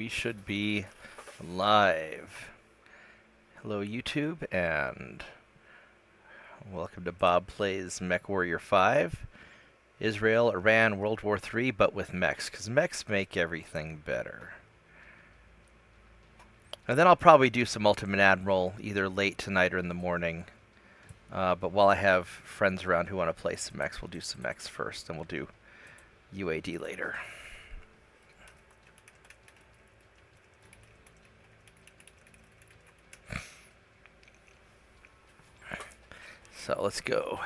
we should be live. Hello YouTube, and welcome to Bob Plays Mechwarrior 5. Israel, Iran, World War 3, but with mechs, because mechs make everything better. And then I'll probably do some Ultimate Admiral either late tonight or in the morning. But while I have friends around who want to play some mechs, we'll do some mechs first, and we'll do UAD later. So let's go.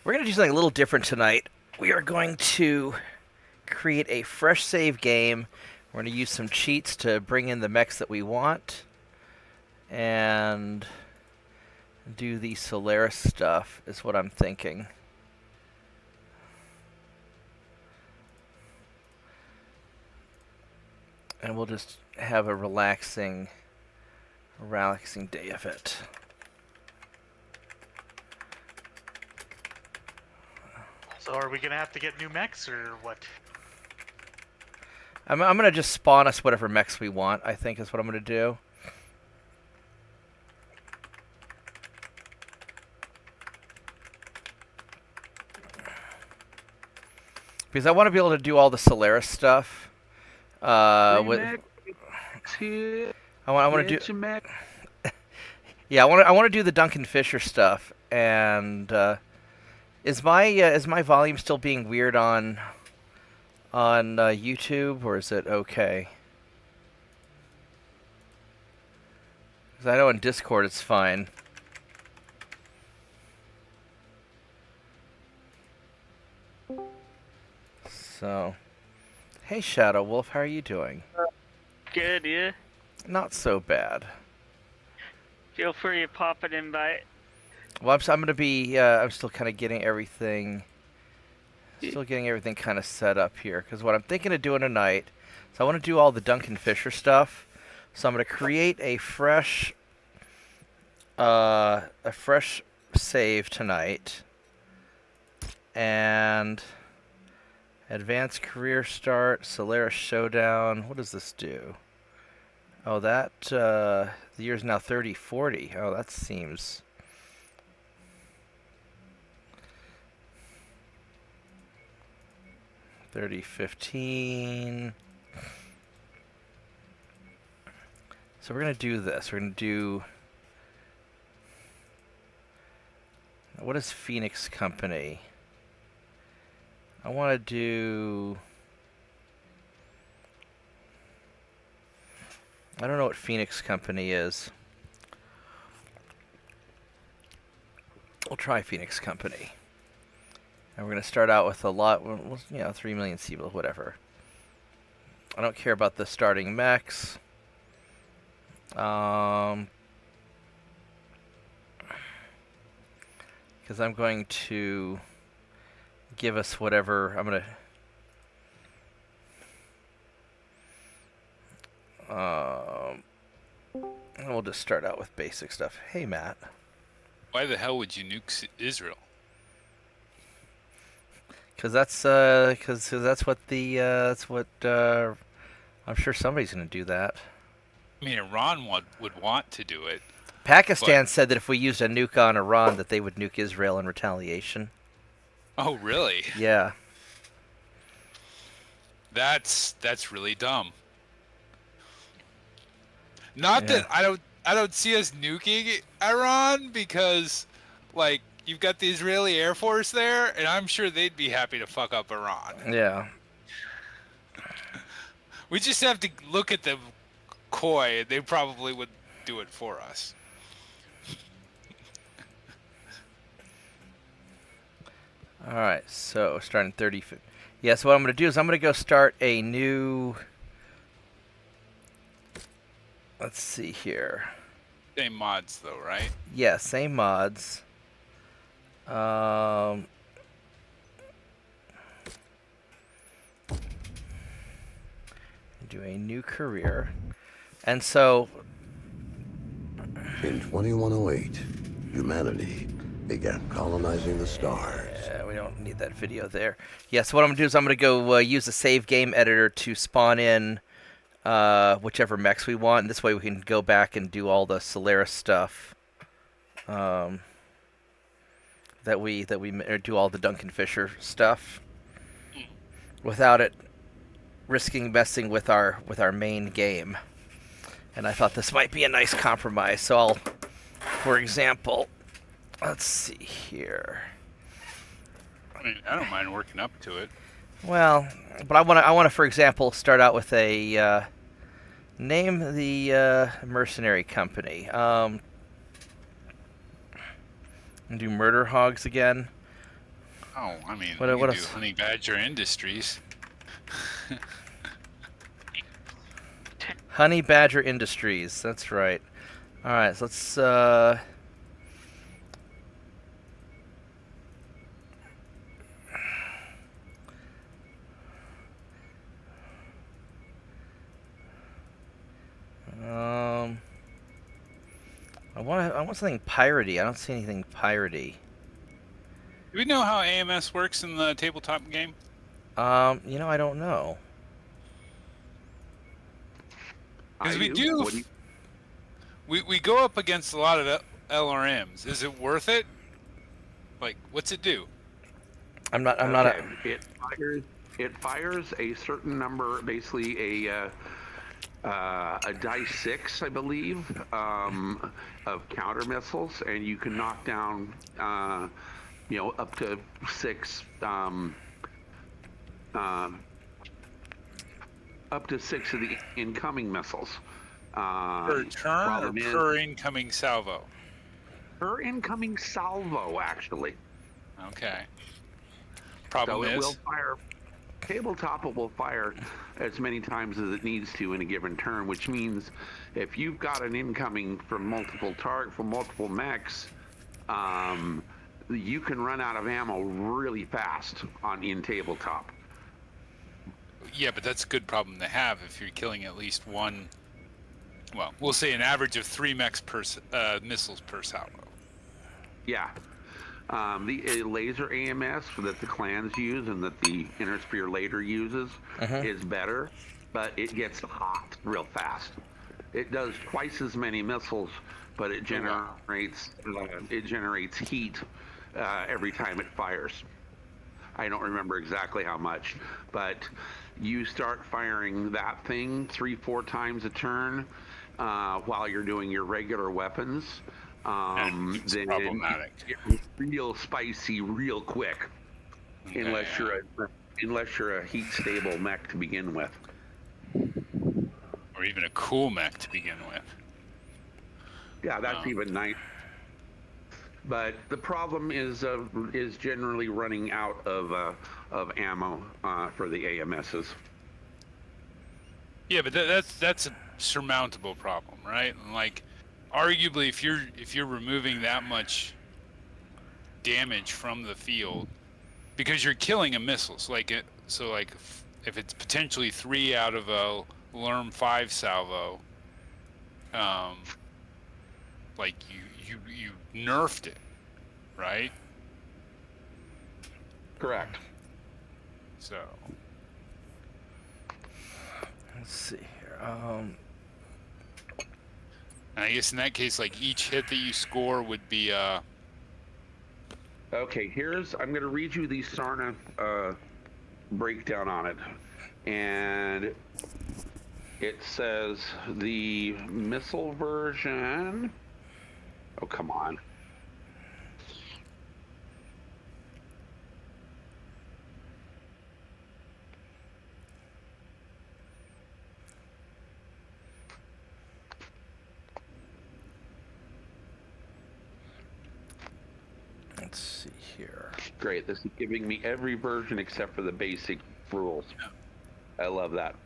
We're going to do something a little different tonight. We are going to create a fresh save game. We're going to use some cheats to bring in the mechs that we want. And do the Solaris stuff is what I'm thinking. And we'll just have a relaxing day of it. So are we going to have to get new mechs or what? I'm going to just spawn us whatever mechs we want, I think is what I'm going to do. Because I want to be able to do all the Solaris stuff. I want to do. Yeah, I want to do the Duncan Fisher stuff. And is my volume still being weird on YouTube, or is it okay? Because I know in Discord it's fine. So, hey Shadow Wolf, how are you doing? Good, yeah. Not so bad. Feel free to pop an invite. Well, I'm gonna be. I'm still kind of getting everything. Still getting everything kind of set up here, because what I'm thinking of doing tonight, so I want to do all the Duncan Fisher stuff. So I'm gonna create a fresh save tonight, and advanced career start, Solaris Showdown. What does this do? Oh, that the year's now 3040. Oh, that seems. $30.15. So we're gonna do this. We're gonna do. What is Phoenix Company? I want to do. I don't know what Phoenix Company is. We'll try Phoenix Company. And we're going to start out with a lot, you know, 3 million Siebel, whatever. I don't care about the starting mechs. Because I'm going to give us whatever. I'm going to. And we'll just start out with basic stuff. Hey, Matt. Why the hell would you nuke Israel? Because that's what I'm sure somebody's going to do that. I mean, Iran would want to do it. Pakistan said that if we used a nuke on Iran, that they would nuke Israel in retaliation. Oh, really? Yeah. That's really dumb. Not that I don't see us nuking Iran, because like you've got the Israeli Air Force there, and I'm sure they'd be happy to fuck up Iran. Yeah. We just have to look at them coy. They probably would do it for us. All right, so starting 30. Yeah, so what I'm going to do is I'm going to go start a new. Let's see here. Same mods, though, right? Yeah, same mods. Do a new career. And so. In 2108, humanity began colonizing the stars. Yeah, we don't need that video there. Yeah, so what I'm going to do is I'm going to go use the save game editor to spawn in whichever mechs we want, and this way we can go back and do all the Solaris stuff. That we do all the Duncan Fisher stuff without it risking messing with our main game. And I thought this might be a nice compromise. So I'll, for example, let's see here. I mean, I don't mind working up to it. Well, but I want to, for example, start out with a name the mercenary company. And do Murder Hogs again. Oh, I mean, What we a do Honey Badger Industries. Honey Badger Industries. That's right. All right, so let's. I want something piratey. I don't see anything piratey. Do we know how AMS works in the tabletop game? You know, I don't know. Because we go up against a lot of LRMs. Is it worth it? Like, what's it do? I'm not. It fires a certain number, basically a dice 6, I believe, of counter missiles, and you can knock down, up to 6. Up to 6 of the incoming missiles. Per turn or per incoming salvo? Per incoming salvo, actually. Okay. Problem so it is? will fire. Tabletop it will fire as many times as it needs to in a given turn, which means if you've got an incoming from multiple mechs, you can run out of ammo really fast in tabletop. Yeah, but that's a good problem to have if you're killing at least one. Well, we'll say an average of 3 mechs per missiles per salvo. Yeah. The laser AMS that the clans use and that the Inner Sphere later uses is better, but it gets hot real fast. It does twice as many missiles, but it generates heat every time it fires. I don't remember exactly how much, but you start firing that thing 3-4 times a turn while you're doing your regular weapons. It's then problematic. it's real spicy real quick, unless you're a heat stable mech to begin with, or even a cool mech to begin with. Yeah, that's even nice. But the problem is generally running out of ammo for the AMSs. Yeah, but that's a surmountable problem, right? Like, arguably, if you're removing that much damage from the field, because you're killing a missile, so if it's potentially 3 out of a LRM 5 salvo, like you nerfed it, right? Correct. So Let's see here. and I guess in that case, like, each hit that you score would be Okay, I'm going to read you the Sarna breakdown on it. And it says the missile version... Oh, come on. Let's see here. Great, this is giving me every version except for the basic rules. I love that.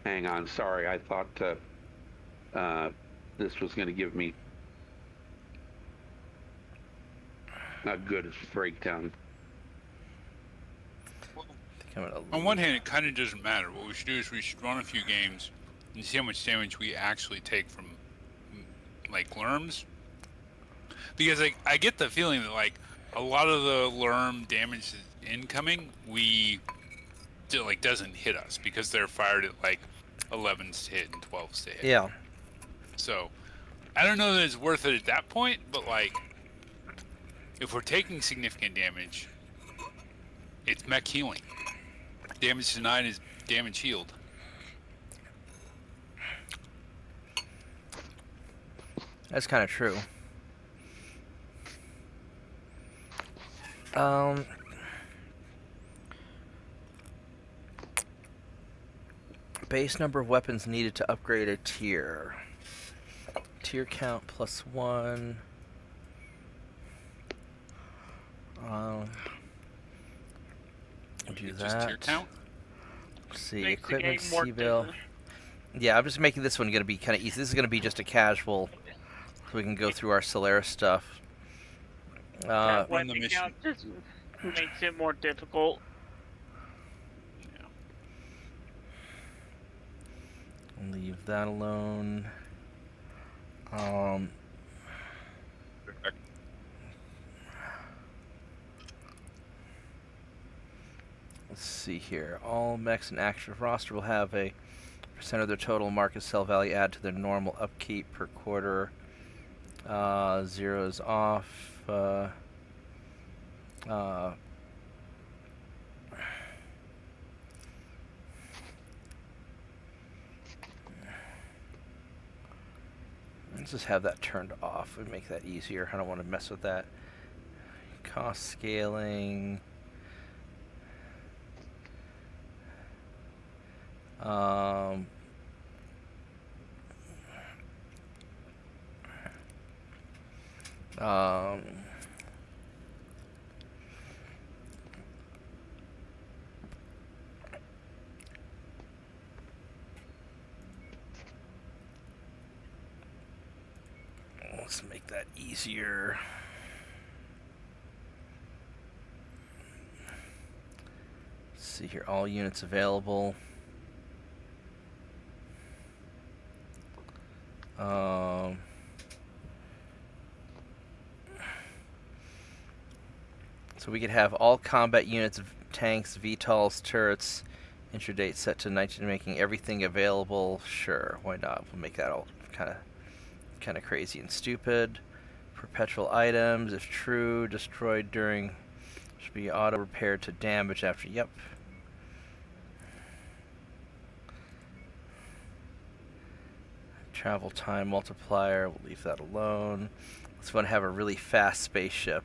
Hang on, sorry, I thought this was going to give me a good breakdown. I think Coming to On one hand, it kind of doesn't matter. What we should do is we should run a few games and see how much damage we actually take from, like, Lerms. Because I get the feeling that, like, a lot of the Lerm damage incoming, doesn't hit us because they're fired at, like, 11s to hit and 12s to hit. Yeah. So, I don't know that it's worth it at that point, but, like, if we're taking significant damage, it's mech healing. Damage denied is damage healed. That's kind of true. Base number of weapons needed to upgrade a tier. Tier count +1. Do Just that. tier count? Let's see, Makes the equipment, game more C-bill. difficult. Yeah, I'm just making this one going to be kind of easy. This is going to be just a casual, so we can go through our Solaris stuff. That run the weapon mission. count just makes it more difficult. Leave that alone. Let's see here. All mechs in active roster will have a percent of their total market sell value add to their normal upkeep per quarter. Zeros off. Let's just have that turned off and make that easier. I don't want to mess with that. Cost scaling. Um, um, let's make that easier. Let's see here, all units available. So we could have all combat units, tanks, VTOLs, turrets, intradate set to 19, making everything available. Sure, why not? We'll make that all kind of crazy and stupid. Perpetual items, if true, destroyed during, should be auto repaired to damage after. Yep. Travel time multiplier, we'll leave that alone. Let's want to have a really fast spaceship.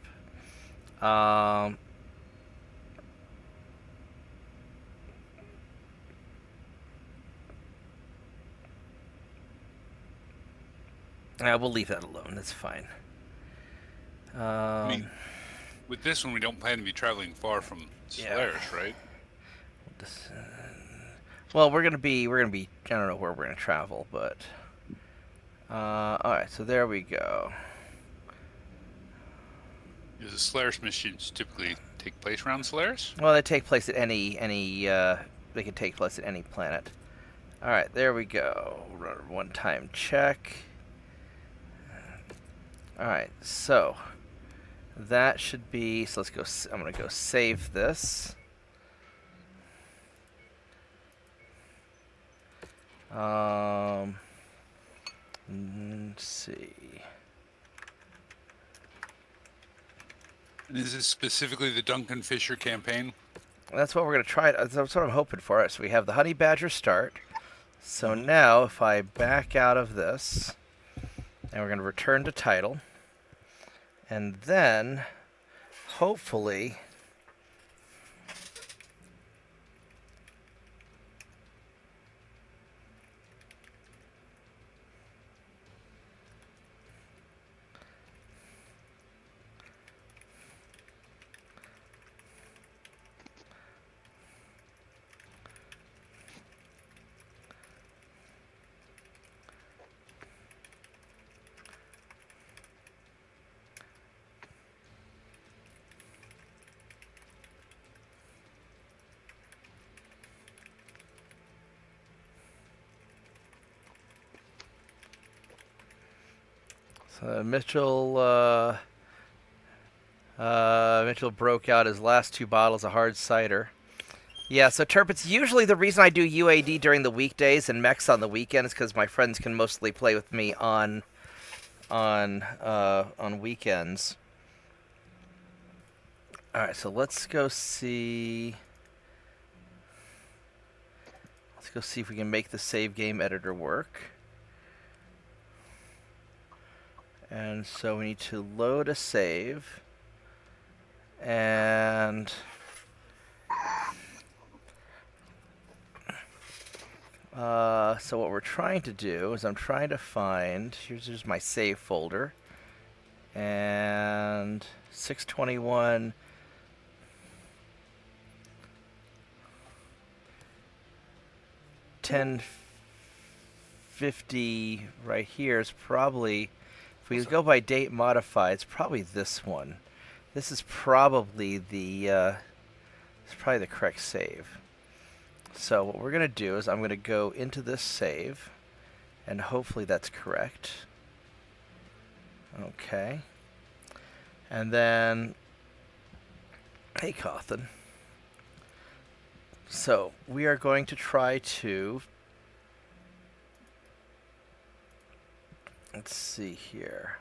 We'll leave that alone. That's fine. I mean, with this one, we don't plan to be traveling far from Solaris, right? Well, we're gonna be. I don't know where we're gonna travel, but. All right. So there we go. Does the Solaris missions typically take place around Solaris? Well, they take place at any. They can take place at any planet. All right. There we go. Run a one-time check. All right. So. That should be, so let's go, I'm going to go save this. Let's see. Is this specifically the Duncan Fisher campaign? That's what we're going to try. That's what I'm hoping for. All right, so we have the Honey Badger start. So now if I back out of this, and we're going to return to title. And then, hopefully, So Mitchell broke out his last 2 bottles of hard cider. Yeah, so Turpitz, usually the reason I do UAD during the weekdays and Mechs on the weekends is because my friends can mostly play with me on weekends. All right, so let's go see if we can make the save game editor work. And so we need to load a save. And so what we're trying to do is I'm trying to find, here's my save folder, and 621 1050 right here is probably, if we go by date modified, it's probably this one. This is probably the correct save. So what we're going to do is I'm going to go into this save, and hopefully that's correct. Okay. And then, hey Cawthon. So we are going to try to, let's see here.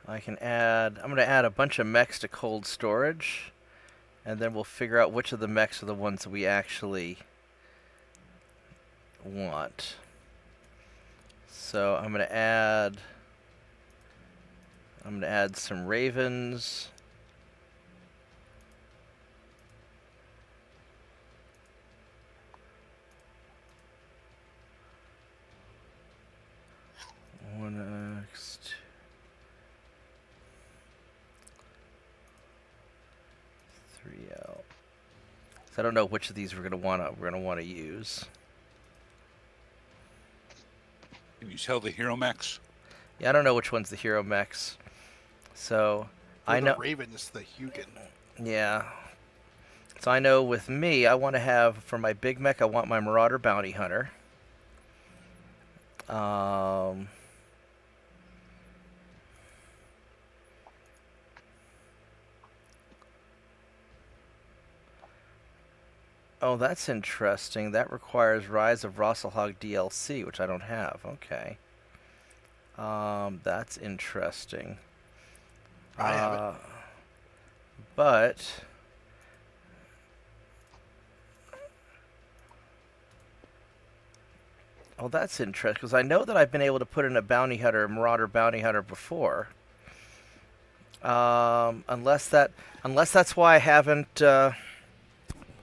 I'm going to add a bunch of mechs to cold storage, and then we'll figure out which of the mechs are the ones that we actually want. So I'm going to add some ravens. Next. So I don't know which of these we're gonna wanna use. Can you tell the hero mechs? Yeah, I don't know which one's the hero mechs. So I know the Raven is the Hugin. Yeah. So I know with me, I want to have for my big mech, I want my Marauder Bounty Hunter. Oh, that's interesting. That requires Rise of Rosselhog DLC, which I don't have. Okay. That's interesting. I have it. But oh, that's interesting because I know that I've been able to put in a bounty hunter, Marauder Bounty Hunter before. Unless that's why I haven't.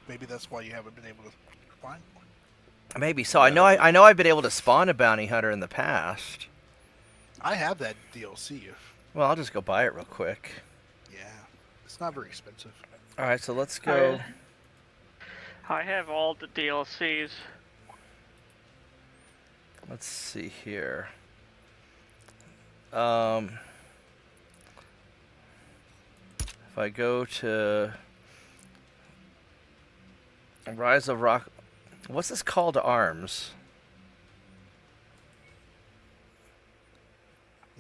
Maybe that's why you haven't been able to find one. Maybe so. I know I've been able to spawn a bounty hunter in the past. I have that DLC. Well, I'll just go buy it real quick. Yeah, it's not very expensive. All right, so let's go. I have all the DLCs. Let's see here. If I go to Rise of Rock, what's this call to arms?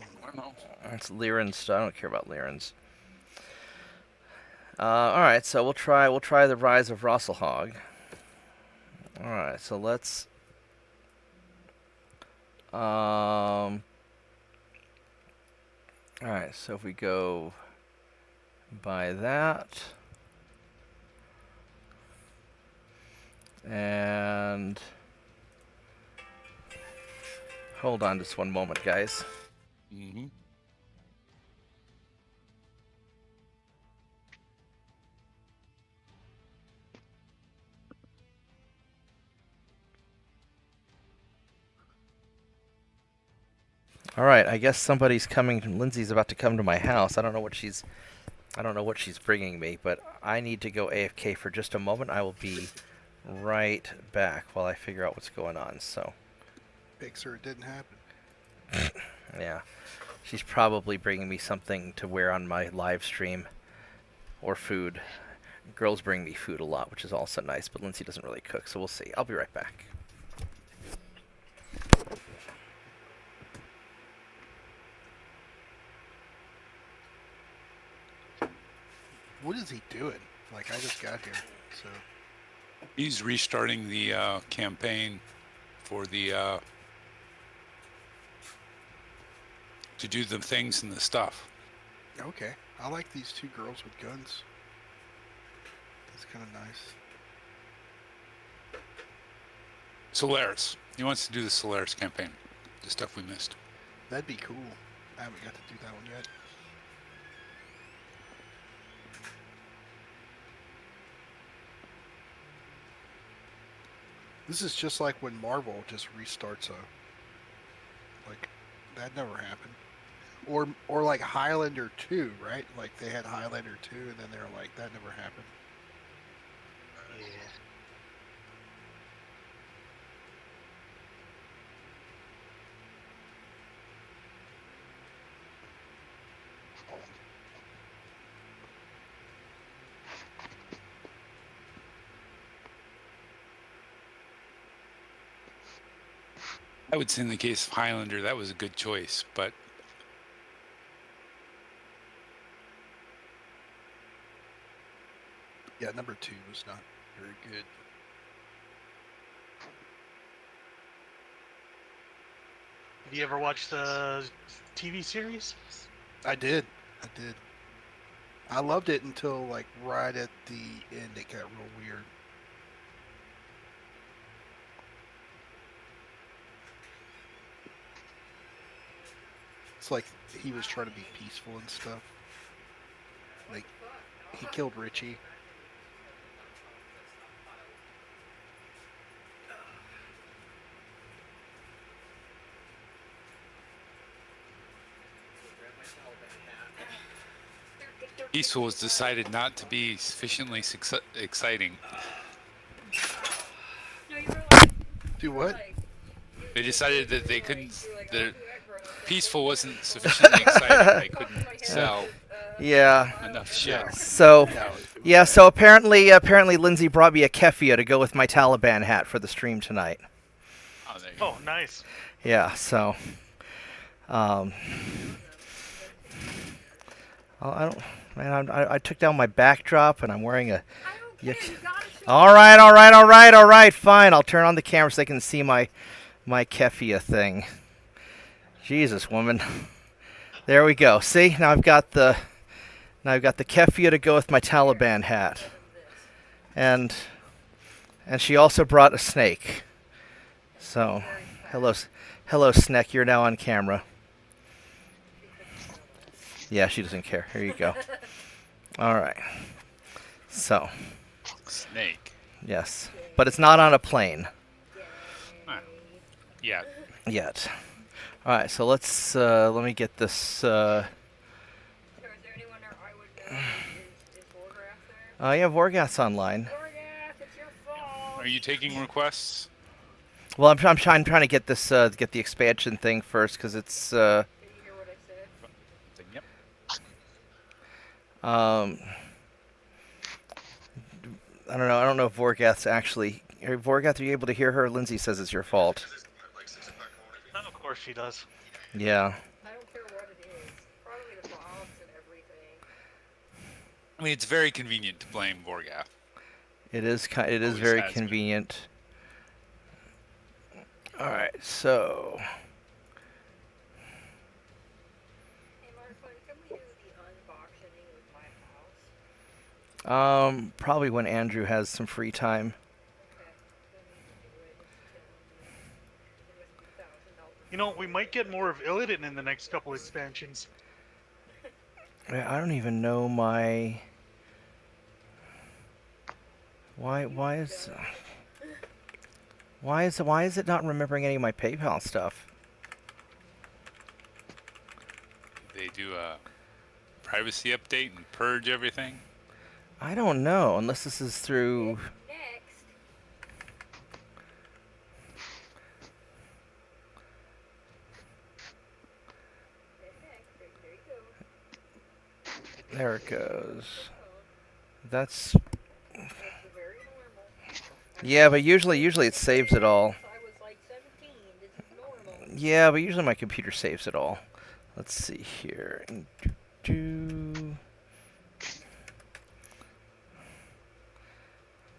I don't know. It's Lyran's stuff. I don't care about Lyran's. All right, so we'll try the Rise of Rosselhog. All right, so let's. All right, so if we go by that, and hold on just one moment, guys. Mm-hmm. All right, I guess somebody's coming. Lindsay's about to come to my house. I don't know what she's bringing me, but I need to go AFK for just a moment. I will be right back while I figure out what's going on. So, Make sure it didn't happen. yeah, she's probably bringing me something to wear on my live stream or food. Girls bring me food a lot, which is also nice, but Lindsay doesn't really cook, so we'll see. I'll be right back. What is he doing? Like, I just got here, so... He's restarting the campaign for the to do the things and the stuff. Okay. I like these two girls with guns. That's kind of nice. Solaris. He wants to do the Solaris campaign. The stuff we missed. That'd be cool. I haven't got to do that one yet. This is just like when Marvel just restarts a... Like, that never happened. Or like Highlander 2, right? Like, they had Highlander 2, and then they were like, that never happened. Yeah. I would say in the case of Highlander, that was a good choice, but Yeah, number 2 was not very good. Did you ever watch the TV series? I did. I loved it until, like, right at the end it got real weird. It's like he was trying to be peaceful and stuff. Like, he killed Richie. Peaceful was decided not to be sufficiently exciting. Do what? They decided that they couldn't. The Peaceful wasn't sufficiently exciting. They couldn't sell Yeah. enough shit. So, No, yeah. So apparently Lindsay brought me a keffiyeh to go with my Taliban hat for the stream tonight. Oh, there you go. Oh, nice. Yeah. So, I don't. Man, I took down my backdrop and I'm wearing a. All right. Fine. I'll turn on the camera so they can see my keffiyeh thing. Jesus, woman. There we go. See, now I've got the keffiyeh to go with my Taliban hat, and she also brought a snake. So, hello, Snake. You're now on camera. Yeah, she doesn't care. Here you go. All right. So, Snake. yes, but it's not on a plane Huh. Yeah. yet. All right. So let me get this. So is there anyone I would know? Is Vorgrath there? Yeah, Vorgath's online. Vorgrath, it's your fault. Are you taking requests? Well, I'm trying to get this get the expansion thing first because it's. Did you hear what I said? Yep. I don't know. I don't know if Vorgath's actually. Vorgath, are you able to hear her? Lindsay says it's your fault. Of course she does. Yeah. I don't care what it is. Probably the bombs and everything. I mean, it's very convenient to blame Vorgath. It is. It is Always very has been. convenient. All right. So. Hey, Mark, can we do the unboxing with my house? Probably when Andrew has some free time. Okay, then we can do it. With $1,000. You know, we might get more of Illidan in the next couple expansions. I don't even know my. Why is it not remembering any of my PayPal stuff? They do a privacy update and purge everything. I don't know unless this is through. Next. There you go. There it goes. That's Yeah, but usually it saves it all. I was like 17. This is normal. Yeah, but usually my computer saves it all. Let's see here.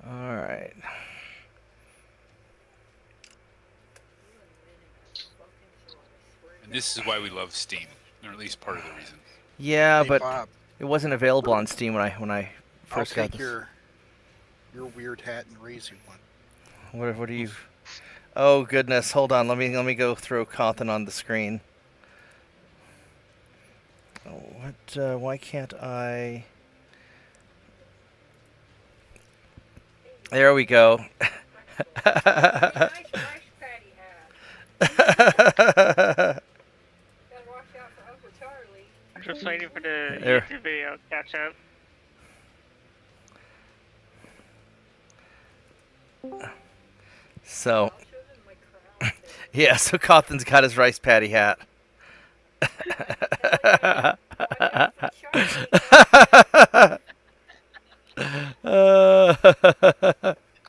All right. And this is why we love Steam, or at least part of the reason. Yeah, Hey, but Bob, it wasn't available on Steam when I I'll first got take this. your weird hat and raise you one. What do you? Oh goodness! Hold on. Let me go throw Cawthon on the screen. Oh, what? Why can't I? There we go. Nice rice patty hat. Gotta watch out for Uncle Charlie. I'm just waiting for the There. YouTube video to catch up. So, I'll show them my crown. yeah. So Cawthon's got his rice patty hat.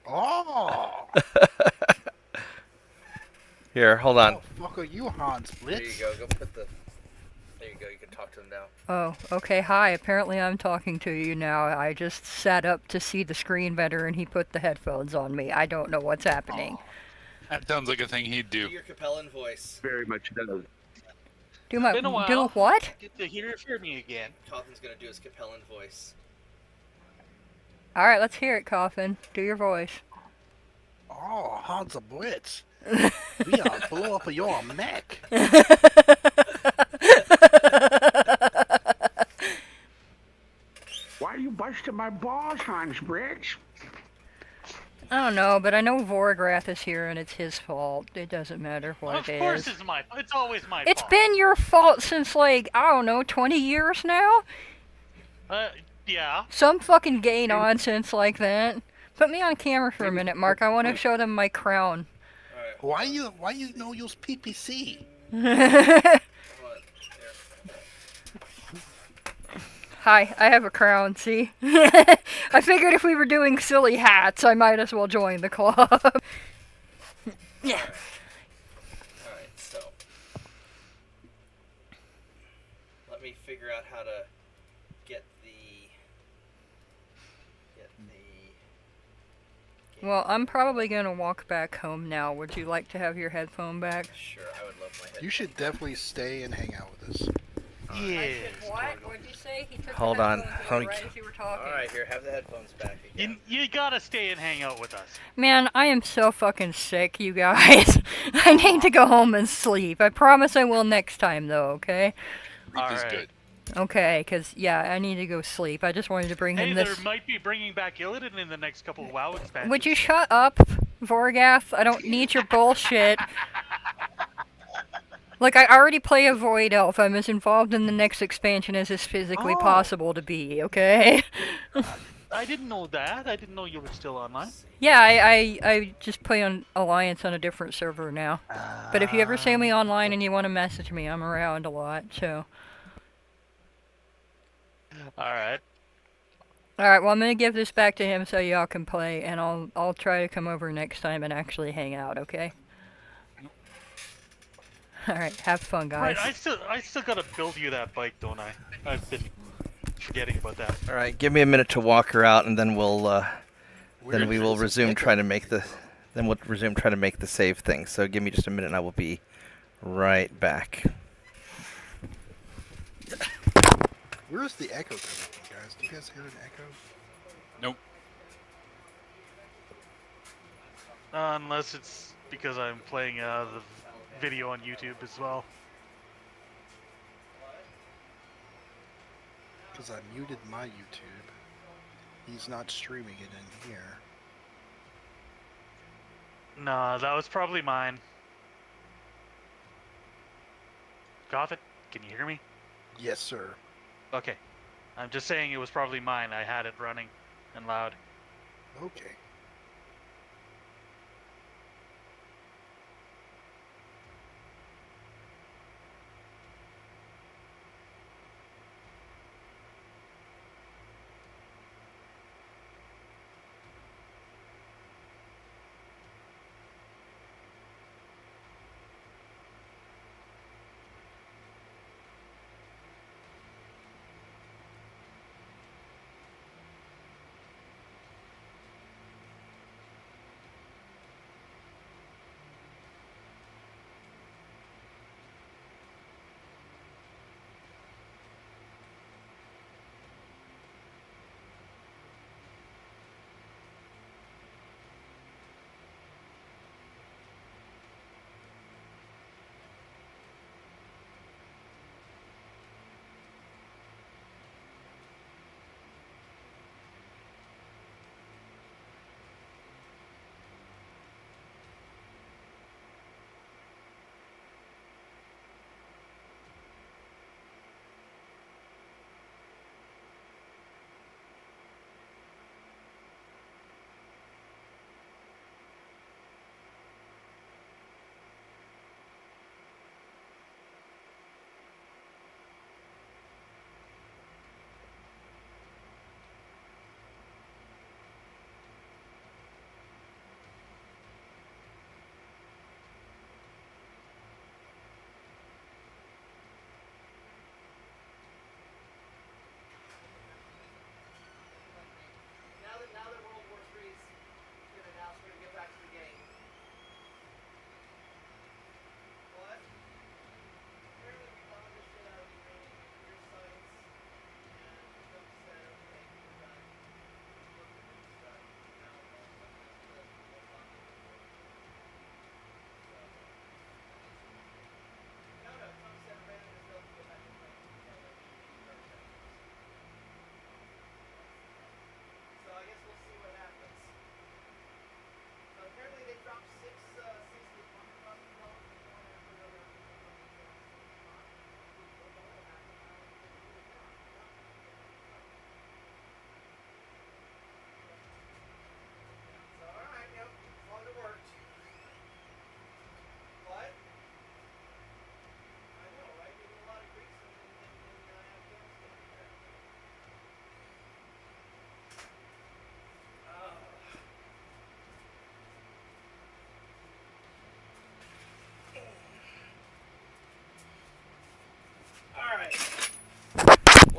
Oh! Here, hold on. Oh, fuck are you, Hans Blitz? Go. Go put the. There you go. You can talk to him now. Oh, okay, hi. Apparently I'm talking to you now. I just sat up to see the screen better and he put the headphones on me. I don't know what's happening. That sounds like a thing he'd do. Your Capellan voice. Very much does. Do my Been a while. do what? Get to hear me again. Cawthon's gonna do his Capellan voice. Alright, let's hear it, Coffin. Do your voice. Oh, Hans Blitz. We are blow up your mech. Why are you busting my balls, Hans Briggs? I don't know, but I know Vorgrath is here and it's his fault. It doesn't matter what Of it course is. it's my. It's always my It's fault. been your fault since, like, I don't know, 20 years now? Yeah. Some fucking gay nonsense like that. Put me on camera for a minute, Mark. I want to show them my crown. Why you no use PPC? Hi, I have a crown, see? I figured if we were doing silly hats, I might as well join the club. Yeah. Alright, so. Let me figure out how to get the. Well, I'm probably going to walk back home now. Would you like to have your headphone back? Sure, I would love my head. You should definitely stay and hang out with us. Yeah. What? What'd you say? He took Hold the on. headphones Let away me right as you were talking. Alright, here, have the headphones back again. You gotta stay and hang out with us. Man, I am so fucking sick, you guys. I need to go home and sleep. I promise I will next time, though, okay? Reap is Alright. good. Okay, because, yeah, I need to go sleep. I just wanted to bring Hey, him there this... might be bringing back Illidan in the next couple of WoW expansions. Would you shut up, Vorgath? I don't need your bullshit. Like, I already play a Void Elf. I'm as involved in the next expansion as is physically Oh. possible to be, okay? I didn't know that. I didn't know you were still online. Yeah, I just play on Alliance on a different server now. But if you ever see me online and you want to message me, I'm around a lot, so... Alright. Alright, well, I'm gonna give this back to him so y'all can play, and I'll try to come over next time and actually hang out, okay? Alright, have fun, guys. Right, I still gotta build you that bike, don't I? I've been forgetting about that. Alright, give me a minute to walk her out and then we will is resume it? trying to make the save thing. So give me just a minute and I will be right back. Where's the echo coming from, guys? Do you guys hear an echo? Nope. Unless it's because I'm playing the video on YouTube as well. Because I muted my YouTube. He's not streaming it in here. No, that was probably mine. Got it? Can you hear me? Yes, sir. Okay. I'm just saying it was probably mine. I had it running and loud. Okay.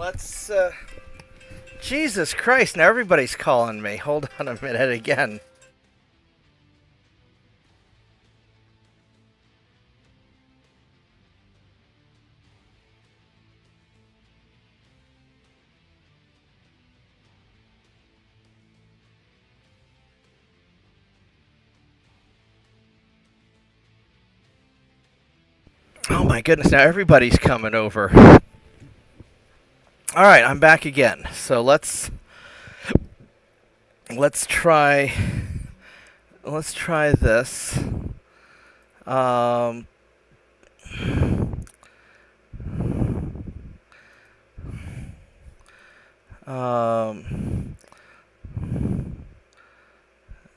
Let's, Jesus Christ, now everybody's calling me. Hold on a minute again. Oh my goodness, now everybody's coming over. Alright, I'm back again. So let's try this. Um,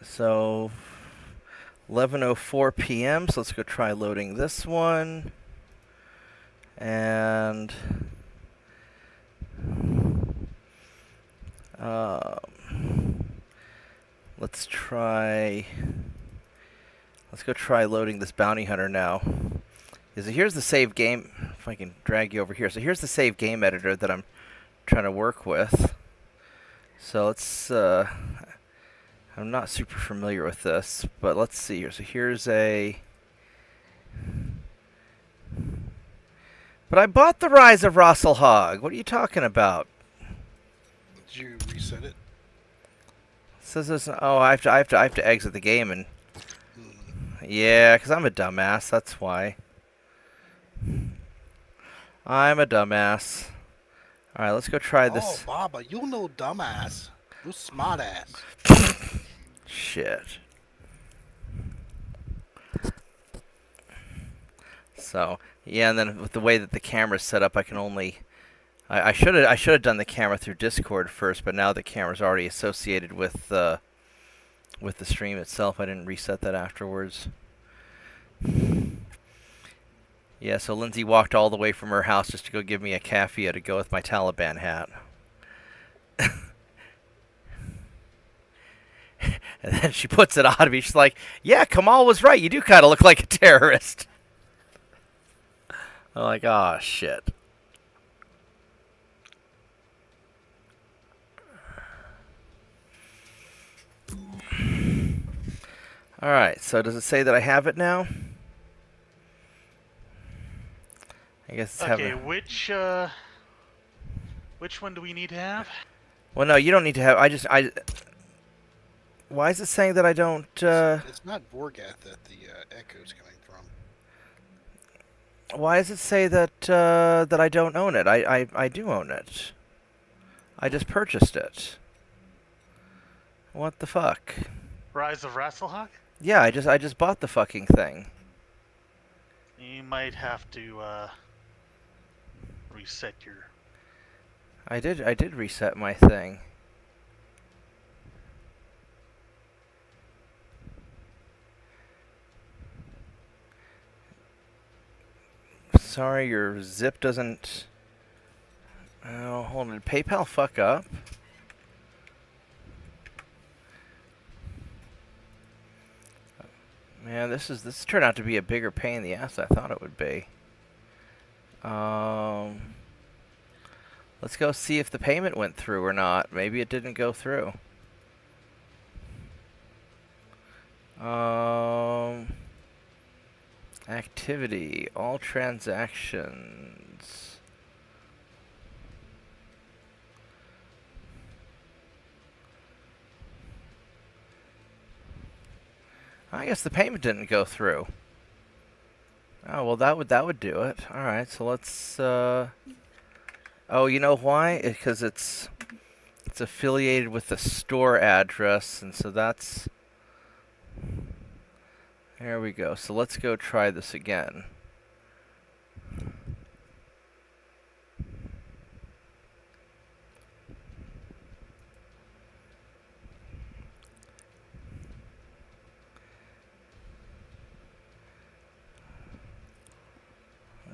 so 11:04 p.m. So let's go try loading this one. And let's go try loading this bounty hunter now. Here's the save game. If I can drag you over here. So here's the save game editor that I'm trying to work with. So let's. I'm not super familiar with this, but let's see here. So here's a. But I bought the Rise of Rosselhog. What are you talking about? Did you reset it? It says this. Oh, I have to exit the game and. Yeah, because I'm a dumbass. That's why. I'm a dumbass. All right, let's go try this. Oh, Baba, you no dumbass. You smart ass. Shit. So yeah, and then with the way that the camera's set up, I can only. I should have done the camera through Discord first, but now the camera's already associated with the stream itself. I didn't reset that afterwards. Yeah, so Lindsay walked all the way from her house just to go give me a keffiyeh to go with my Taliban hat. And then she puts it on me. She's like, yeah, Kamal was right. You do kind of look like a terrorist. I'm like, oh, shit. Alright, so does it say that I have it now? I guess it's Okay, which one do we need to have? Well, no, you don't need to have. Why is it saying that I don't? It's not Vorgath that the echo's coming from. Why does it say that that I don't own it? I do own it. I just purchased it. What the fuck? Rise of Rasselhawk? Yeah, I just bought the fucking thing. You might have to reset your. I did reset my thing. Sorry, your zip doesn't. Oh, hold on. Did PayPal fuck up? Man, this turned out to be a bigger pain in the ass than I thought it would be. Let's go see if the payment went through or not. Maybe it didn't go through. Activity, all transactions. I guess the payment didn't go through. Oh, well that would do it. All right, so let's oh, you know why? Because it's affiliated with the store address, and so that's. There we go. So let's go try this again.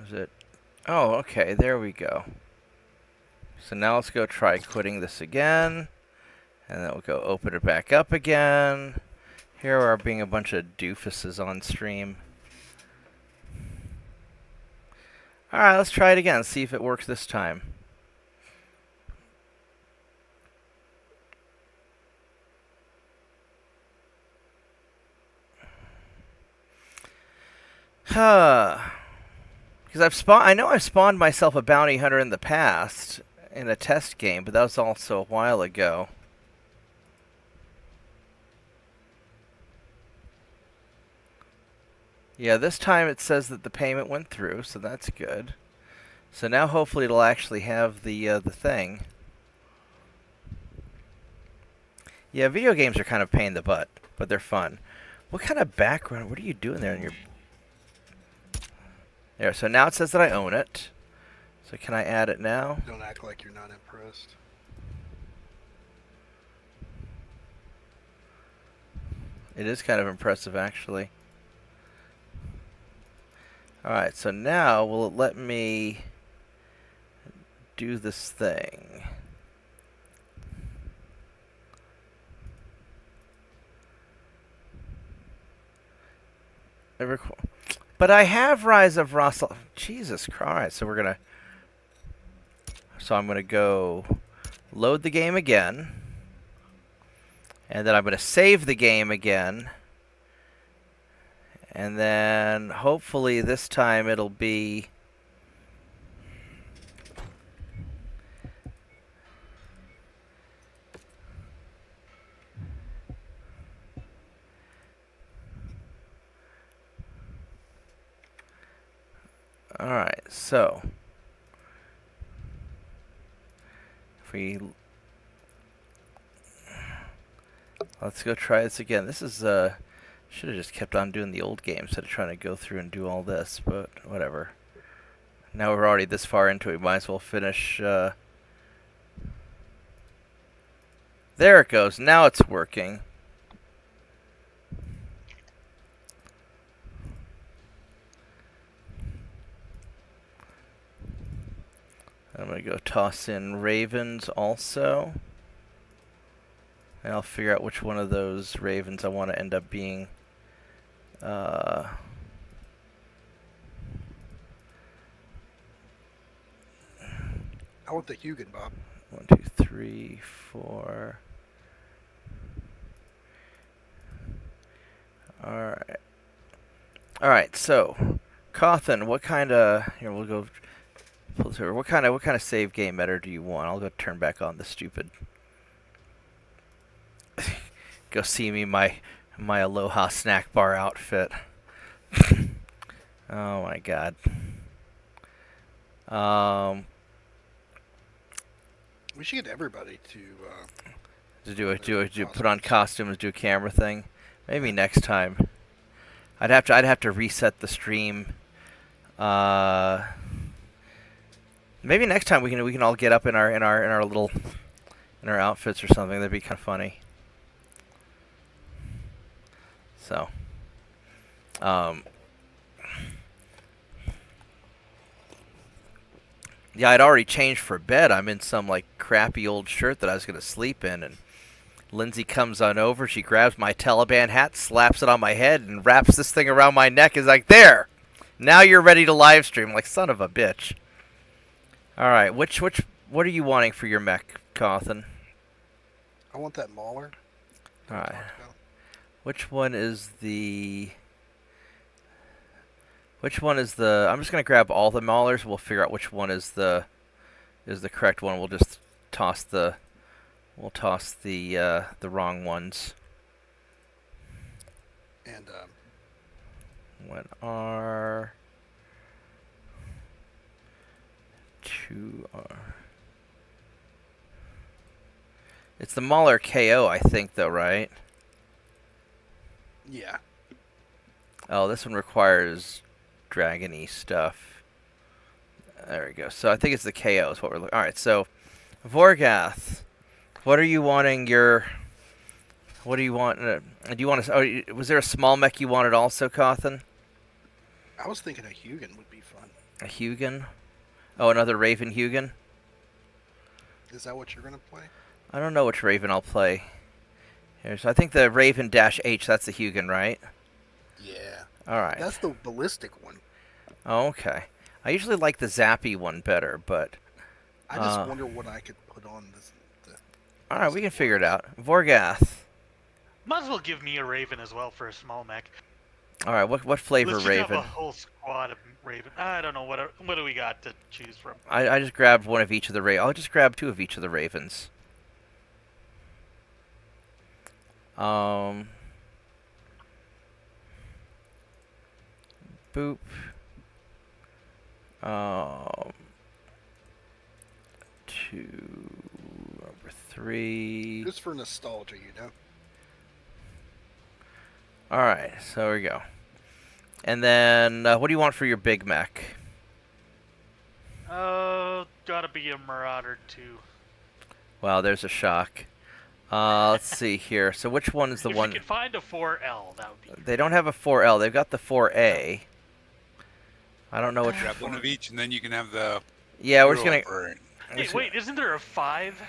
Is it? Oh, okay. There we go. So now let's go try quitting this again. And then we'll go open it back up again. Here we are being a bunch of doofuses on stream. Alright, let's try it again. See if it works this time. Huh. Because I know I've spawned myself a bounty hunter in the past in a test game, but that was also a while ago. Yeah, this time it says that the payment went through, so that's good. So now hopefully it'll actually have the thing. Yeah, video games are kind of a pain in the butt, but they're fun. What kind of background? What are you doing there in your... There, so now it says that I own it. So can I add it now? Don't act like you're not impressed. It is kind of impressive, actually. Alright, so now will it let me do this thing? But I have Rise of Russell. Jesus Christ. So we're going to... So I'm going to go load the game again. And then I'm going to save the game again. And then hopefully this time it'll be... Alright, so... If we... Let's go try this again. This is, should have just kept on doing the old game instead of trying to go through and do all this, but whatever. Now we're already this far into it, we might as well finish, There it goes. Now it's working. I'm going to go toss in ravens also. And I'll figure out which one of those ravens I want to end up being. I want the Hugin, Bob. 1, 2, 3, 4. Alright. Alright, so Cawthon, what kind of... Here, we'll go... What kind of save game meta do you want? I'll go turn back on the stupid... Go see me my Aloha snack bar outfit. Oh my god. We should get everybody to put on costumes, do a camera thing. Maybe next time. I'd have to reset the stream. Maybe next time we can all get up in our little outfits or something. That'd be kind of funny. So, yeah, I'd already changed for bed. I'm in some like crappy old shirt that I was gonna sleep in, and Lindsay comes on over. She grabs my Taliban hat, slaps it on my head, and wraps this thing around my neck. Is like, there, now you're ready to live stream. I'm like, son of a bitch. All right, what are you wanting for your mech, Cawthon? I want that Mauler. All right. Which one is the... I'm just going to grab all the Maulers. We'll figure out which one is the correct one. We'll just toss the wrong ones. And One R, 2 R. It's the Mauler KO, I think, though, right? yeah. Oh, this one requires dragon-y stuff. There we go. So I think it's the KO is what we're looking. All right, so Vorgath, what are you wanting your... What do you want? Do you want to... Oh, was there a small mech you wanted also, Cawthon? I was thinking a Hugin would be fun. A Hugin? Oh, another Raven Hugin? Is that what you're going to play? I don't know which Raven I'll play. Here's, I think the Raven-H, that's the Hugin, right? Yeah. All right. That's the ballistic one. Oh, okay. I usually like the Zappy one better, but... I just wonder what I could put on this. All right, we can figure it out. Vorgath. Might as well give me a Raven as well for a small mech. All right, what flavor Let's just Raven? have a whole squad of Raven. I don't know what do we got to choose from. I just grabbed one of each of the I'll just grab 2 of each of the Ravens. Boop. 2, number 3. Just for nostalgia, you know. All right, so here we go. And then, what do you want for your Big Mech? Gotta be a Marauder too. Wow, there's a shock. Let's see here. So which one is the if one? you can find a 4L, that would be. They don't have a 4L. They've got the 4A. I don't know which. Grab one of each, and then you can have the. Yeah, we're just gonna. Hey, wait, isn't there a 5?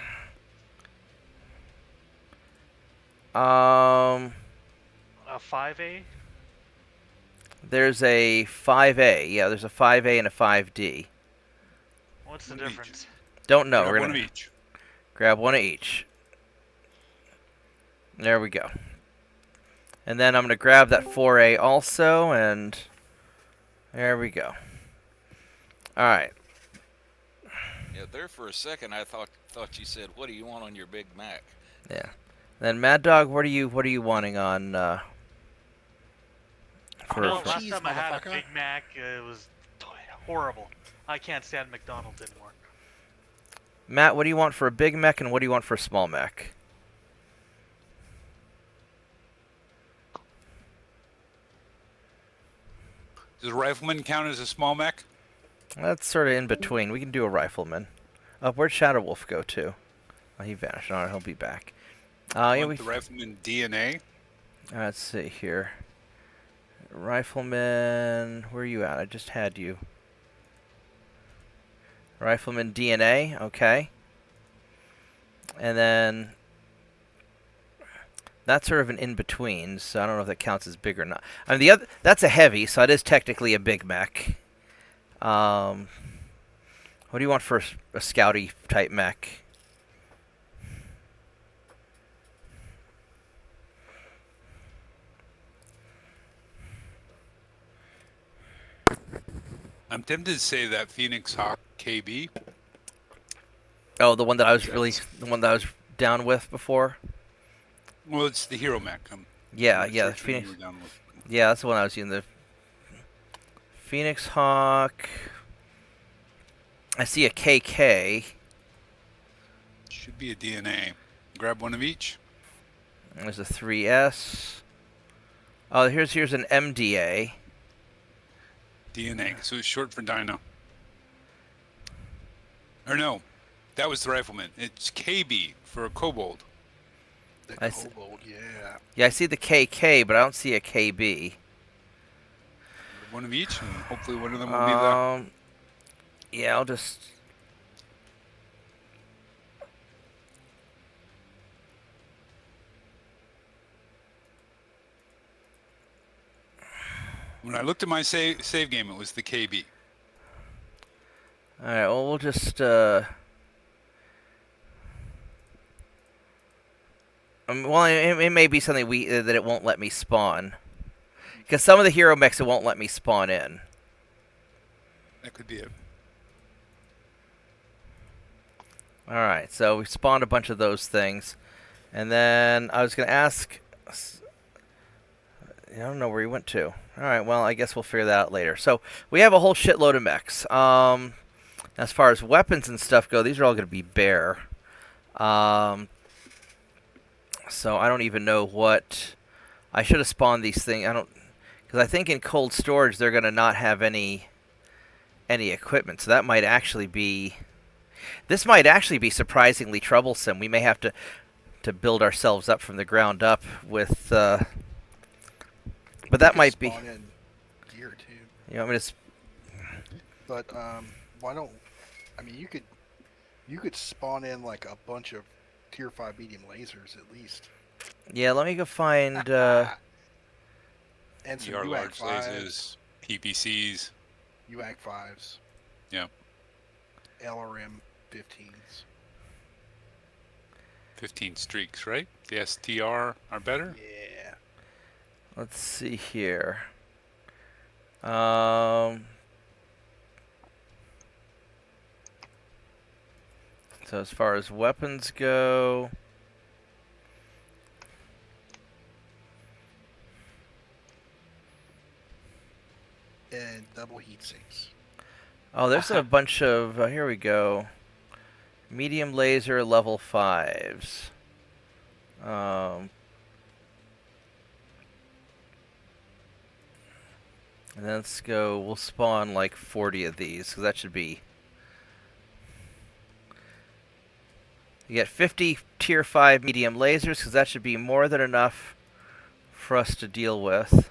Um, A 5A? there's a 5A. Yeah, there's a 5A and a 5D. What's the One of each. difference? Don't know. Grab We're one gonna of each. grab one of each. There we go. And then I'm gonna grab that 4A also, and there we go. All right. Yeah, there for a second I thought you said, "What do you want on your Big Mac?" Yeah. Then Mad Dog, what are you wanting on? Well, for last cheese, time I had a motherfucker. Big Mac, it was horrible. I can't stand McDonald's anymore. Matt, what do you want for a Big Mech, and what do you want for a small mech? Does a rifleman count as a small mech? That's sort of in between. We can do a rifleman. Where'd Shadow Wolf go to? Oh, he vanished. All right, he'll be back. Yeah, Want the rifleman DNA? let's see here. Rifleman, where are you at? I just had you. Rifleman DNA, okay. And then that's sort of an in-between, so I don't know if that counts as big or not. I mean, that's a heavy, so it is technically a big mech. What do you want for a scouty type mech? I'm tempted to say that Phoenix Hawk KB. Oh, the one that I was down with before. Well, it's the hero mech. Yeah, I'm yeah, not sure Phoenix. you were down with. Yeah, that's the one I was using. The Phoenix Hawk. I see a KK. Should be a DNA. Grab one of each. There's a 3S. Oh, here's an MDA. DNA. So it's short for Dino. Or no, that was the rifleman. It's KB for a kobold. The I see. kobold, yeah. Yeah, I see the KK, but I don't see a KB. One of each, and hopefully one of them will be the. Yeah, I'll just. When I looked at my save game, it was the KB. All right. Well, we'll just. Well, it may be something that it won't let me spawn, because some of the hero mechs it won't let me spawn in. That could be it. All right, so we spawned a bunch of those things, and then I was gonna ask. I don't know where he went to. All right, well, I guess we'll figure that out later. So we have a whole shitload of mechs. As far as weapons and stuff go, these are all gonna be bare. So I don't even know what I should have spawned these things. Because I think in cold storage they're gonna not have any equipment. So that might actually be. This might actually be surprisingly troublesome. We may have to build ourselves up from the ground up with. But that might be. Spawn in gear too. You know, I mean, it's. But why don't? I mean, you could spawn in like a bunch of tier 5 medium lasers at least. Yeah, let me go find. And some ER UAC large 5s. lasers, PPCs. UAC 5s. Yeah. LRM 15s. 15 streaks, right? The STR are better? Yeah. Let's see here. So as far as weapons go, And double heat sinks. oh, there's a bunch of. Here we go. Medium laser level 5s. And then let's go. We'll spawn like 40 of these, because that should be. You get 50 tier 5 medium lasers, because that should be more than enough for us to deal with.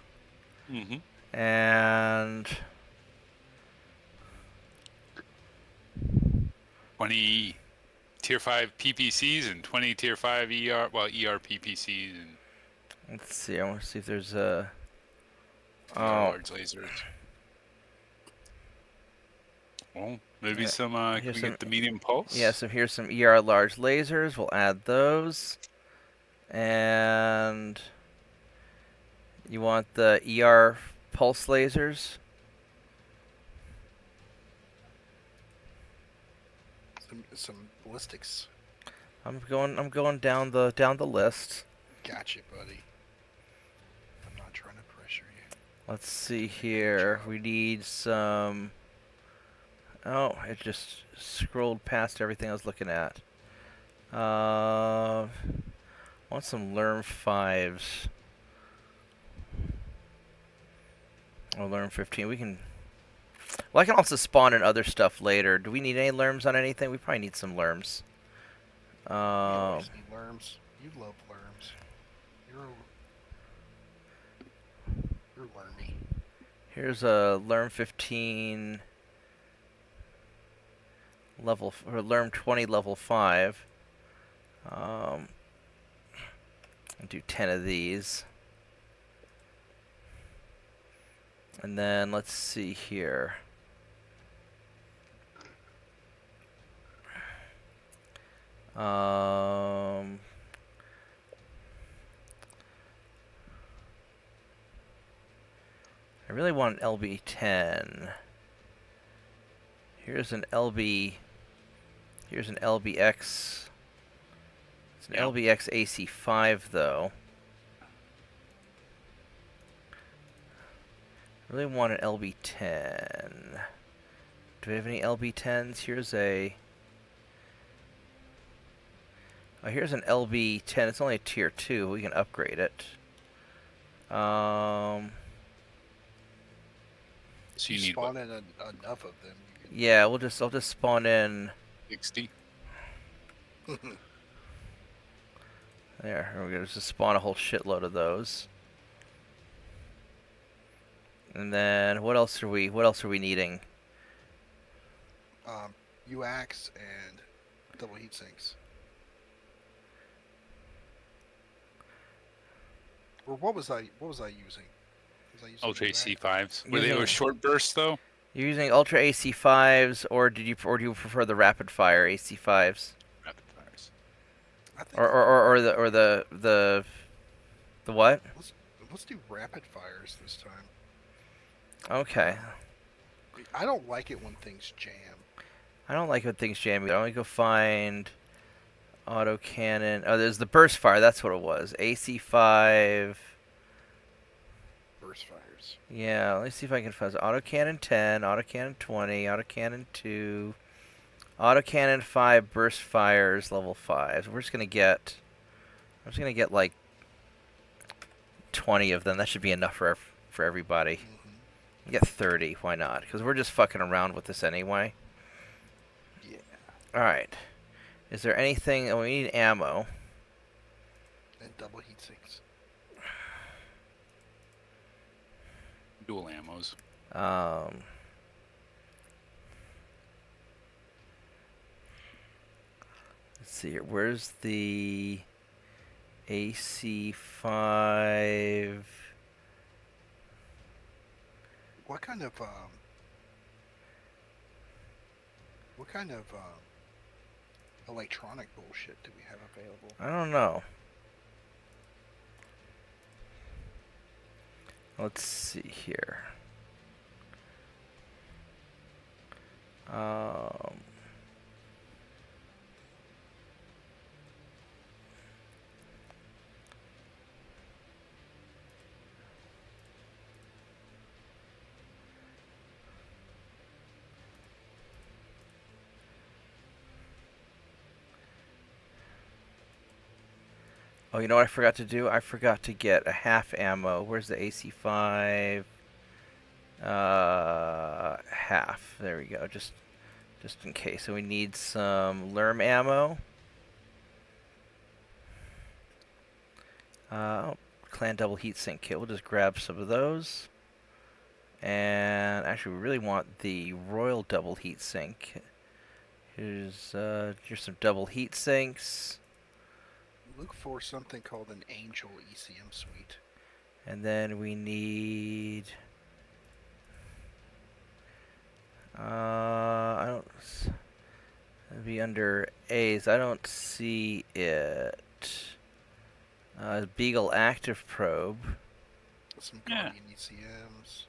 Mm-hmm. And 20 tier 5 PPCs and 20 tier 5 ER, well, ER PPCs and let's see. I want to see if there's a. large lasers. Well, maybe Yeah, some, can here's we some- get the medium pulse? Yeah, so here's some ER large lasers. We'll add those. And you want the ER pulse lasers? Some ballistics. I'm going down the list. Gotcha, buddy. I'm not trying to pressure you. Let's see here. We need some. Oh, it just scrolled past everything I was looking at. Want some Lerm 5s. Oh, Lerm 15. We can. Well, I can also spawn in other stuff later. Do we need any Lerms on anything? We probably need some Lerms. You always need worms. You love worms. You're wormy. Here's a Lerm 15 level, or Lerm 20 level 5. I'll do 10 of these. And then let's see here. I really want an LB10. Here's an LB. Here's an LBX. It's an LBX AC5 though. I really want an LB10. Do we have any LB10s? Here's a. Oh, here's an LB10. It's only a tier 2. We can upgrade it. So you need spawn in enough of them. Yeah, I'll just spawn in 60. There, we're gonna just spawn a whole shitload of those. And then what else are we needing? UAX and double heat sinks. Or what was I using? Was I using Ultra UAX? AC5s. Were they short bursts though? You're using Ultra AC5s, or do you prefer the rapid fire AC5s? Rapid fires. I think Or the what? let's do rapid fires this time. Okay. I don't like it when things jam. I don't like when things jam either. I'm gonna go find autocannon. Oh, there's the burst fire. That's what it was. AC5. Burst fires. Yeah, let me see if I can find autocannon 10, autocannon 20, autocannon 2, autocannon 5, burst fires level 5. So I'm just gonna get like 20 of them. That should be enough for everybody. Mm-hmm. Get 30. Why not? Because we're just fucking around with this anyway. Yeah. All right. Is there anything? Oh, we need ammo. And double heat sinks. Dual ammos. Let's see here. Where's the AC5? What kind of electronic bullshit do we have available? I don't know. Let's see here. Um, Oh, you know what I forgot to do? I forgot to get a half ammo. Where's the AC5? Half. There we go. Just in case. So we need some Lerm ammo. Clan double heatsink kit. We'll just grab some of those. And actually, we really want the Royal double heatsink. Here's some double heat sinks. Look for something called an Angel ECM suite. And then we need... I don't... It'd be under A's. I don't see it. Beagle active probe. Some Guardian ECMs.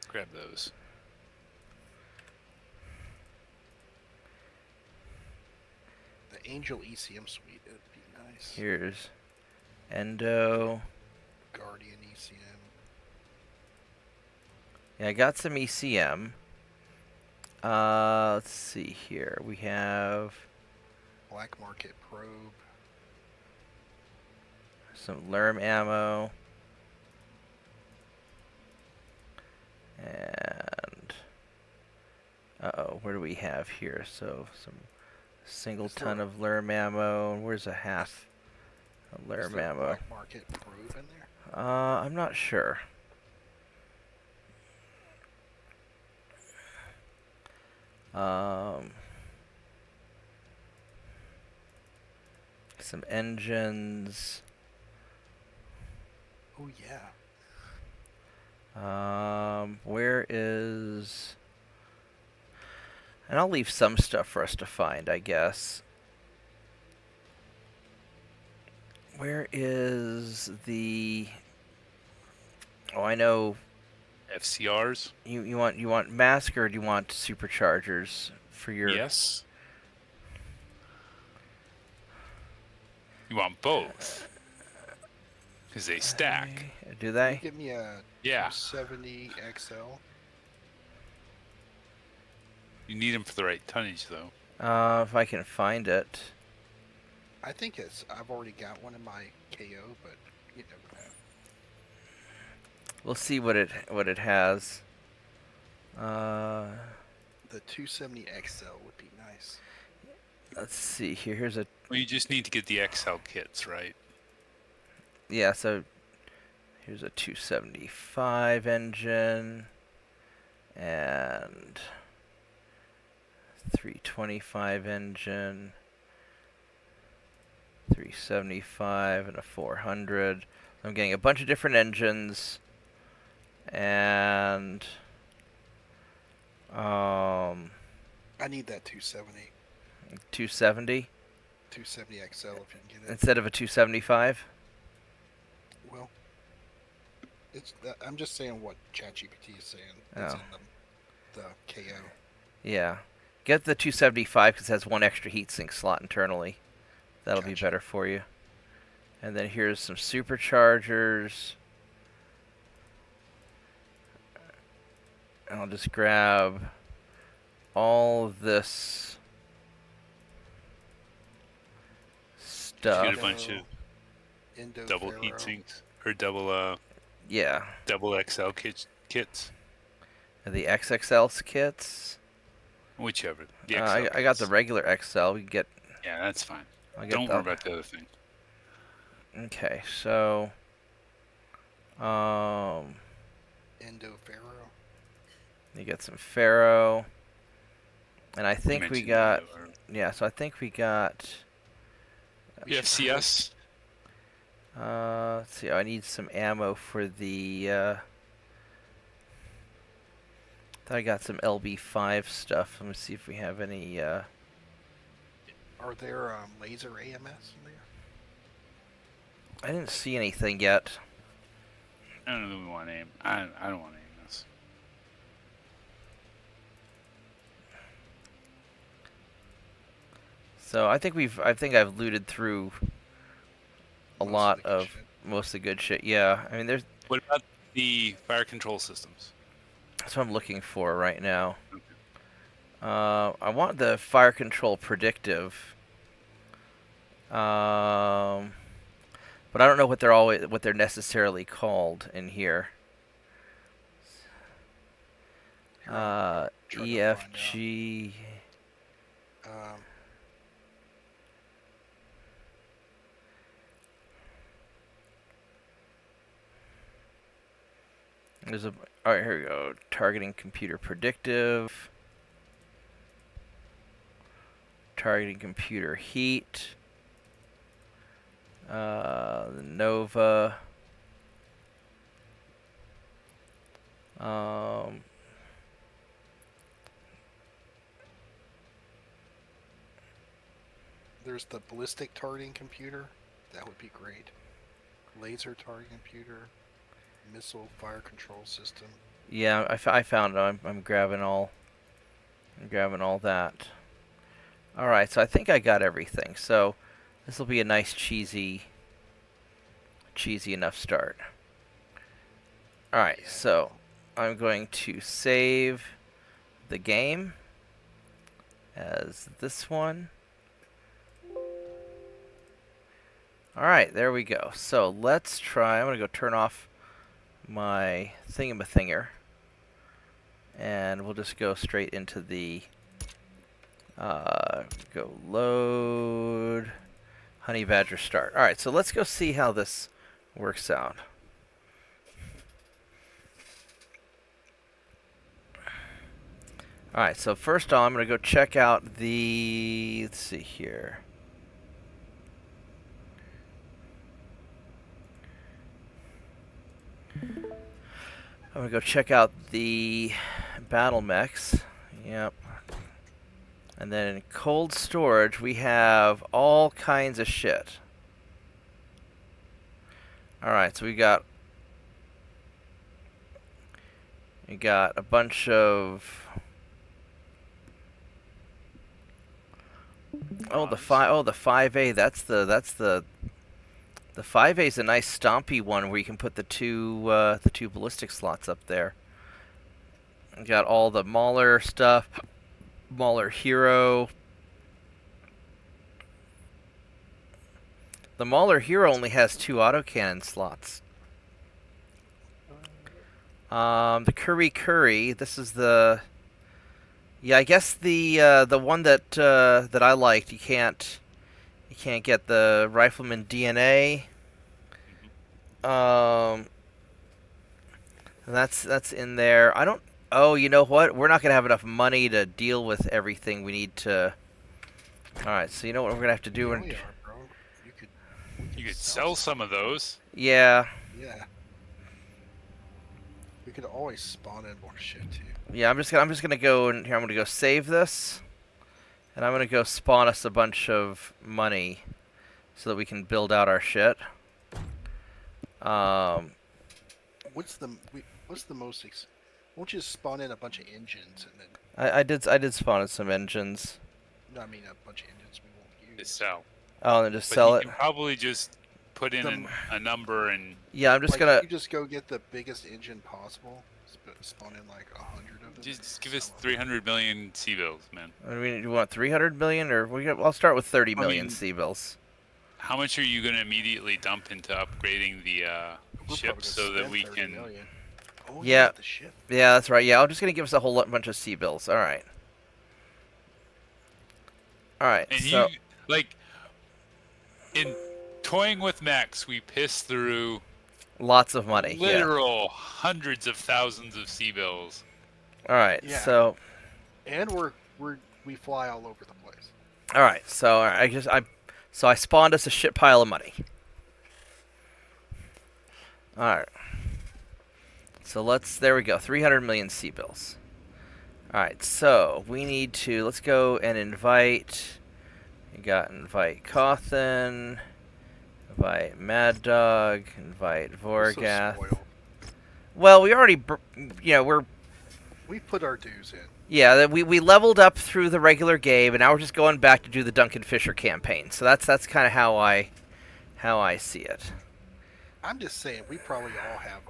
Grab those. The Angel ECM suite, it would be nice. Here's Endo. Guardian ECM. Yeah, I got some ECM. Let's see here. We have Black Market probe. some Lerm ammo. And uh-oh, where do we have here? So some single ton of Lerm ammo. Where's a half Lerm ammo? Black Market probe in there? I'm not sure. Some engines. Oh yeah. Where is... And I'll leave some stuff for us to find, I guess. Where is the... Oh, I know... FCRs? You want mask or do you want superchargers for your... Yes. You want both. Because they stack. Do they? Give me a Yeah. 270 XL. You need them for the right tonnage, though. If I can find it. I think I've already got one in my KO, but you never know. We'll see what it has. The 270 XL would be nice. Let's see here. Here's a... Well, you just need to get the XL kits, right? Yeah, so here's a 275 engine and 325 engine, 375 and a 400. I'm getting a bunch of different engines and I need that 270. 270 270 XL if you can get it. instead of a 275. Well, I'm just saying what ChatGPT is saying. It's in the KO. Yeah. Get the 275 because it has one extra heatsink slot internally. That'll be better for you. And then here's some superchargers. And I'll just grab all of this stuff. Get a bunch of Indo double Ferro. heat sinks or double Yeah. double XL kits. And the XXL kits. Whichever. The XL I got the kits. regular XL. We get... Yeah, that's fine. I'll get Don't the- worry about the other thing. Okay, so... Indo Ferro. You get some Ferro. And I think we mentioned got... Indo, or- Yeah, so I think we got... FCS? Let's see. I need some ammo for the... I got some LB5 stuff. Let me see if we have any... Are there laser AMS in there? I didn't see anything yet. I don't know if we want aim. I don't want to aim this. So I think I've looted through a Most lot the good of shit. most of the good shit. Yeah, I mean, What about the fire control systems? that's what I'm looking for right now. I want the fire control predictive. But I don't know what they're necessarily called in here. Here, I'm trying to find EFG. out. There's a. All right, here we go. Targeting computer predictive. Targeting computer heat. The Nova. There's the ballistic targeting computer. That would be great. Laser targeting computer. Missile fire control system. Yeah, I found it. I'm grabbing all. I'm grabbing all that. All right, so I think I got everything. So this will be a nice cheesy enough start. All right, so I'm going to save the game as this one. All right, there we go. So let's try. I'm going to go turn off my thingamathinger, and we'll just go straight into the go load Honey Badger start. All right, so let's go see how this works out. All right, so first off, I'm going to go check out the, let's see here. I'm going to go check out the battle mechs. Yep. And then in cold storage, we have all kinds of shit. All right, so we got a bunch of the 5A. That's the 5A is a nice stompy one where you can put the two ballistic slots up there. We got all the Mauler stuff. Mauler Hero. The Mauler Hero only has 2 autocannon slots. The Curry. This is the. Yeah, I guess the one that I liked. You can't get the Rifleman DNA. That's in there. I don't. Oh, you know what? We're not gonna have enough money to deal with everything we need to. All right, so you know what we're gonna have to do? Yeah, we are, bro. You could sell some of those. Yeah. Yeah. We could always spawn in more shit too. Yeah, I'm just gonna go and here. I'm gonna go save this, and I'm gonna go spawn us a bunch of money, so that we can build out our shit. What's the most? Won't you spawn in a bunch of engines and then? I did spawn in some engines. No, I mean a bunch of engines we won't use. To sell. Oh, and then just But sell you it. can probably just put in a number and. Yeah, I'm just Like, gonna. You just go get the biggest engine possible. Spawn in like 100 of them. Just give us 300 million C-bills, man. I mean, you want 300 million, or I'll start with 30 million mean- C-bills. How much are you going to immediately dump into upgrading the We're ship probably so gonna that spend we 30 can? million. Oh, Yeah. The ship. Yeah, that's right. Yeah, I'm just gonna give us a whole bunch of C-bills. All right. All right. And So you like in toying with Mechs, we pissed through lots of money. Yeah. literal hundreds of thousands of C-bills. All right. Yeah. So. And we fly all over the place. All right. So I spawned us a shit pile of money. All right. So there we go, 300 million C-bills. All right, so we need to, let's go and invite, invite Cawthon, invite Mad Dog, invite We're so Vorgath. spoiled. Well, we already, We put our dues in. Yeah, we leveled up through the regular game, and now we're just going back to do the Duncan Fisher campaign. So that's kind of how I see it. I'm just saying, we probably all have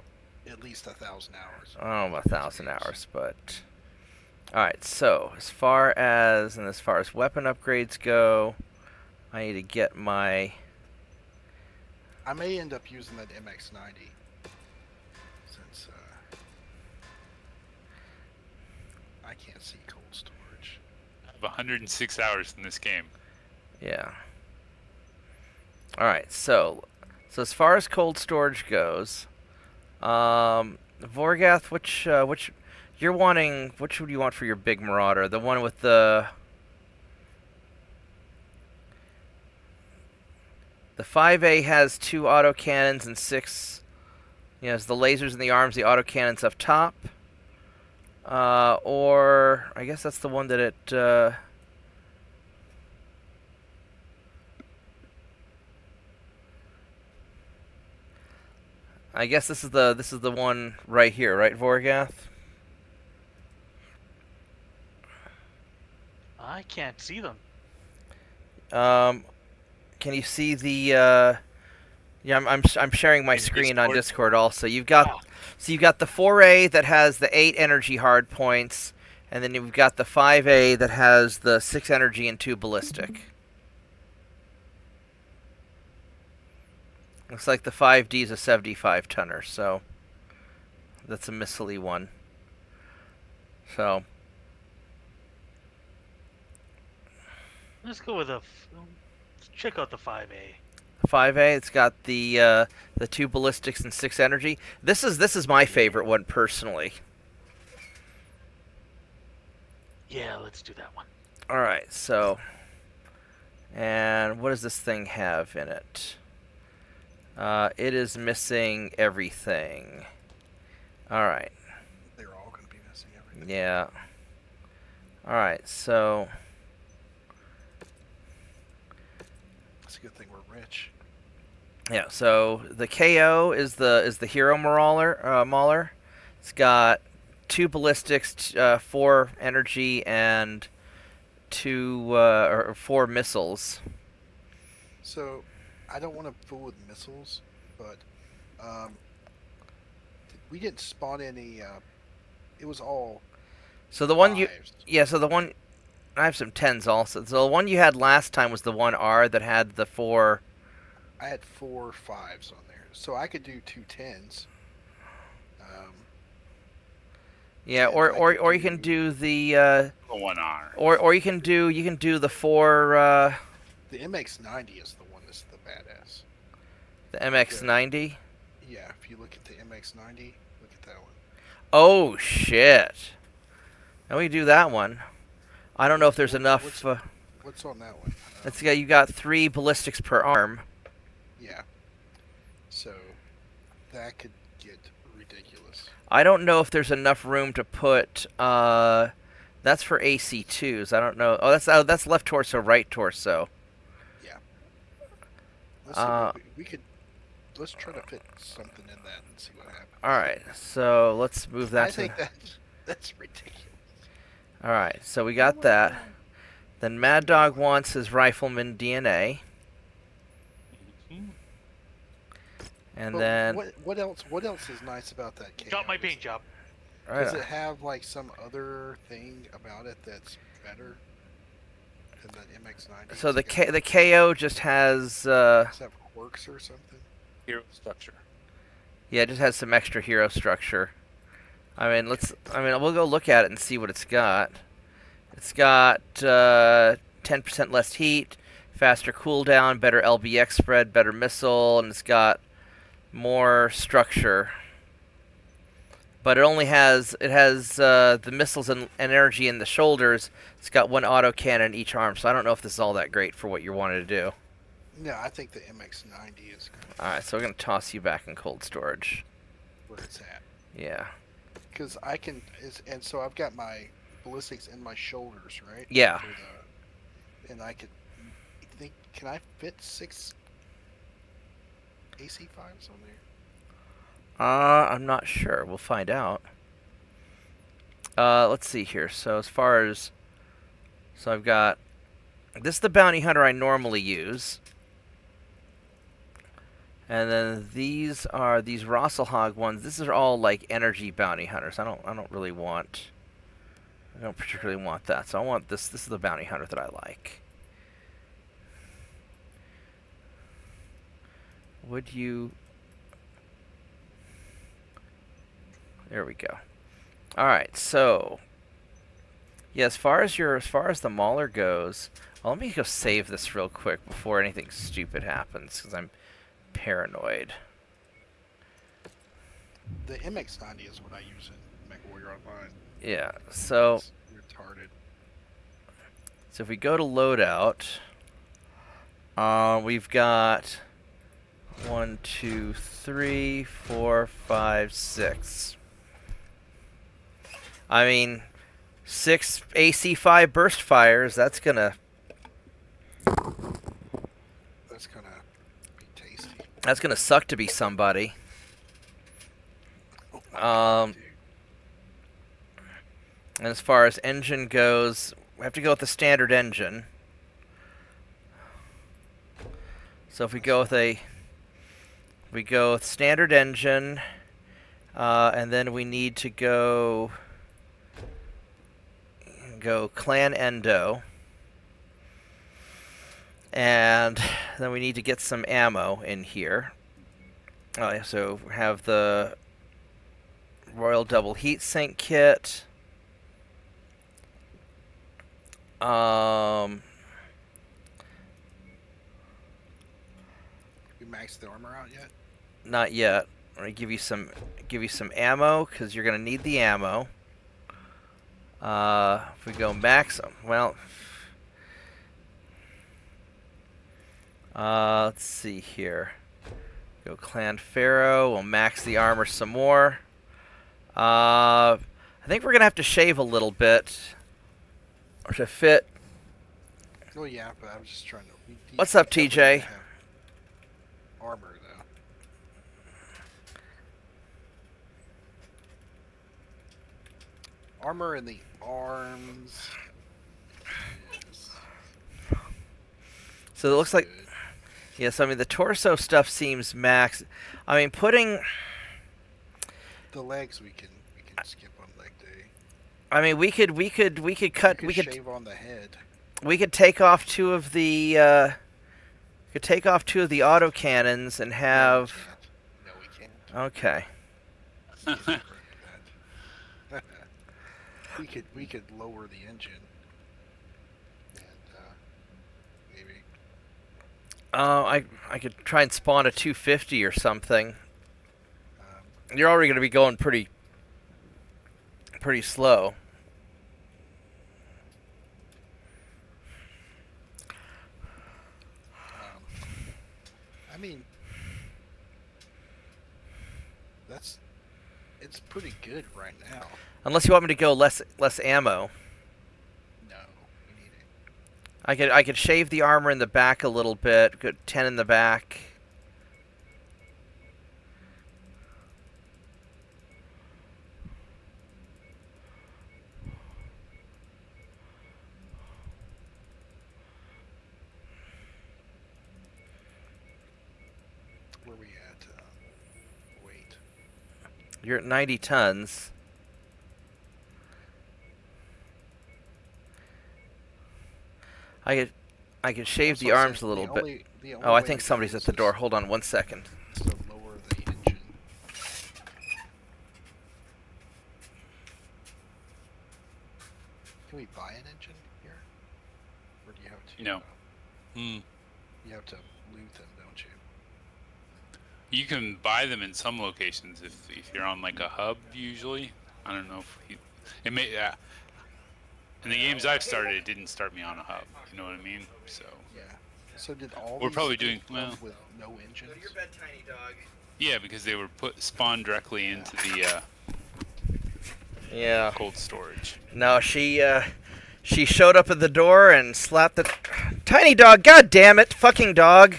at least 1,000 hours. Oh, 1,000 hours, but all right. So as far as weapon upgrades go, I need to get my. I may end up using that MX90 since I can't see cold storage. I have 106 hours in this game. Yeah. All right. So as far as cold storage goes, Vorgath, which you're wanting? Which would you want for your big Marauder? The one with the 5A has 2 autocannons and 6. You know, it's the lasers in the arms, the autocannons up top. Or I guess that's the one that it. I guess this is the one right here, right, Vorgath? I can't see them. Can you see the? Yeah, I'm sharing my screen on Discord also. You've got you've got the 4A that has the 8 energy hard points, and then you've got the 5A that has the 6 energy and 2 ballistic. Looks like the 5D is a 75 tonner, so that's a missile one. So Let's go with let's check out the 5A. 5A, it's got the 2 ballistics and 6 energy. This is my favorite one personally. Yeah, let's do that one. All right, so and what does this thing have in it? It is missing everything. All right. They're all going to be missing everything. Yeah. All right, so It's a good thing we're rich. yeah, so the KO is the hero mauler. It's got 2 ballistics, 4 energy, and 4 missiles. So, I don't want to fool with missiles, but we didn't spawn any. It was all. So the one fives. so the one I have some 10s also. So the one you had last time was the 1R that had the 4. I had 4 5s on there, so I could do 2 10s. Yeah, or you can do the 1R. or you can do the 4 The MX90 is the one that's the badass. the MX90. Yeah, if you look at the MX90, look at that one. Oh shit! Now we do that one. I don't know if there's enough. What's on that one? Let's go. You got 3 ballistics per arm. Yeah. So that could get ridiculous. I don't know if there's enough room to put. That's for AC2s. I don't know. Oh, that's left torso, right torso. Yeah. Let's see, we could. Let's try to fit something in that and see what happens. All right. So let's move that. I think that's ridiculous. All right. So we got that. Then Mad Dog wants his rifleman DNA. And But then what else? What else is nice about that case? Got my paint job. Does it have like some other thing about it that's better than that MX90? So the KO just has. Does it have quirks or something? Hero structure. Yeah, it just has some extra hero structure. I mean, we'll go look at it and see what it's got. It's got 10% less heat, faster cooldown, better LBX spread, better missile, and it's got more structure. But it only has the missiles and energy in the shoulders. It's got 1 autocannon in each arm, so I don't know if this is all that great for what you wanted to do. No, I think the MX90 is good. All right, so we're gonna toss you back in cold storage. Where it's at. Yeah. Because I can, and so I've got my ballistics in my shoulders, right? Yeah. And I could think, can I fit 6 AC5s on there? I'm not sure. We'll find out. let's see here. So as far as, so I've got, this is the bounty hunter I normally use. And then these are these Rosselhog ones. This is all like energy bounty hunters. I don't really want, I don't particularly want that. So I want this. This is the bounty hunter that I like. Would you? There we go. All right. So yeah, as far as the Mauler goes, well, let me go save this real quick before anything stupid happens, because I'm paranoid. The MX90 is what I use in Mechwarrior Online. Yeah, so It's retarded. So if we go to loadout, we've got 1, 2, 3, 4, 5, 6. I mean, 6 AC5 burst fires. That's gonna be tasty. That's gonna suck to be somebody. And as far as engine goes, we have to go with the standard engine. So if we go with standard engine, and then we need to go clan endo, and then we need to get some ammo in here. So we have the Royal Double Heatsink kit. You maxed the armor out yet? Not yet. I'm gonna give you some ammo, because you're gonna need the ammo. If we go max, well, let's see here. Go Clan Pharaoh. We'll max the armor some more. I think we're gonna have to shave a little bit, or to fit. Oh yeah, but I was just trying to. What's up, TJ? Armor though. Armor in the arms. Yes. So it looks like, yes. I mean, the torso stuff seems max. I mean, putting the legs we can skip on leg day. I mean, we could cut. We could shave on the head. We could take off two of the autocannons and have. No, we can't. Okay. we could lower the engine. And maybe. I could try and spawn a 250 or something. You're already going to be going pretty slow. I mean, it's pretty good right now. Unless you want me to go less ammo. No, we need it. I could shave the armor in the back a little bit. Good 10 in the back. Where we at? Weight. You're at 90 tons. I could shave the arms a little bit. Oh, I think somebody's at the door. Hold on 1 second. To lower the engine. Can we buy an engine here? Or do you have to? No. You have to loot them, don't you? You can buy them in some locations if you're on like a hub usually. I don't know if it may. In the games I've started, it didn't start me on a hub. You know what I mean? So. Yeah. So did all? We're these probably things doing come well. with no engines. Your bed, tiny dog. Yeah, because they were spawned directly into the Yeah. cold storage. No, she showed up at the door and slapped the tiny dog. God damn it, fucking dog!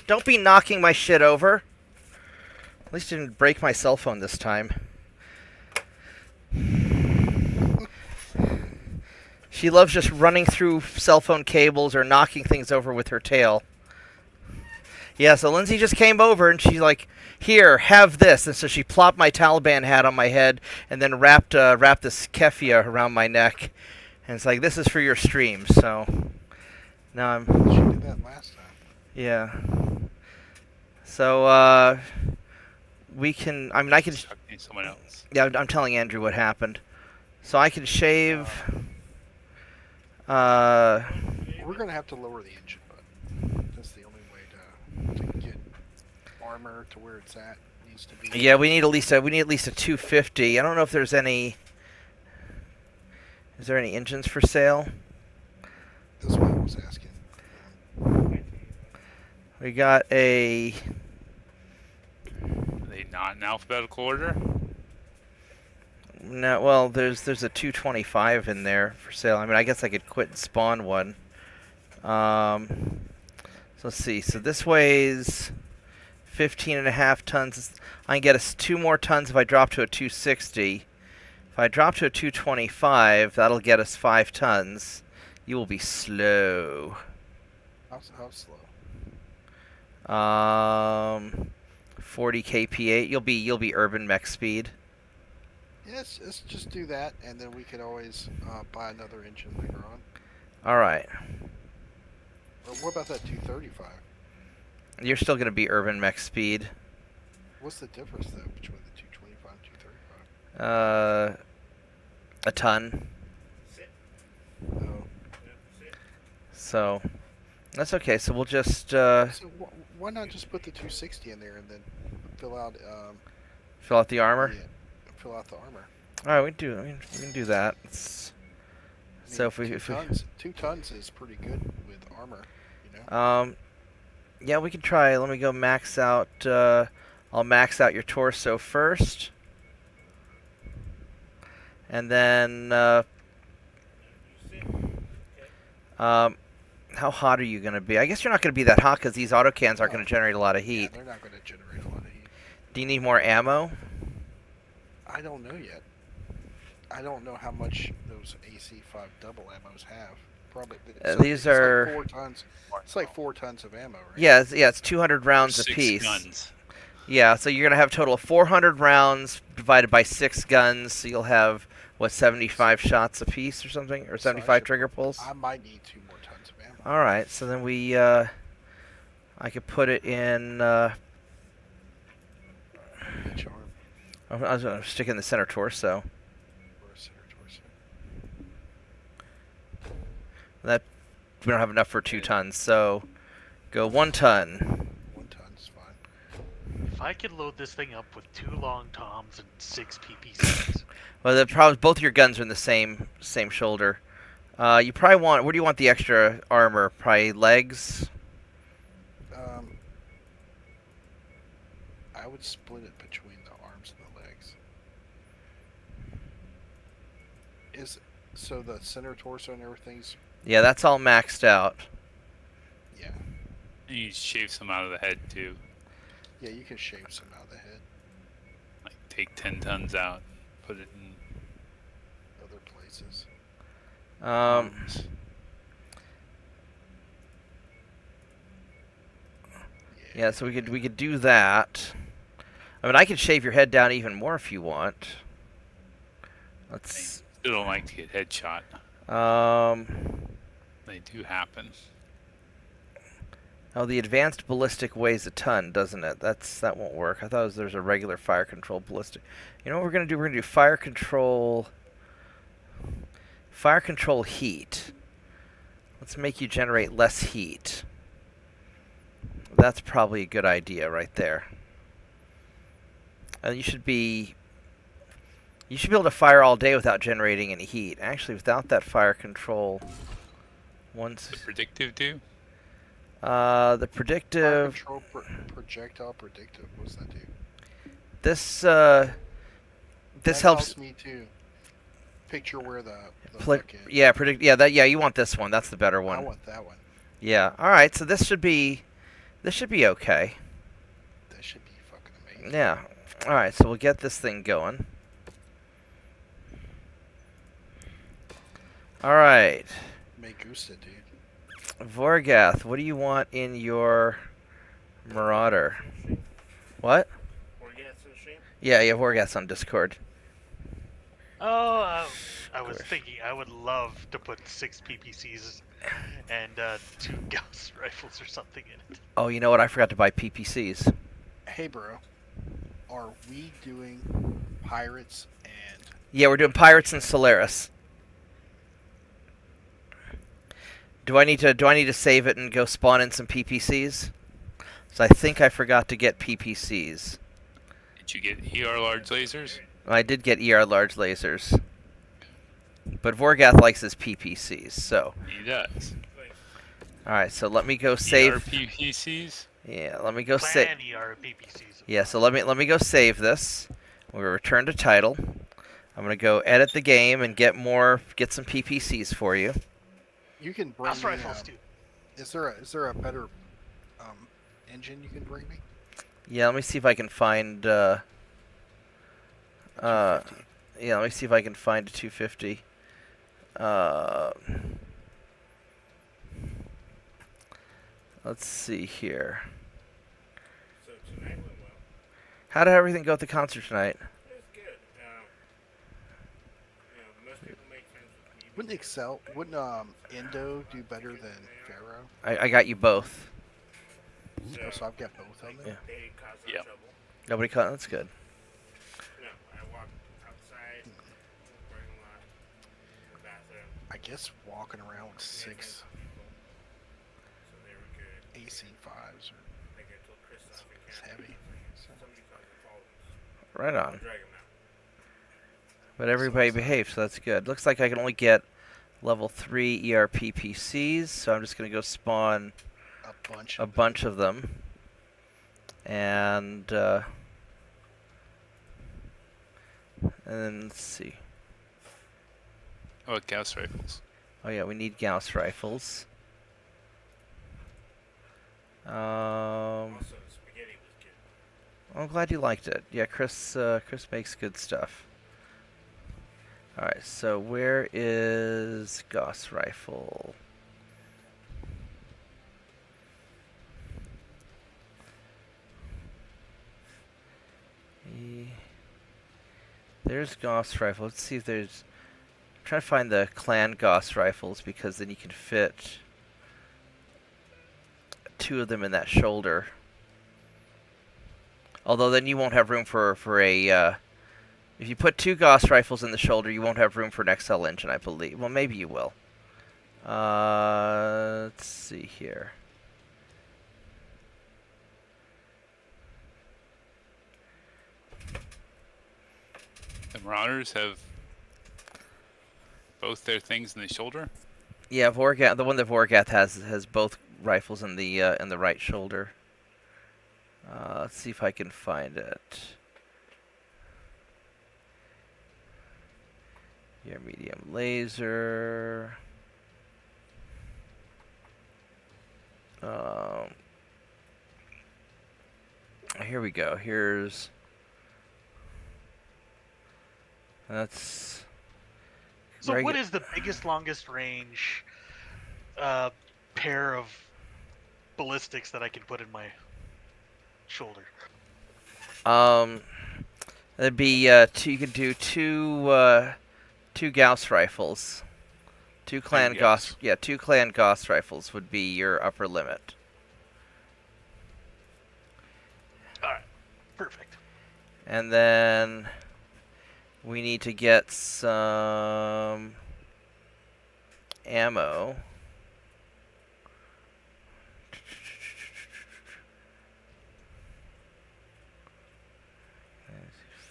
Don't be knocking my shit over. At least I didn't break my cell phone this time. She loves just running through cell phone cables or knocking things over with her tail. Yeah, so Lindsay just came over and she's like, "Here, have this." And so she plopped my Taliban hat on my head and then wrapped this keffiyeh around my neck. And it's like, "This is for your stream." So now I'm. She did that last time. Yeah. So we can. I mean, I can. Someone else. Yeah, I'm telling Andrew what happened. So I can shave. We're gonna have to lower the engine, but that's the only way to get armor to where it's at. Needs to be. Yeah, we need at least a 250. I don't know if there's any. Is there any engines for sale? That's what I was asking. We got a. Are they not in alphabetical order? No, well, there's a 225 in there for sale. I mean, I guess I could quit and spawn one. So let's see. So this weighs 15.5 tons. I can get us 2 more tons if I drop to a 260. If I drop to a 225, that'll get us 5 tons. You will be slow. How slow? 40 kp8. You'll be urban mech speed. Yes, let's just do that, and then we can always buy another engine later on. All right. Or what about that 235? You're still gonna be urban mech speed. What's the difference though between the 225 and 235? A ton. Oh. So that's okay. So we'll just So why not just put the 260 in there and then fill out fill out the armor. fill out the armor. All right, we can do that. So if we 2 tons is pretty good with armor, you know. Yeah, we can try. Let me go max out. I'll max out your torso first, and then how hot are you going to be? I guess you're not going to be that hot because these autocans aren't going to generate a lot of heat. Yeah, they're not going to generate a lot of heat. Do you need more ammo? I don't know yet. I don't know how much those AC5 double ammos have. Probably. These are like 4 tons. It's like 4 tons of ammo, right? Yeah, it's 200 rounds 6 apiece. guns. Yeah, so you're gonna have a total of 400 rounds divided by 6 guns. So you'll have what 75 shots apiece or something, or 75 trigger pulls. I might need 2 more tons of ammo. All right, so then we I could put it in. Each arm. I was gonna stick it in the center torso. Or center torso. That we don't have enough for 2 tons, so go 1 ton. 1 ton's fine. If I could load this thing up with 2 long toms and 6 PPCs. Well, the problem is both your guns are in the same shoulder. You probably want. Where do you want the extra armor? Probably legs. I would split it between the arms and the legs. So the center torso and everything's. Yeah, that's all maxed out. Yeah. You shave some out of the head too. Yeah, you can shave some out of the head. Like take 10 tons out, put it in Other places. Yeah, so we could do that. I mean, I could shave your head down even more if you want. Let's. Still don't like to get headshot. They do happen. Oh, the advanced ballistic weighs a ton, doesn't it? That won't work. I thought there's a regular fire control ballistic. You know what we're gonna do? We're gonna do fire control. Fire control heat. Let's make you generate less heat. That's probably a good idea right there. You should be able to fire all day without generating any heat. Actually, without that fire control, The predictive do? The predictive. Fire control projectile predictive. What's that do? This That helps me to picture where the predict. is. Yeah, predict. Yeah, that. Yeah, you want this one. That's the better one. I want that one. Yeah. All right. So this should be okay. That should be fucking amazing. Yeah. All right. So we'll get this thing going. All right. Megusta, dude. Vorgath, what do you want in your Marauder? What? Yeah, Vorgath's on Discord. Oh, I was thinking I would love to put 6 PPCs and 2 Gauss rifles or something in it. Oh, you know what? I forgot to buy PPCs. Hey, bro. Are we doing pirates and... Yeah, we're doing Pirates and Solaris. Do I need to save it and go spawn in some PPCs? So I think I forgot to get PPCs. Did you get ER large lasers? I did get ER large lasers. But Vorgath likes his PPCs, so. He does. Alright, so let me go save. PPCs? Yeah, let me go save. Plan ER PPCs. Yeah, so let me go save this. We'll return to title. I'm gonna go edit the game and get some PPCs for you. You can bring Gauss me, rifles too. Is there a better engine you can bring me? Yeah, let me see if I can find yeah, let me see if I can find a 250. Let's see here. So tonight went well. How did everything go at the concert tonight? It was good. Most people make friends with me. Wouldn't Endo do better than Pharaoh? I got you both. So I've got both of them. Yeah. They caused no trouble. Nobody caught. That's good. No, I walked outside, parking lot, the bathroom. I guess walking around with We had 6 friends with people, so they were good. AC5s Like I told Chris off in is camp, heavy. So. somebody caused a problems. Right I'll on. drag him out. But everybody behaved, so that's good. Looks like I can only get level 3 ERP PCs, so I'm just gonna go spawn a bunch of them. And then let's see. Oh, Gauss rifles. Oh yeah, we need Gauss rifles. Also, the spaghetti was good. I'm glad you liked it. Yeah, Chris makes good stuff. All right, so where is Gauss rifle? There's Gauss rifle. Let's see if there's. I'm trying to find the clan Gauss rifles because then you can fit 2 of them in that shoulder. Although then you won't have room for a. If you put 2 Gauss rifles in the shoulder, you won't have room for an XL engine, I believe. Well, maybe you will. Let's see here. The Marauders have both their things in the shoulder? Yeah, Vorgath. The one that Vorgath has both rifles in the right shoulder. Let's see if I can find it. Your medium laser. Here we go. That's. So what is the biggest, longest range pair of ballistics that I can put in my shoulder? That'd be you could do two Gauss rifles. 2 clan Gauss. Yeah, 2 clan Gauss rifles would be your upper limit. Alright. Perfect. And then we need to get some ammo.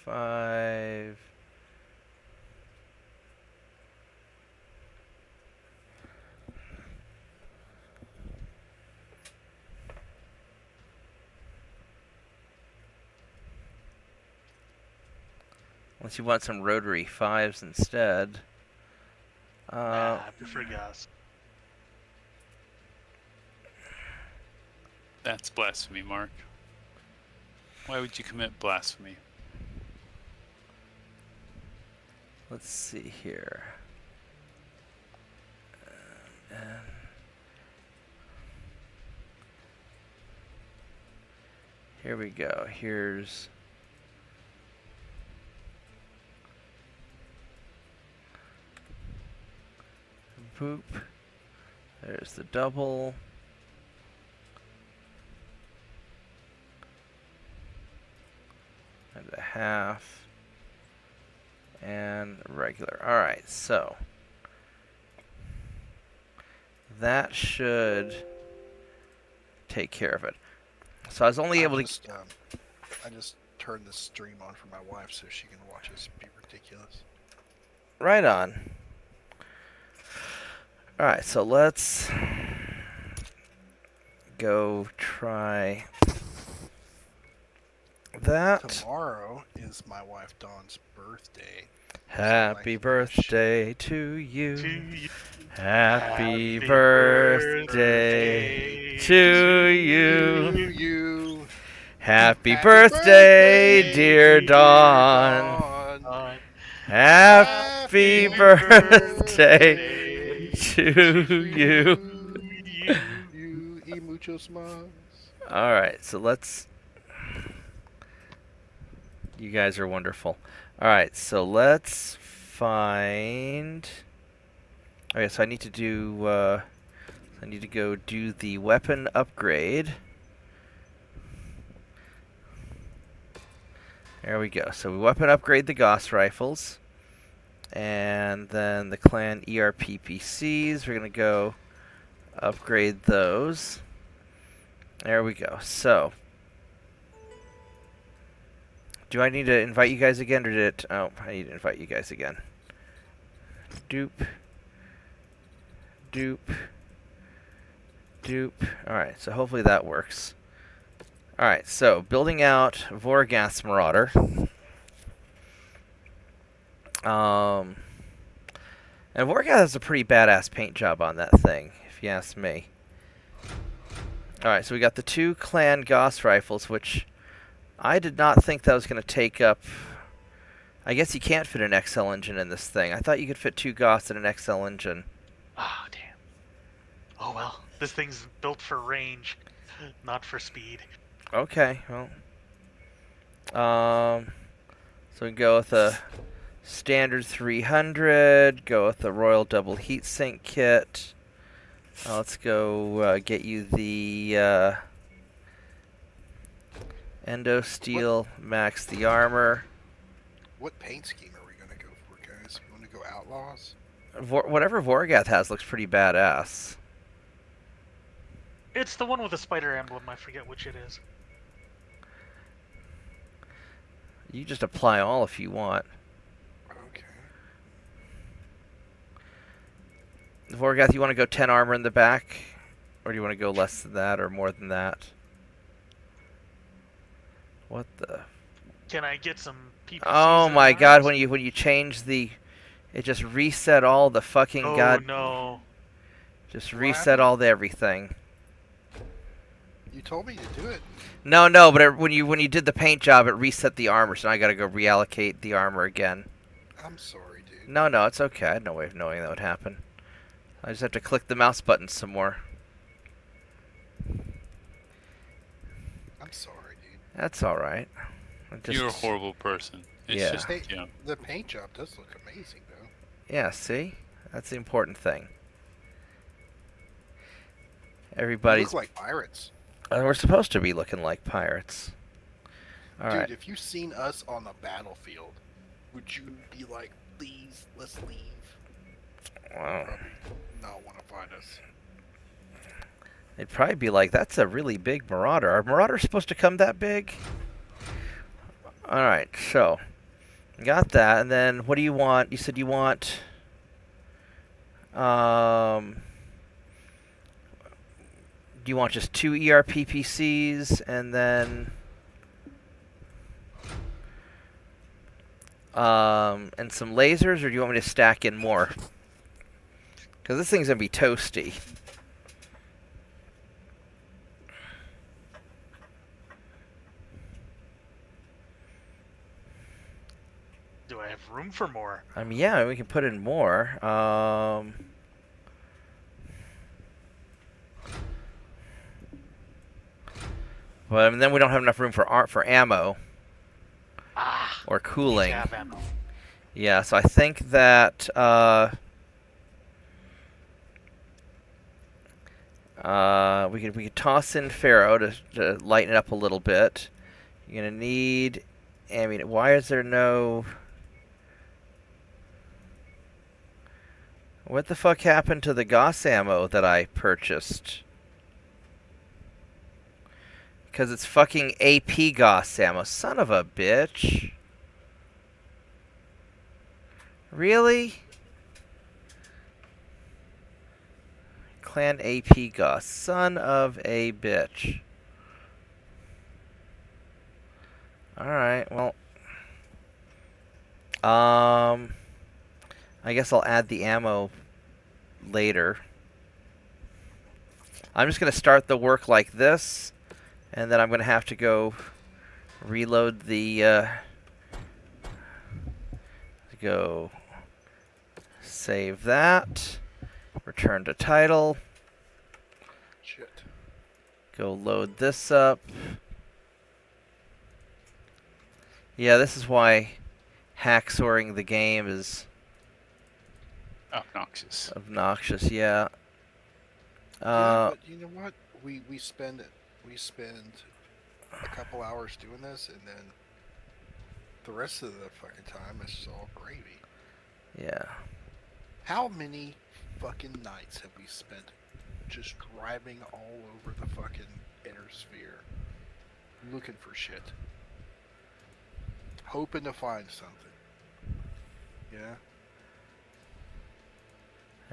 Five. Unless you want some rotary 5s instead. I prefer gas. That's blasphemy, Mark. Why would you commit blasphemy? Let's see here. Here we go. Here's boop. There's the double. And a half. And regular. Alright, so that should take care of it. So I was only able to... I just turned the stream on for my wife so she can watch us be ridiculous. Right on. Alright, so let's go try that. Tomorrow is my wife Dawn's birthday. Happy birthday to you. Happy Happy birthday to you. You. Happy birthday, dear Dawn. Happy birthday to you. You y muchos más. Alright, so let's... You guys are wonderful. Alright, so let's find... Okay, so I need to do... I need to go do the weapon upgrade. There we go. So we weapon upgrade the Gauss rifles. And then the clan ERPPCs, we're going to go upgrade those. There we go. So, do I need to invite you guys again, or did it... Oh, I need to invite you guys again. Doop. Doop. Doop. Alright, so hopefully that works. Alright, so building out Vorgath's Marauder. And Vorgath has a pretty badass paint job on that thing, if you ask me. Alright, so we got the 2 clan Gauss rifles, which I did not think that was going to take up... I guess you can't fit an XL engine in this thing. I thought you could fit 2 Gauss in an XL engine. Oh, damn. Oh, well. This thing's built for range, not for speed. Okay, well... so we can go with a standard 300, go with the Royal Double Heatsink Kit. Let's go get you the Endo Steel Max the Armor. What paint scheme are we going to go for, guys? You want to go Outlaws? Whatever Vorgath has looks pretty badass. It's the one with the spider emblem. I forget which it is. You just apply all if you want. Okay. Vorgath, you want to go 10 armor in the back? Or do you want to go less than that or more than that? What the... Can I get some PPCs? Oh my god, when you change the... It just reset all the fucking Oh no. Just reset all the everything. You told me to do it. No, but when you did the paint job, it reset the armor, so now I gotta go reallocate the armor again. I'm sorry, dude. No, it's okay. I had no way of knowing that would happen. I just have to click the mouse button some more. I'm sorry, dude. That's alright. You're a horrible person. It's Yeah. just, The paint job does look amazing, though. Yeah, see? That's the important thing. They Everybody's... look like pirates. we're supposed to be looking like pirates. Alright. Dude, if you've seen us on the battlefield, would you be like, please, let's leave? Wow. Probably not want to find us. They'd probably be like, that's a really big Marauder. Are Marauders supposed to come that big? Alright, so... Got that, and then what do you want? You said you want... do you want just 2 ERPPCs, and then... and some lasers, or do you want me to stack in more? Because this thing's going to be toasty. Do I have room for more? Yeah, we can put in more. But then we don't have enough room for ammo or Need to cooling. have ammo. Yeah, so I think that we could toss in Pharaoh to lighten it up a little bit. You're gonna need. I mean, why is there no? What the fuck happened to the Gauss ammo that I purchased? Because it's fucking AP Gauss ammo. Son of a bitch. Really? Clan AP Gauss. Son of a bitch. Alright, well. I guess I'll add the ammo later. I'm just going to start the work like this, and then I'm going to have to go reload the go save that, return to title, Shit. go load this up. Yeah, this is why hacksawying the game is Obnoxious. yeah. Yeah, but you know what? We spend a couple hours doing this, and then the rest of the fucking time is all gravy. Yeah. How many fucking nights have we spent just driving all over the fucking inner sphere, looking for shit, hoping to find something? Yeah.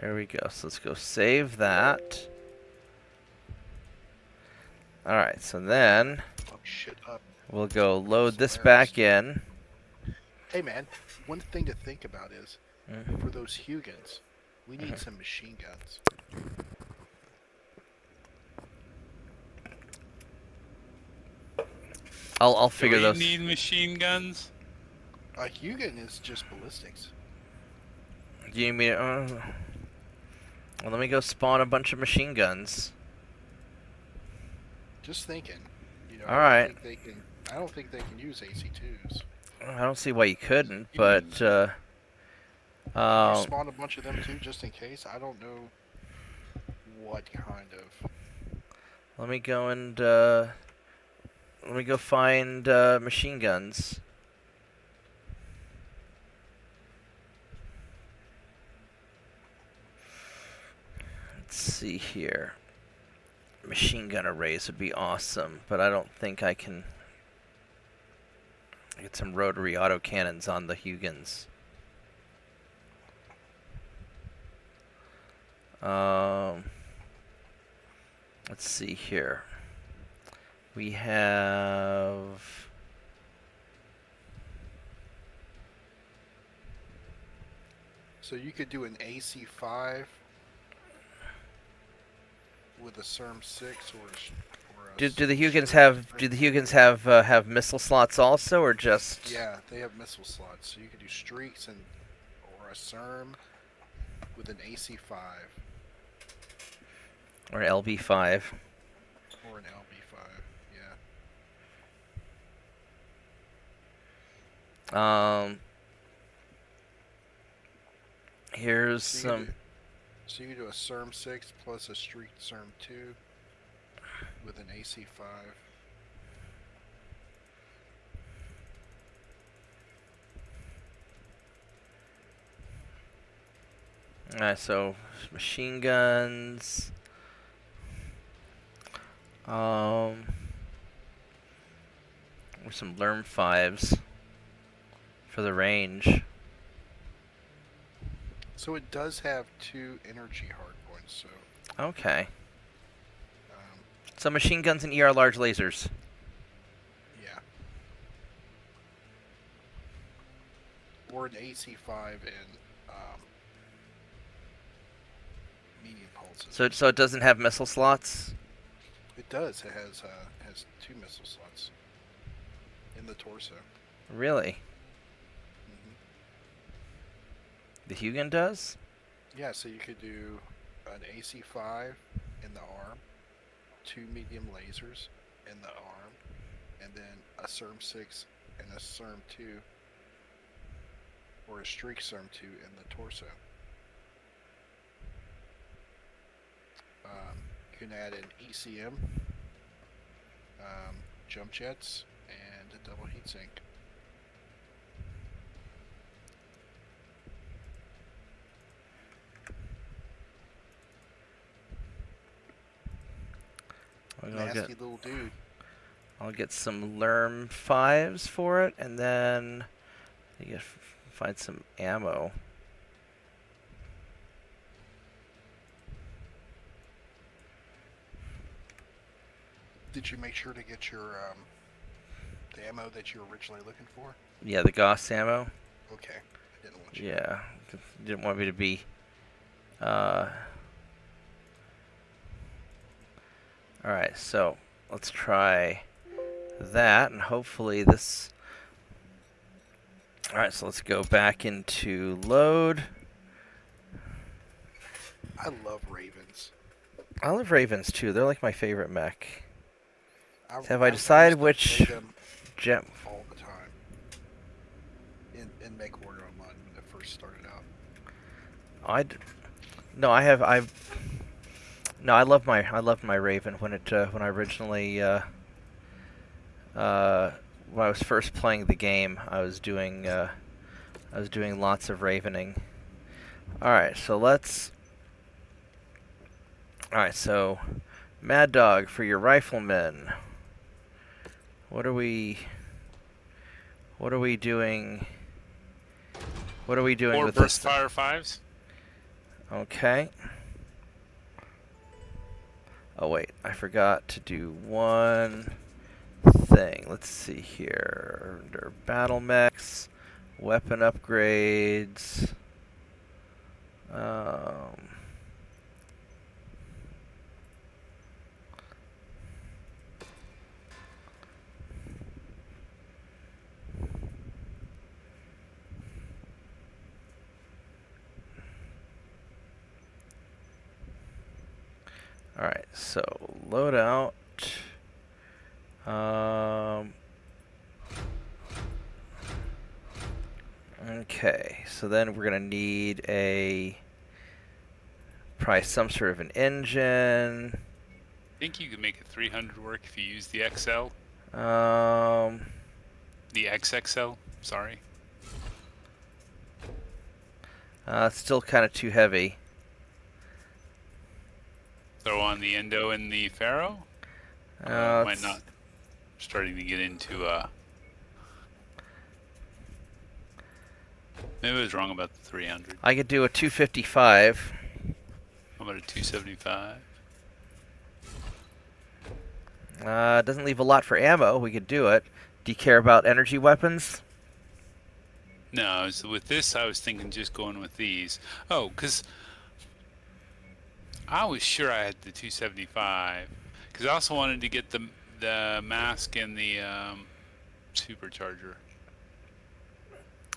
There we go. So let's go save that. Alright, so then Fuck shit up. we'll go load this back in. Hey man, one thing to think about is, for those Hugans, we need some machine guns. I'll figure Do those. we need machine guns? A Hugan is just ballistics. Do you mean? Well, let me go spawn a bunch of machine guns. Just thinking. You know, All right. I don't think they can use AC2s. I don't see why you couldn't, but You spawn a bunch of them too, just in case. I don't know what kind of. let me go and let me go find machine guns. Let's see here. Machine gun arrays would be awesome, but I don't think I can get some rotary autocannons on the Hugans. Let's see here. We have So you could do an AC5 with a CERM 6 or a do the Hugans have missile slots also, or just? Yeah, they have missile slots. So you could do streaks or a CERM with an AC5 Or LB5. or an LB5. Yeah. Here's So some. So you could do a CERM 6 plus a streak CERM 2 with an AC5. So machine guns. Or some Lerm 5s for the range. So it does have 2 energy hardpoints. So Okay. So machine guns and ER large lasers. yeah. Or an AC5 and medium pulses. So it doesn't have missile slots? It does. It has 2 missile slots in the torso. Really? The Hugan does? Yeah, so you could do an AC5 in the arm, 2 medium lasers, in the arm, and then a SERM 6 and a SERM 2, or a Streak SERM 2 in the torso. You can add an ECM, jump jets, and a double heatsink. Nasty little dude. I'll get some Lerm 5s for it, and then you gotta find some ammo. Did you make sure to get your the ammo that you were originally looking for? Yeah, the Gauss ammo. Okay, I didn't want you. Yeah, didn't want me to be. All right, so let's try that, and hopefully this. All right, so let's go back into load. I love Ravens. I love Ravens too. They're like my favorite mech. Have I used decided to which play them gem? all the time in Mechwarrior Online when it first started out. I love my Raven when I originally when I was first playing the game. I was doing lots of Ravening. All right, so Mad Dog for your riflemen. What are we doing? What are we doing Four with burst this? fire 5s. Okay. Oh wait, I forgot to do one thing. Let's see here. Under battle mechs, weapon upgrades. Alright, so loadout. Okay, so then we're gonna need probably some sort of an engine. I think you could make a 300 work if you use the XL. The XXL, sorry. It's still kind of too heavy. Throw on the Endo and the Pharaoh? Might not. Starting to get into, maybe I was wrong about the 300. I could do a 255. How about a 275? Doesn't leave a lot for ammo. We could do it. Do you care about energy weapons? No, so with this, I was thinking just going with these. Oh, because I was sure I had the 275. Because I also wanted to get the mask and the supercharger.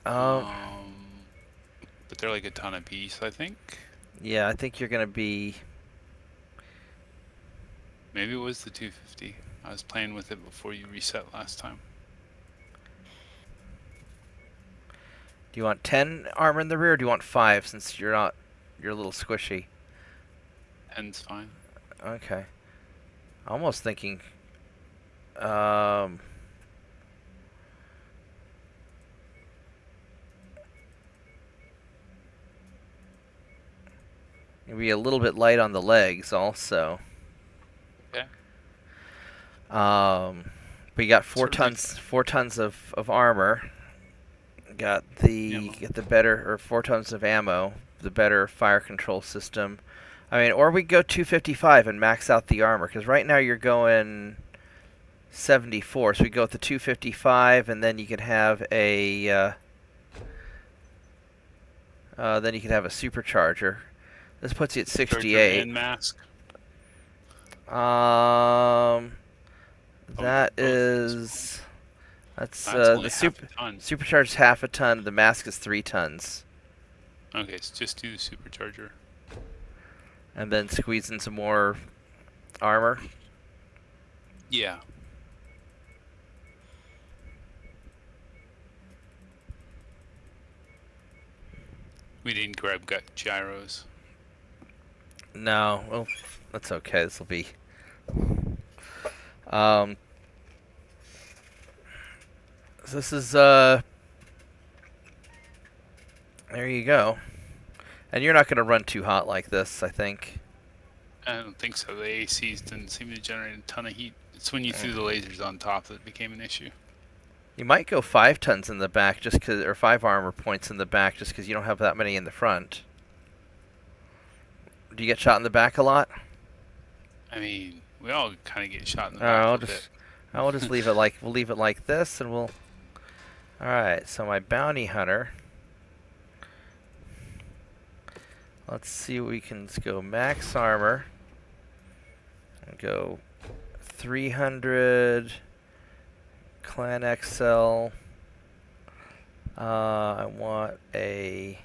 But they're like a ton a piece, I think. Yeah, I think you're gonna be. Maybe it was the 250. I was playing with it before you reset last time. Do you want 10 armor in the rear, or do you want 5 since you're a little squishy? 10's fine. Okay. Almost thinking. Maybe a little bit light on the legs, also. Okay. But you got 4 tons of armor. Got the better, or 4 tons of ammo, the better fire control system. I mean, or we go 255 and max out the armor, because right now you're going 74. So we go with the 255, and then you can have a supercharger. This puts you at 68. And mask. That's only the half a ton. supercharger's half a ton. The mask is 3 tons. Okay, so just do the supercharger. And then squeeze in some more armor. Yeah, We didn't grab gyros. No, well, that's okay. This will be. So this is there you go. And you're not going to run too hot like this, I think. I don't think so. The ACs didn't seem to generate a ton of heat. It's when you threw the lasers on top that it became an issue. You might go 5 tons in the back just cause, or 5 armor points in the back just because you don't have that many in the front. Do you get shot in the back a lot? I mean, we all kind of get shot in the back a bit. I'll just leave it like we'll leave it like this, and we'll. All right. So my bounty hunter. Let's see what we can. Let's go max armor. And go 300. Clan XL. I want a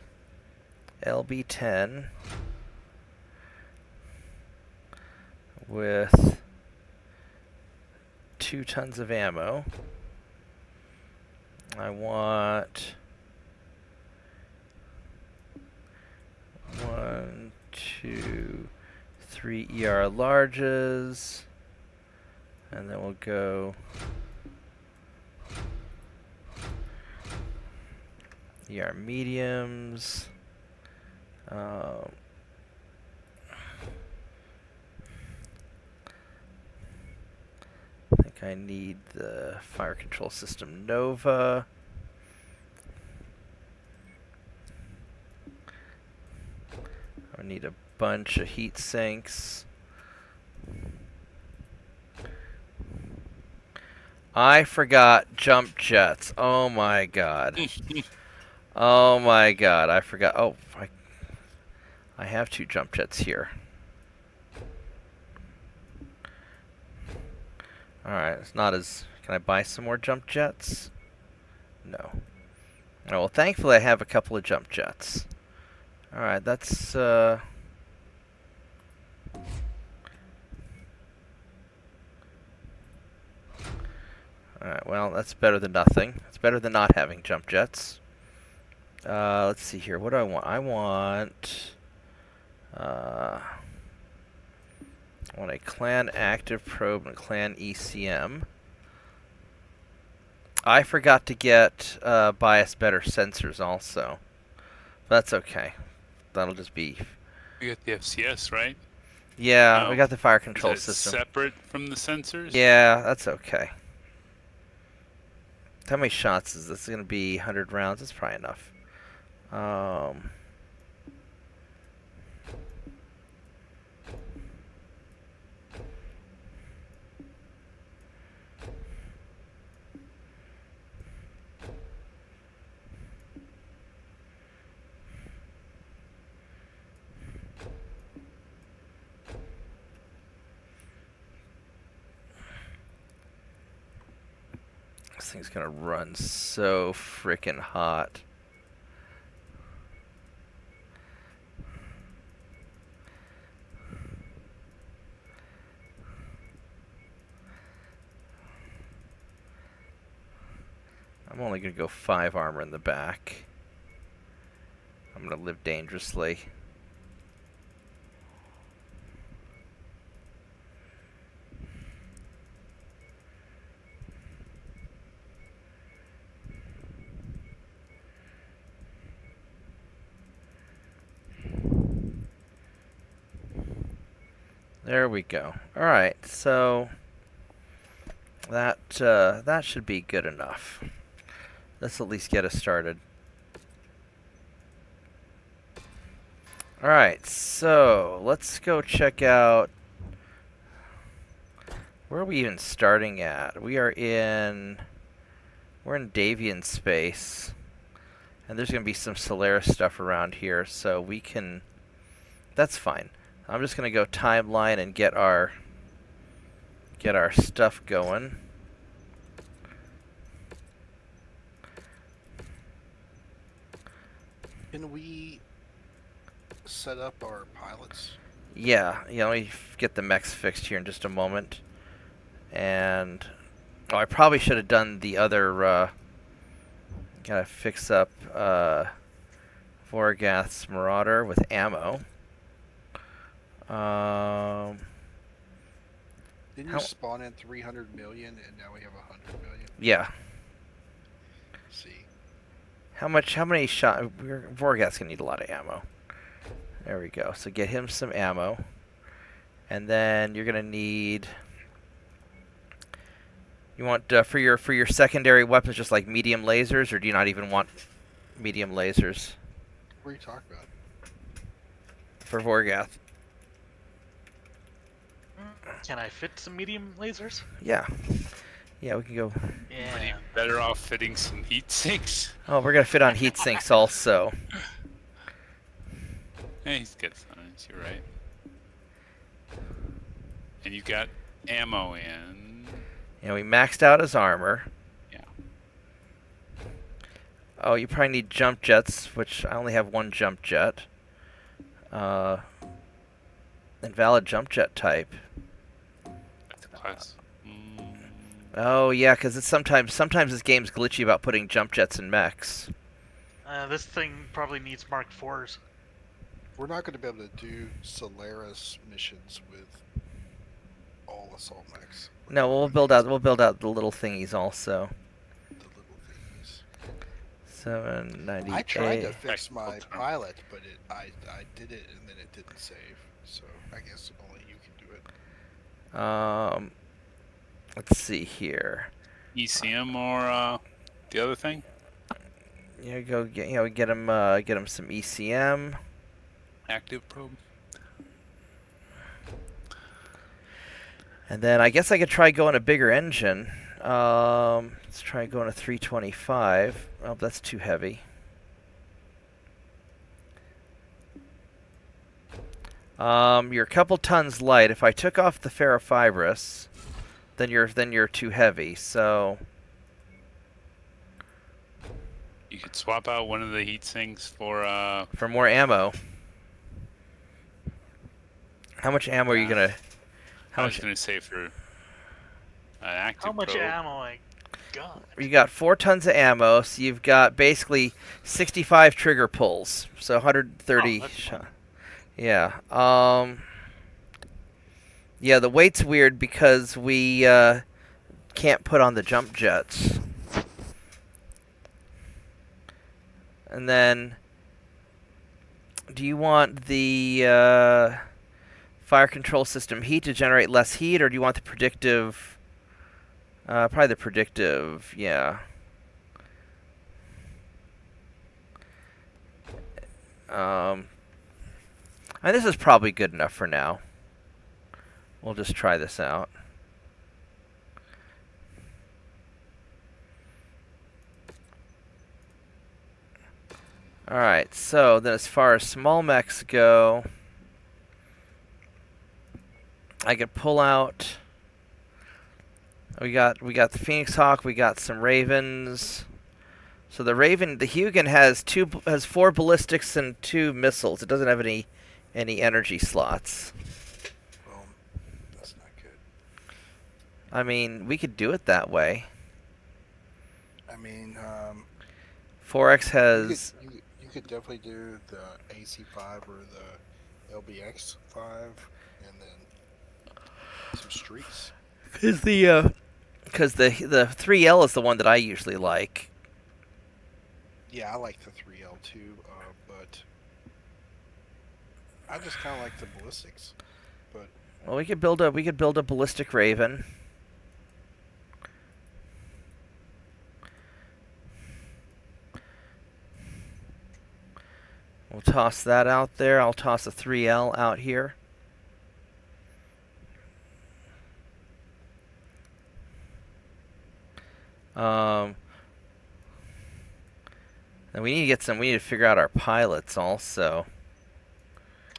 LB10 with 2 tons of ammo. I want 1, 2, 3 ER larges, and then we'll go ER mediums. I think I need the fire control system Nova. I need a bunch of heat sinks. I forgot jump jets. Oh my god. Oh my god, I forgot. Oh, I have 2 jump jets here. Alright, it's not as... Can I buy some more jump jets? No. Oh, well, thankfully I have a couple of jump jets. Alright, that's... Alright, well, that's better than nothing. It's better than not having jump jets. Let's see here. What do I want? I want a clan active probe and a clan ECM. I forgot to get bias better sensors also. But that's okay. That'll just be... We got the FCS, right? Yeah, No. we got the fire Is control that system. separate from the sensors? Yeah, that's okay. How many shots is this? Going to be 100 rounds? That's probably enough. This thing's gonna run so frickin' hot. I'm only gonna go 5 armor in the back. I'm gonna live dangerously. There we go. Alright, so that that should be good enough. Let's at least get us started. Alright, so let's go check out... Where are we even starting at? We're in Davian space. And there's going to be some Solaris stuff around here, so we can... That's fine. I'm just going to go timeline and get our stuff going. Can we set up our pilots? Yeah, let me get the mechs fixed here in just a moment. And oh, I probably should have done the other gotta fix up Vorgath's Marauder with ammo. Didn't How- you spawn in 300 million and now we have 100 million? Yeah. Let's see. How many shot? Vorgath's gonna need a lot of ammo. There we go. So get him some ammo. And then you're gonna need. You want for your secondary weapons just like medium lasers, or do you not even want medium lasers What are you talking about? for Vorgath? Can I fit some medium lasers? Yeah. Yeah, we can go. Yeah. Better off fitting some heat sinks. Oh, we're gonna fit on heat sinks also. Hey, he's got signs. You're right. And you got ammo in. Yeah, we maxed out his armor. Yeah. Oh, you probably need jump jets, which I only have one jump jet. Invalid jump jet type. That's a class. Oh yeah, because it's sometimes this game's glitchy about putting jump jets in mechs. This thing probably needs Mark IVs. We're not going to be able to do Solaris missions with all assault mechs. No, we'll build out the little thingies also. The little things. 798. I tried to fix my pilot, but I did it and then it didn't save. So I guess only you can do it. Let's see here. ECM or the other thing? Yeah, go get get him some ECM. Active probe. And then I guess I could try going a bigger engine. Let's try going a 325. Oh, that's too heavy. You're a couple tons light. If I took off the ferrofibrous, then you're too heavy. So You could swap out one of the heat sinks for more ammo. How much ammo are you gonna? I was gonna say for an active How much probe. ammo I got? You got 4 tons of ammo, so you've got basically 65 trigger pulls, so 130 that's shot. fine. Yeah. Yeah, the weight's weird because we can't put on the jump jets. And then, do you want the fire control system heat to generate less heat, or do you want the predictive? Probably the predictive, yeah. And this is probably good enough for now. We'll just try this out. Alright, so then as far as small mechs go, I could pull out. We got the Phoenix Hawk. We got some Ravens. So the Hugin has 4 ballistics and 2 missiles. It doesn't have any energy slots. Well, that's not good. I mean, we could do it that way. I mean, 4X has. you could definitely do the AC5 or the LBX5, and then some streaks. Because the 3L is the one that I usually like. Yeah, I like the 3L too, but I just kind of like the ballistics. But Well, we could build a ballistic Raven. We'll toss that out there. I'll toss a 3L out here. And we need to figure out our pilots also.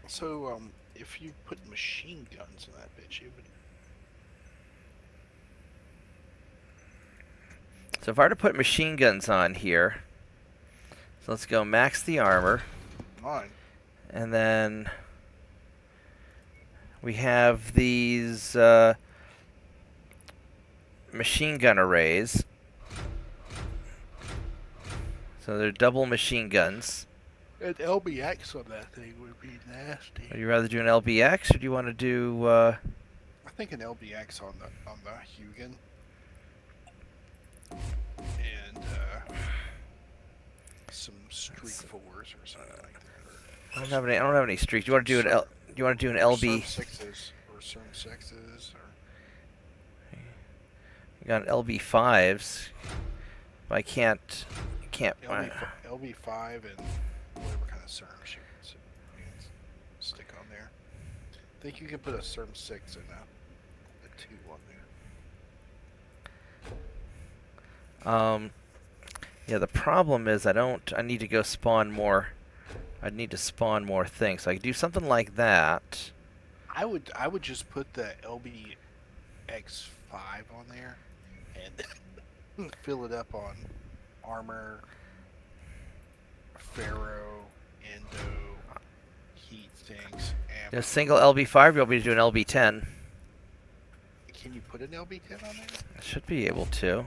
so, if you put machine guns in that bitch, it would. So if I were to put machine guns on here, so let's go max the armor. Mine. And then we have these machine gun arrays. So they're double machine guns. An LBX on that thing would be nasty. Would you rather do an LBX or do you want to do? I think an LBX on the Hugin. And some Streak 4s or something like that. I don't have any. I don't have any streaks. You want to do an L? You want to do an LB? CERM 6s or CERM 6s or. You got an LB5s. But I can't. LB5 and whatever kind of CERM you can stick on there. I think you can put a CERM 6 and a 2 on there. Yeah, the problem is I need to go spawn more. I need to spawn more things. So I could do something like that. I would just put the LBX5 on there and fill it up on armor, Pharaoh, Endo, heat sinks, ammo. A single LB5, you'll be to do an LB10. Can you put an LB10 on there? I should be able to.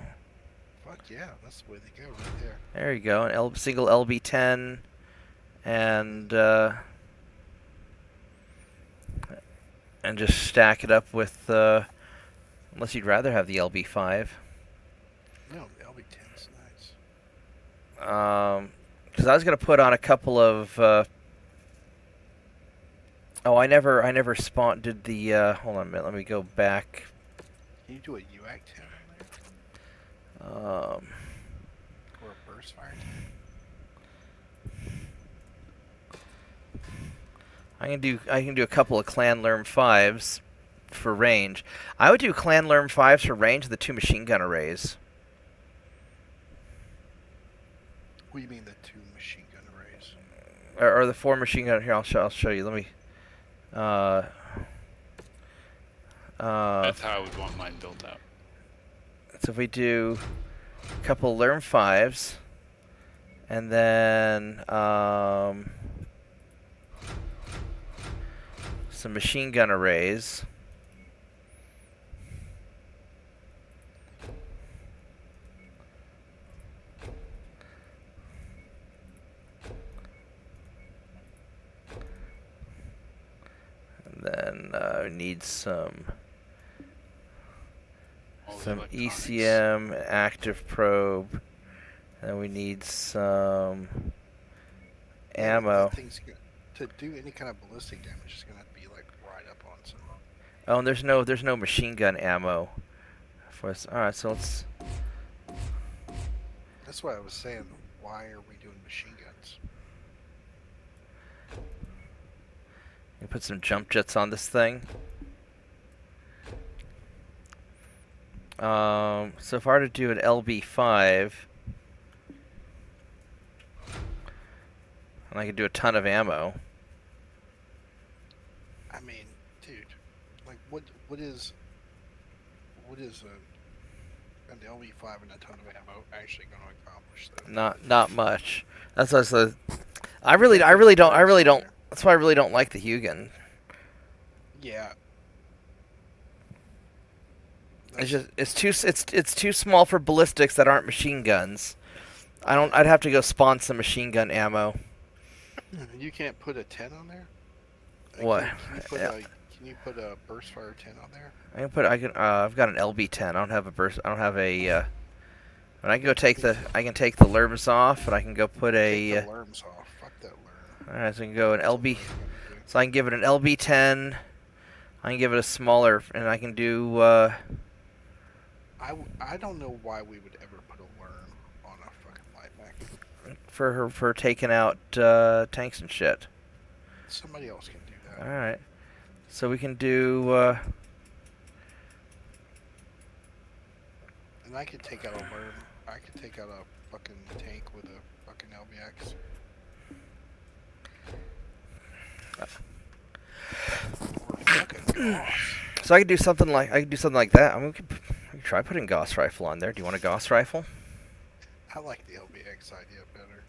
Fuck yeah, that's the way they go right there. There you go, an single LB10, and just stack it up with. Unless you'd rather have the LB5. No, the LB10's nice. Because I was gonna put on a couple of. I never did the. Hold on a minute. Let me go back. Can you do a UAC 10 on there? Or Or a burst fire 10? I can do a couple of Clan Lerm 5s for range. I would do Clan Lerm 5s for range of the 2 machine gun arrays. What do you mean the 2 machine gun arrays? Or the 4 machine gun. Here, I'll show you. Let me. That's how I would want mine built out. So if we do a couple of Lerm 5s, and then some machine gun arrays. And then we need some ECM, active probe, and we need some ammo. That thing's to do any kind of ballistic damage is gonna be like right up on some. Oh, and there's no machine gun ammo for us. All right, so let's. That's why I was saying, why are we doing machine guns? You put some jump jets on this thing. So if I were to do an LB5, and I could do a ton of ammo. I mean, dude, like what is an LB5 and a ton of ammo actually going to accomplish though? Not much. That's what I said. I really don't. That's why I really don't like the Hugin. Yeah. It's too small for ballistics that aren't machine guns. I'd have to go spawn some machine gun ammo. You can't put a 10 on there? What? Can you put a burst fire 10 on there? I've got an LB10. I don't have a burst. I don't have a. But I can go take the. I can take the Lerms off, and I can go put a. Take the Lerms off. Fuck that Lerm. Alright, so I can go an LB. So I can give it an LB10. I can give it a smaller, and I can do. I don't know why we would ever put a Lerm on a fucking light mech. For taking out tanks and shit. Somebody else can do that. All right, so we can do. And I could take out a Lerm. I could take out a fucking tank with a fucking LBX. So I could do something like that. I mean, we could try putting Gauss rifle on there. Do you want a Gauss rifle? I like the LBX idea better.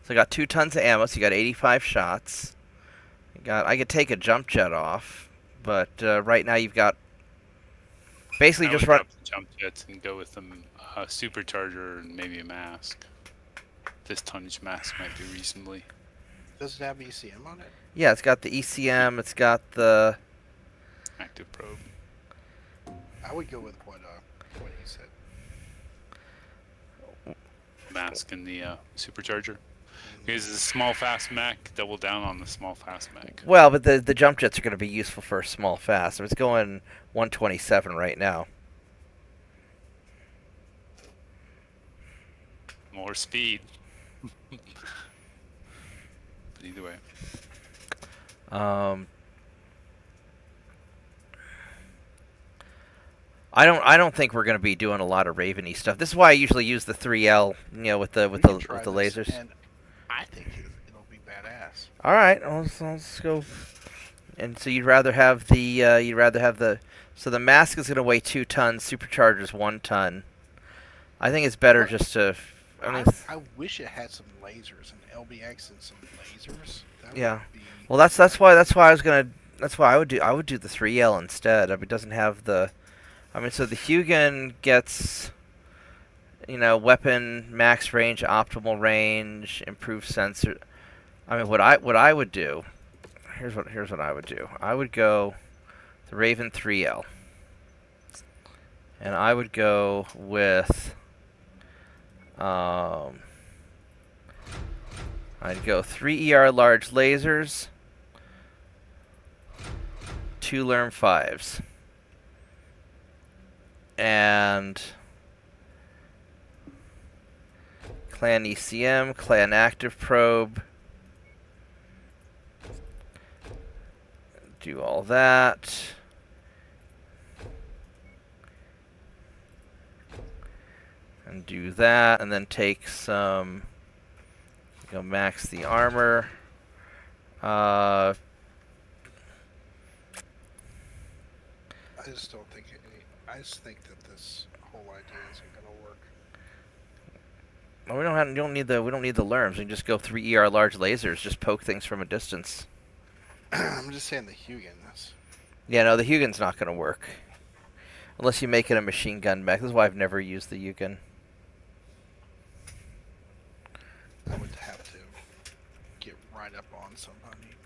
So I got 2 tons of ammo. So you got 85 shots. I could take a jump jet off, but right now you've got basically just run jump jets and go with them supercharger and maybe a mask. This tonnage mask might do reasonably. Does it have ECM on it? Yeah, it's got the ECM. It's got the Active probe. I would go with what he said. Mask and the supercharger. Because the small fast mech, double down on the small fast mech. well, but the jump jets are going to be useful for a small fast. It's going 127 right now. More speed. But either way. I don't think we're going to be doing a lot of Raven-y stuff. This is why I usually use the 3L, with the We can try this, lasers. And I think it'll be badass. All right, let's go. And so you'd rather have the so the mask is going to weigh 2 tons, supercharger's 1 ton. I think it's better just to. I wish it had some lasers, an LBX and some lasers. That Yeah. would be Well, that's why I was gonna. That's why I would do the 3L instead. I mean, it doesn't have the. I mean, so the Hugin gets, weapon max range, optimal range, improved sensor. I mean, what I would do. Here's what I would do. I would go the Raven 3L, and I would go with. I'd go 3 ER large lasers, 2 Lerm 5s, and Clan ECM, Clan Active Probe. Do all that. And do that, and then take some. Max the armor. I just don't think I just think that this whole idea isn't gonna work. Well, we don't need the Lerms. We can just go 3 ER large lasers. Just poke things from a distance. I'm just saying the Hugin. Yeah, no, the Hugin's not gonna work unless you make it a machine gun mech. This is why I've never used the Hugin. I would have to get right up on somebody.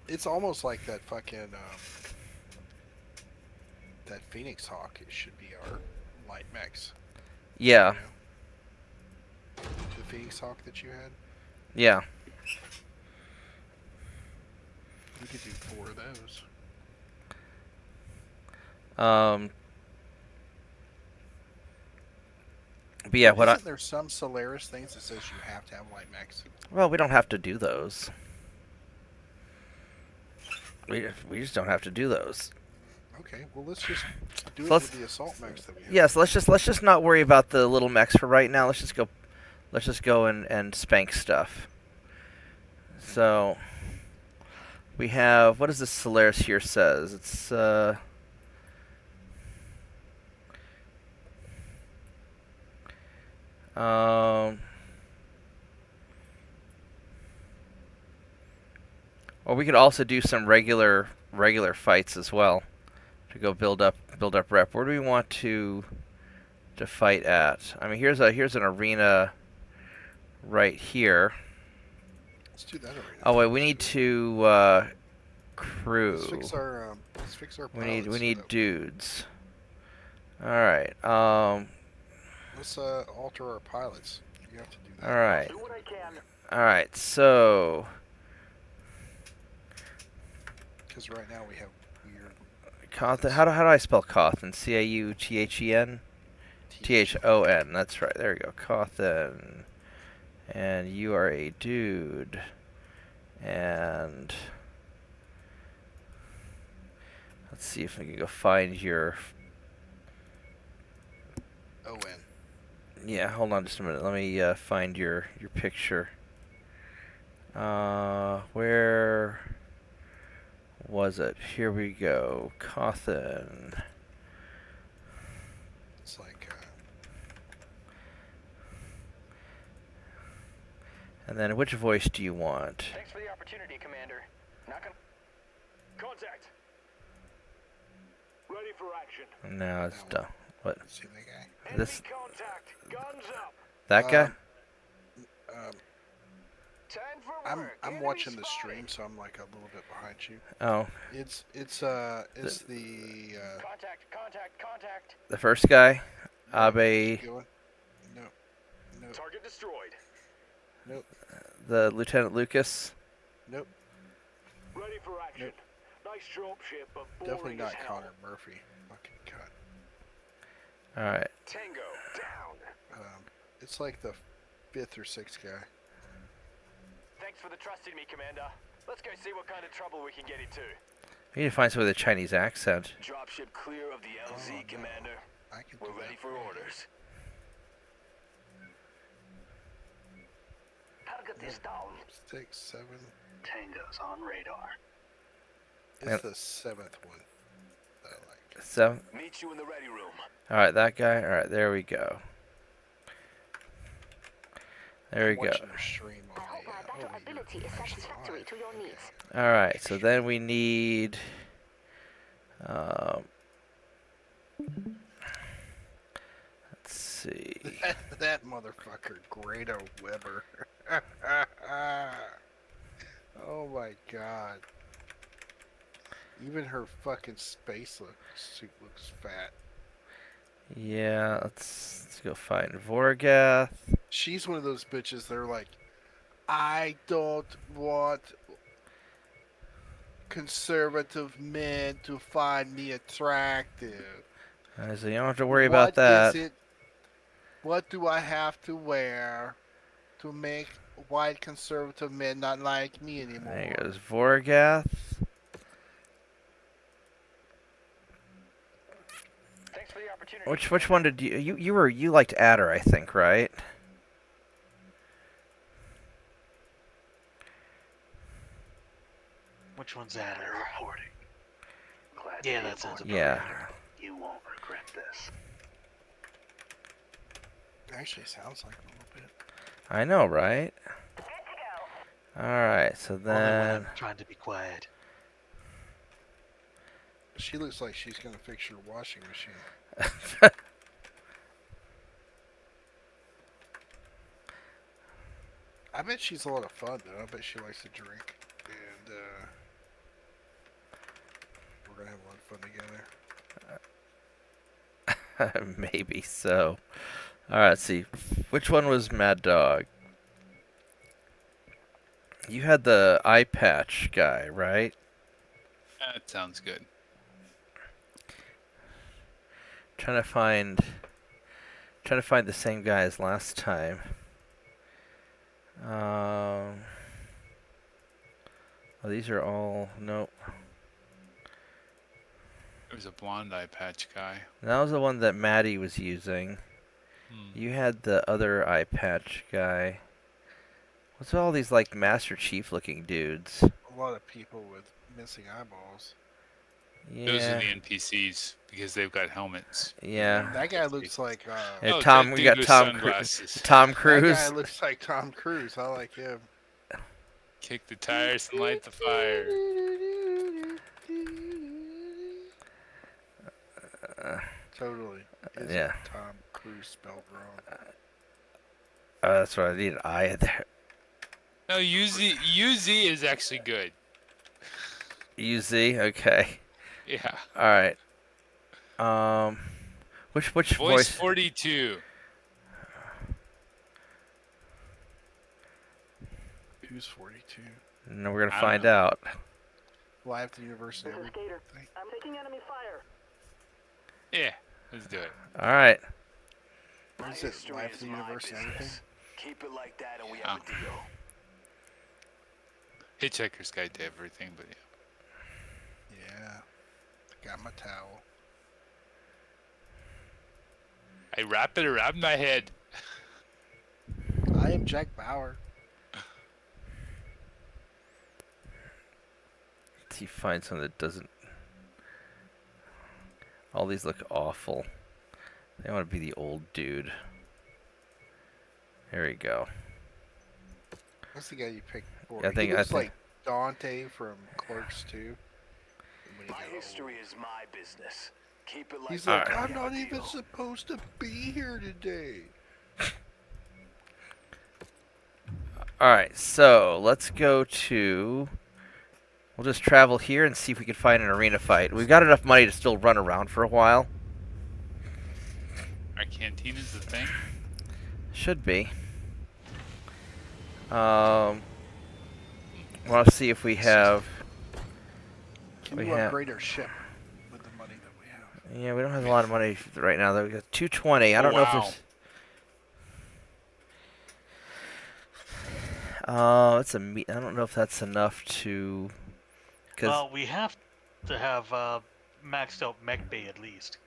It's almost like that fucking that Phoenix Hawk. It should be our light mechs. Yeah. The Phoenix Hawk that you had. Yeah. We could do 4 of those. But yeah, Isn't there some Solaris things that says you have to have light mechs? Well, we don't have to do those. We just don't have to do those. Okay, well let's just do it Let's- with the assault mechs that we have. Yes, let's just not worry about the little mechs for right now. Let's just go and spank stuff. So we have, what does this Solaris here says? It's or we could also do some regular fights as well to go build up rep. Where do we want to fight at? I mean, here's an arena right here. Let's do that arena. Oh wait, we need to crew. Let's fix our We need pilots, dudes. All right. Let's alter our pilots. You have to do that. All right. All right. So. Because right now we have weird. Cawthon. How do I spell Cawthon? Cauthen. Thon. That's right. There we go. Cawthon. And you are a dude. And let's see if I can go find your. ON. Yeah, hold on just a minute. Let me find your picture. Where was it? Here we go. Cawthon. It's like. And then which voice do you want? Thanks for the opportunity, Commander. Not gonna. Contact. Ready for action. No, it's done. What? See that guy? This? Contact. Guns up. That guy? Time for I'm work. I'm Enemy watching the spotted. stream, so I'm like a little bit behind you. Oh, It's the Contact. the first guy, yeah, Abe, keep going. No, no, Target destroyed. nope, the Lieutenant Lucas. nope. Ready for action. Nope. Nice drop ship, but Definitely boring not as hell. Connor Murphy. Fucking cut. All right. Tango down. It's like the 5th or 6th guy. Thanks for the trust in me, Commander. Let's go see what kind of trouble we can get into. We need to find someone with a Chinese accent. Dropship clear of the LZ, Oh, no. Commander. I can We're do ready that. for orders. Target this down. 6, 7. Tango's on radar. It's the 7th one that I like. 7. Meet you in the ready room. All right, that guy. All right, there we go. There we I'm go. watching your stream on I hope the, our battle oh, you're ability is actually satisfactory live. to your Okay, needs. okay. All right, so then we need. Let's see. that motherfucker, Grado Weber. Oh my god. Even her fucking space suit looks fat. Yeah, let's go find Vorgath. She's one of those bitches that are like, I don't want conservative men to find me attractive. So you don't have to worry about that. What do I have to wear to make white conservative men not like me anymore? There goes Vorgath. Thanks for the opportunity. Which one did you liked Adder, I think, right? Which one's that? Reporting. Glad Yeah, that sounds about Yeah. right. You won't regret this. Actually sounds like a little bit. I know, right? All right, so Only when then I'm trying to be quiet. She looks like she's gonna fix your washing machine. I bet she's a lot of fun though. I bet she likes to drink, and we're gonna have a lot of fun together. maybe so. All right, let's see. Which one was Mad Dog? You had the eye patch guy, right? That sounds good. Trying to find the same guy as last time. Oh, these are all nope. There was a blonde eye patch guy. That was the one that Maddie was using. You had the other eye patch guy. What's all these like Master Chief looking dudes? A lot of people with missing eyeballs. Yeah. Those are the NPCs because they've got helmets. Yeah. That guy looks like Hey, Oh, Tom, that we dude got with Tom sunglasses. Tom That Cruise. guy looks like Tom Cruise. I like him. Kick the tires and light the fire. Totally. Isn't Yeah. Tom Cruise spelled wrong? That's what I need an eye there. No, UZ is actually good. UZ, okay. Yeah. All right. Which Voice voice? 42. Who's 42? No, we're gonna I don't find know. out. Live at the University of everything. I'm taking enemy fire. Yeah, let's do it. All right. What is it? Live at the University of everything? Keep it like that and we Oh. have a deal. Hitchhiker's Guide to Everything, but yeah. Yeah. Got my towel. I wrap it around my head. I am Jack Bauer. Let's see, find something that doesn't. All these look awful. They want to be the old dude. There we go. What's the guy you picked for? I think- he looks I think- like Dante from Clerks 2. My history is my business. Keep it like He's that. like, and I'm we have not a even deal. supposed to be here today. Alright, so let's go to... We'll just travel here and see if we can find an arena fight. We've got enough money to still run around for a while. Our cantina's the thing. Should be. Want to see if we have... Can you upgrade our ship with the money that we have? Yeah, we don't have a lot of money right now, though. We got 220. I don't know if there's... I don't know if that's enough to... Well, we have to have maxed out mech bay at least.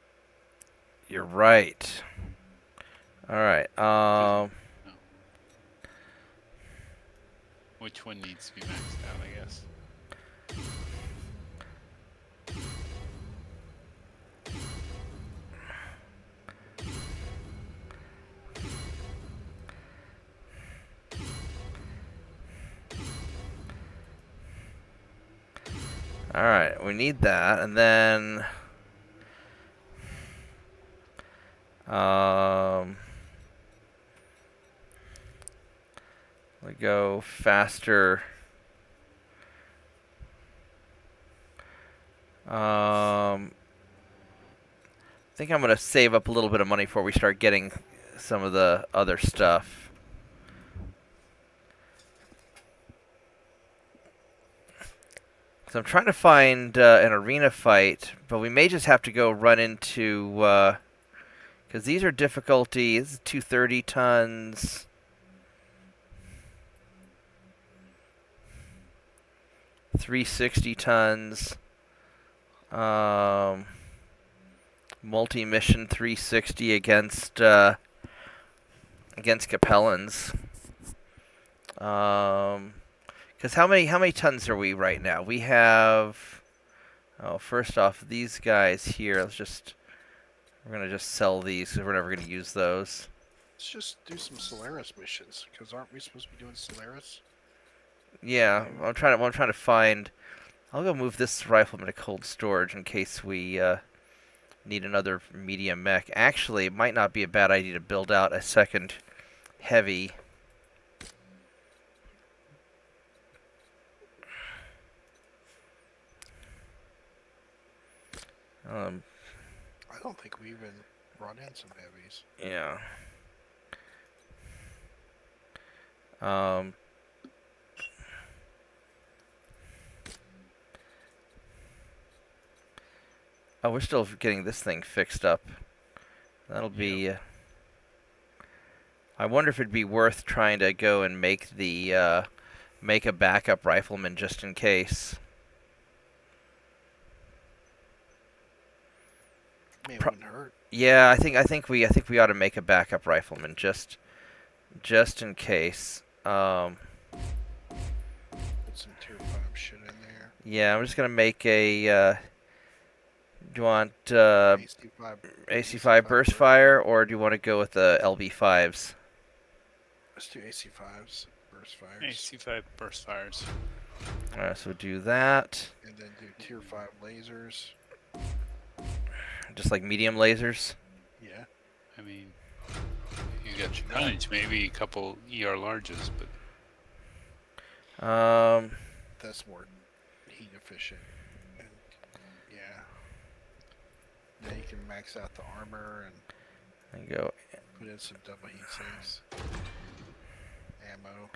You're right. Alright, Which one needs to be maxed out, I guess? Alright, we need that, and then... we go faster. I think I'm going to save up a little bit of money before we start getting some of the other stuff. So I'm trying to find an arena fight, but we may just have to go run into... because these are difficulty. This is 230 tons. $360 tons. Multi-mission 360 against Capellans. Because how many tons are we right now? We have... Oh, first off, these guys here. We're gonna just sell these because we're never gonna use those. Let's just do some Solaris missions, because aren't we supposed to be doing Solaris? Yeah, I'm trying to find... I'll go move this rifleman to cold storage in case we need another medium mech. Actually, it might not be a bad idea to build out a second heavy. I don't think we even brought in some heavies. Yeah. Oh, we're still getting this thing fixed up. That'll be... I wonder if it'd be worth trying to go and make the make a backup rifleman just in case. It wouldn't hurt. Yeah, I think we ought to make a backup rifleman just in case. Put some tier 5 shit in there. Yeah, I'm just gonna make a. Do you want AC5 burst fire, or do you want to go with the LB5s? Let's do AC5s, burst fires. AC5 burst fires. Alright, so do that. And then do tier 5 lasers. Just like medium lasers? Yeah. I mean, you got your tonnage, maybe a couple ER larges, but... That's more heat efficient. And, yeah. Then you can max out the armor and go put in some double heat sinks. Ammo.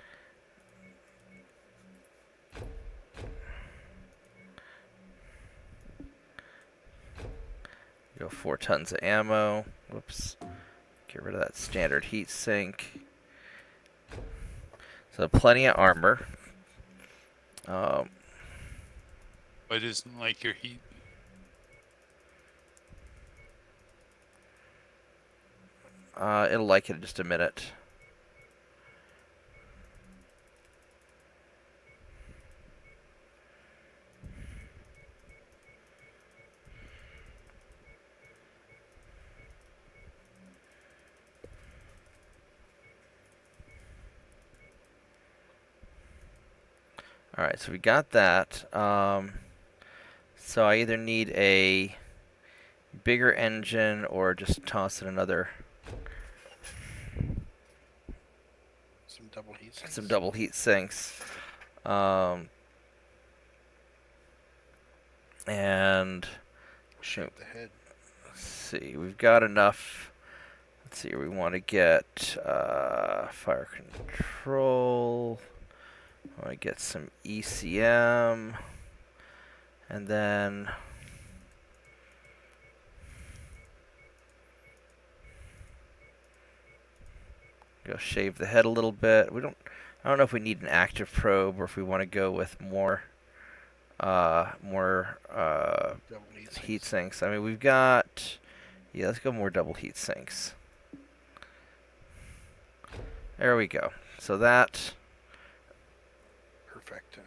Go 4 tons of ammo. Whoops. Get rid of that standard heat sink. So plenty of armor. But isn't like your heat. It'll like it in just a minute. Alright, so we got that. So I either need a bigger engine or just toss in another... Some double heat sinks. Some double heat sinks. And Shape the head. let's see, we've got enough. Let's see, we want to get fire control. I want to get some ECM. And then go shave the head a little bit. I don't know if we need an active probe or if we want to go with more Double heat sinks. I mean, we've got, yeah, let's go more double heat sinks. There we go. So that's perfecto.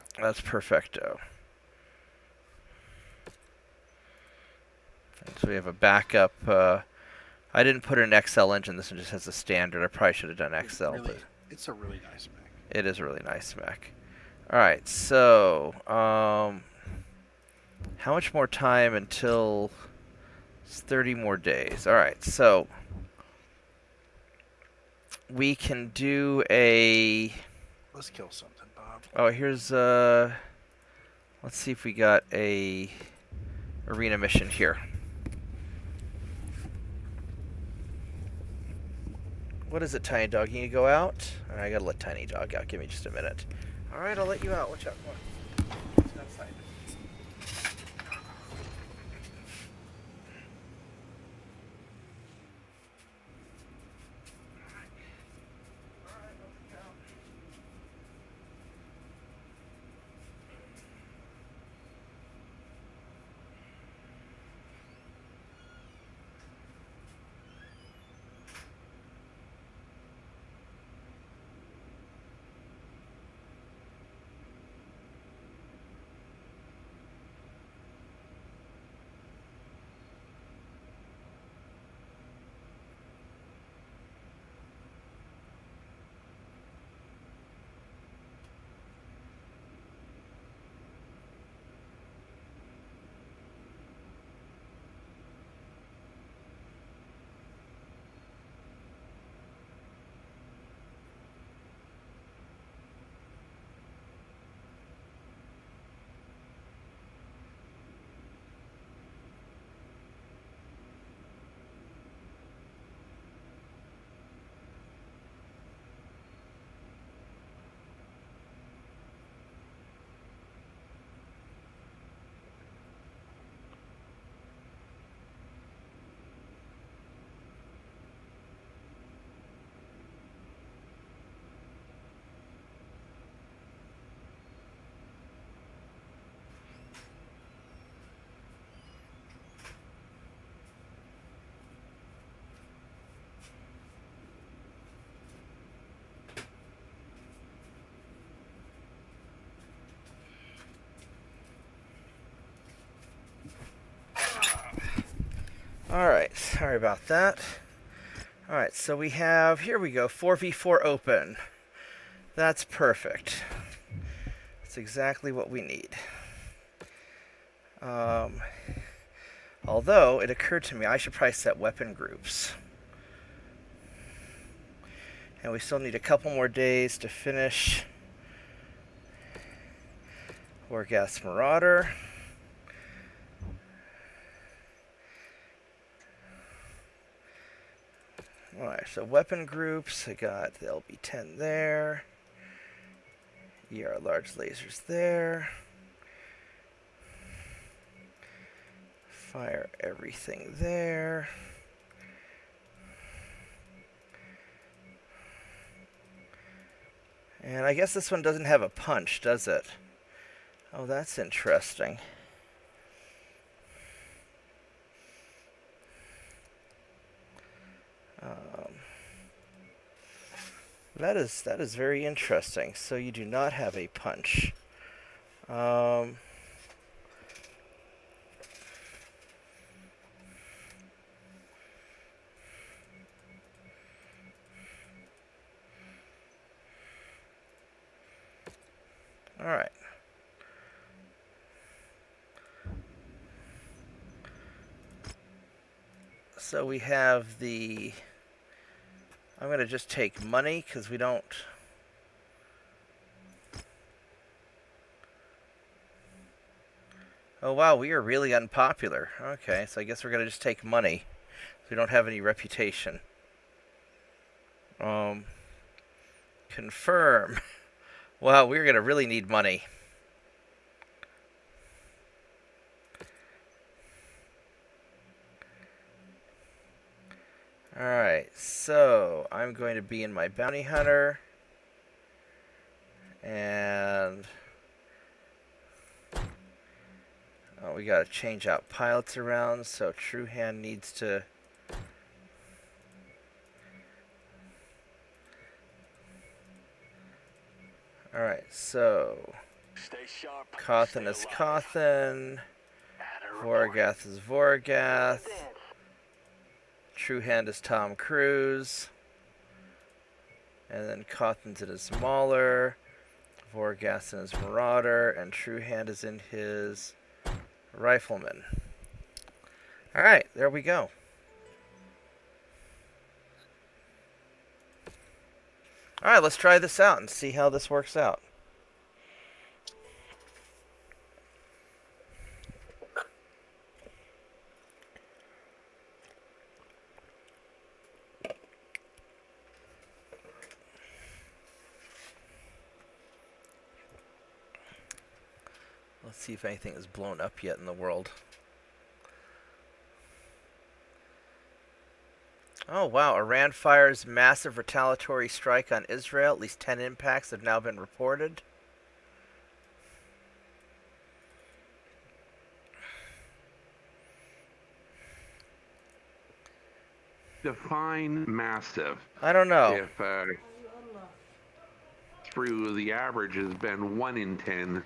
And so we have a backup. I didn't put an XL engine. This one just has a standard. I probably should have done XL. But It's a really nice mech. it is a really nice mech. All right, so how much more time until it's 30 more days? All right, so we can do a. Let's kill something, Bob. Oh, here's let's see if we got a arena mission here. What is it, Tiny Dog? You need to go out? All right, I gotta let Tiny Dog out. Give me just a minute. All right, I'll let you out. Watch out. Come on. Let's go outside. Alright, sorry about that. Alright, so we have, here we go, 4v4 open. That's perfect. That's exactly what we need. Although, it occurred to me, I should probably set weapon groups. And we still need a couple more days to finish Wargas Marauder. Alright, so weapon groups, I got the LB-10 there. ER large lasers there. Fire everything there. And I guess this one doesn't have a punch, does it? Oh, that's interesting. That is very interesting. So you do not have a punch. All right. So we have the. I'm going to just take money because we don't. Oh wow, we are really unpopular. Okay, so I guess we're gonna just take money. We don't have any reputation. Confirm. Wow, we're gonna really need money. Alright, so I'm going to be in my bounty hunter. And oh, we gotta change out pilots around, so True Hand needs to alright, so Cawthon is Cawthon, Voragath is Voragath, True Hand is Tom Cruise, and then Cawthon's in his Mauler, Voragath in his Marauder, and True Hand is in his Rifleman. Alright, there we go. Alright, let's try this out and see how this works out. Let's see if anything is blown up yet in the world. Oh wow, Iran fires massive retaliatory strike on Israel. At least 10 impacts have now been reported. Define massive. I don't know. If through the average has been 1 in 10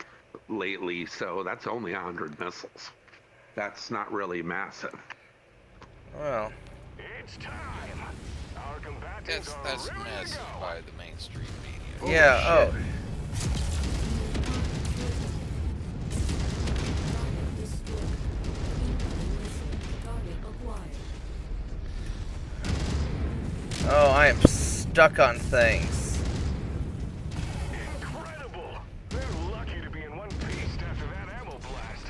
lately, so that's only 100 missiles. That's not really massive. Well, it's time. Our combatants That's are ready to massive go. by the mainstream media. yeah, oh. Oh, I am stuck on things. Incredible! They're lucky to be in one piece after that ammo blast.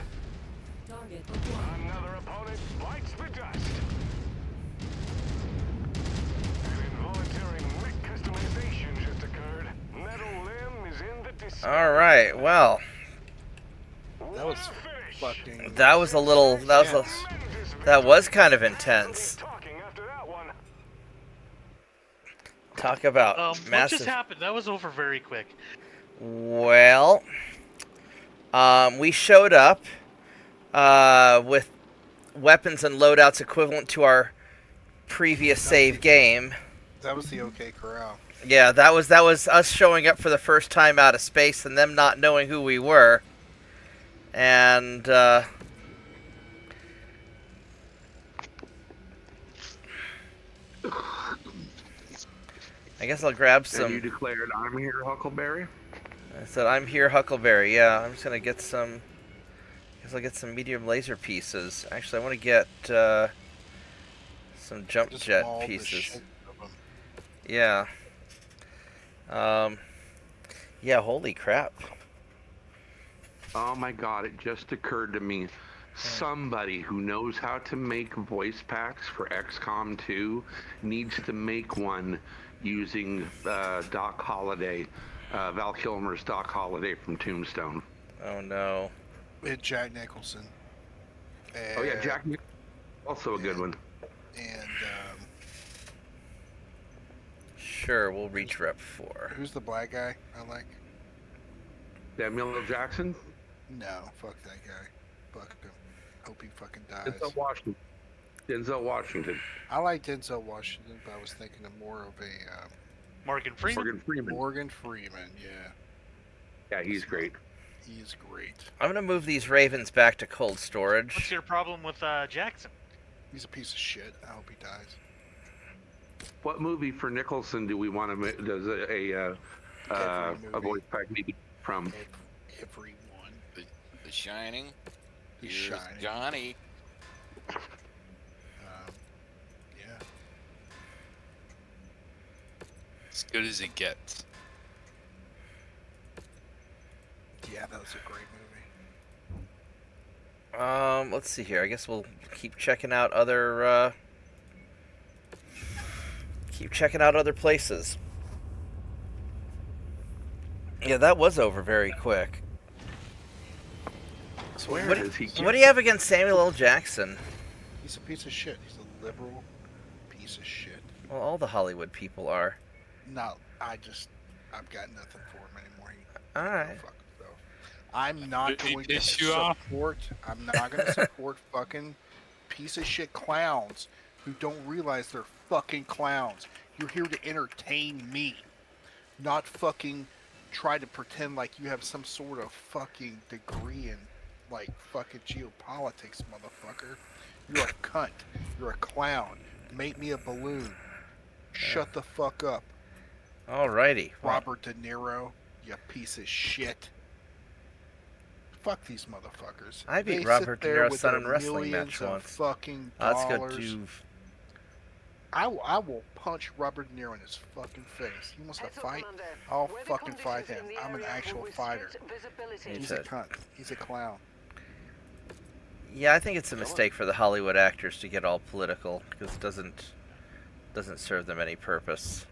Another opponent bites the dust. An involuntary mech customization just occurred. Metal limb is in the display. Alright, well. That was fucking. That was a little, that was kind of intense. Talk about What massive. just happened? That was over very quick. Well, we showed up with weapons and loadouts equivalent to our previous save game. That was the OK Corral. Yeah, that was us showing up for the first time out of space and them not knowing who we were. And I guess I'll grab some. And you declared, "I'm here, Huckleberry." I said, "I'm here, Huckleberry." Yeah, I'm just gonna get some. I guess I'll get some medium laser pieces. Actually, I want to get some jump Just jet mauled the pieces. shit out of 'em. Yeah. Yeah. Holy crap. Oh my God! It just occurred to me. Somebody who knows how to make voice packs for XCOM 2 needs to make one using Doc Holliday, Val Kilmer's Doc Holliday from Tombstone. Oh no. With Jack Nicholson. Oh yeah, Jack, also a good one. And Sure, we'll reach rep 4. who's the black guy I like? Samuel L. Jackson. No, fuck that guy. Fuck him. Hope he fucking dies. Denzel Washington. Denzel Washington. I like Denzel Washington, but I was thinking of more of a Morgan Freeman. Morgan Freeman. Morgan Freeman. Yeah, Yeah, he's great. he's great. I'm gonna move these ravens back to cold storage. What's your problem with Jackson? He's a piece of shit. I hope he dies. What movie for Nicholson do we want to make? Does a voice pack maybe from? Everyone. The Shining. He's Here's shining. Johnny. Yeah. As good as it gets. Yeah, that was a great movie. Let's see here. I guess we'll keep checking out other places. Yeah, that was over very quick. So Where What, is he? what do you have against Samuel L. Jackson? He's a piece of shit. He's a liberal piece of shit. Well, all the Hollywood people are. No, I've got nothing for him anymore. All right. Fuck himself. I'm not Did he going to piss you off? support. I'm not going to support fucking piece of shit clowns who don't realize they're fucking clowns. You're here to entertain me, not fucking try to pretend like you have some sort of fucking degree in like fucking geopolitics, motherfucker. You're a cunt. You're a clown. Make me a balloon. Shut the fuck up. Alrighty. Well, Robert De Niro, you piece of shit. Fuck these motherfuckers. I beat They Robert sit De there Niro's with son their in a wrestling millions match of once. fucking Let's dollars. go do. I will punch Robert De Niro in his fucking face. He wants to fight? I'll fucking fight him. I'm an actual fighter. He's a cunt. He's a clown. Yeah, I think it's a mistake for the Hollywood actors to get all political because it doesn't serve them any purpose.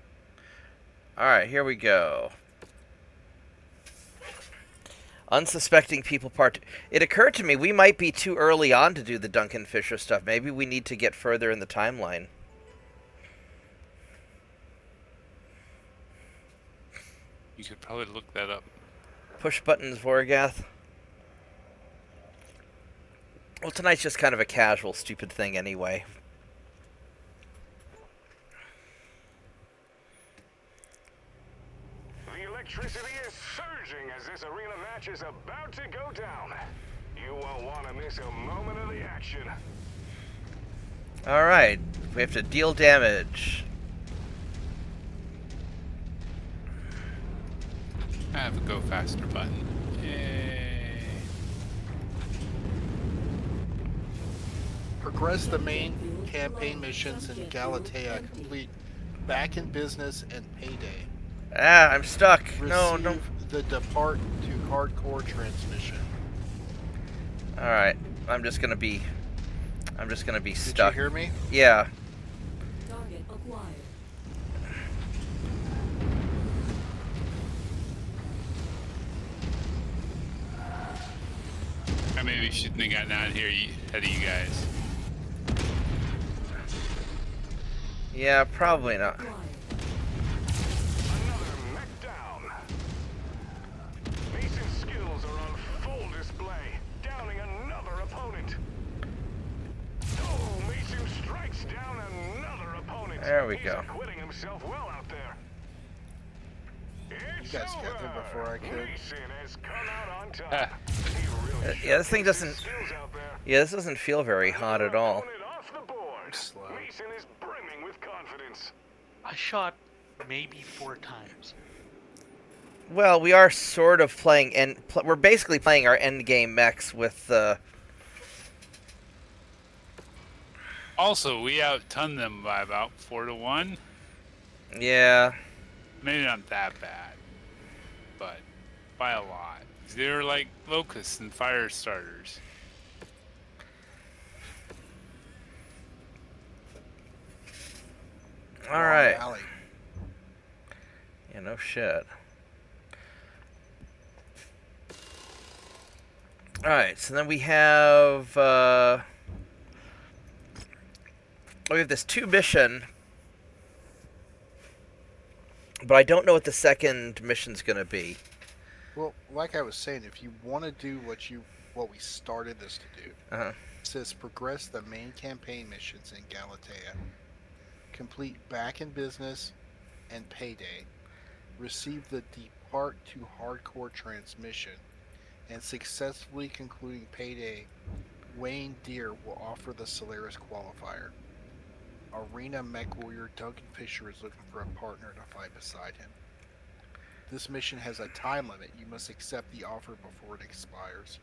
All right, here we go. Unsuspecting people part. It occurred to me we might be too early on to do the Duncan Fisher stuff. Maybe we need to get further in the timeline. You could probably look that up. Push buttons, Vorgath. Well, tonight's just kind of a casual, stupid thing anyway. The electricity is surging as this arena match is about to go down. You won't want to miss a moment of the action. Alright, we have to deal damage. I have a go faster button. Yay. Progress the main campaign missions in Galatea. Complete back in business and payday. Ah, I'm stuck. No, Receive no. the depart to hardcore transmission. Alright, I'm just gonna be Did stuck. you hear me? Yeah. Target acquired. I maybe shouldn't have gotten out here ahead of you guys. Yeah, probably not. Another mech down. Mason's skills are on full display, downing another opponent. Oh, Mason strikes down another opponent. There we He's go. acquitting himself well out there. It's You guys got there over. before I could. Mason has come out on top. He really Yeah, this thing doesn't. skills out there. Yeah, this doesn't feel very hot at all. Opponent off the board. Slow. Mason is brimming with confidence. I shot maybe 4 times. Well, we are sort of playing, and we're basically playing our end game mechs with Also, we outgunned them by about 4-1. Yeah. Maybe not that bad, but by a lot. They were like locusts and fire starters. All right. Valley. Yeah, no shit. All right, so then we have we have this 2 mission, but I don't know what the second mission's gonna be. Well, like I was saying, if you want to do what we started this to do, Uh-huh. it says progress the main campaign missions in Galatea. Complete back in business and payday. Receive the depart to hardcore transmission. And successfully concluding payday, Wayne Deere will offer the Solaris qualifier. Arena Mechwarrior Duncan Fisher is looking for a partner to fight beside him. This mission has a time limit. You must accept the offer before it expires.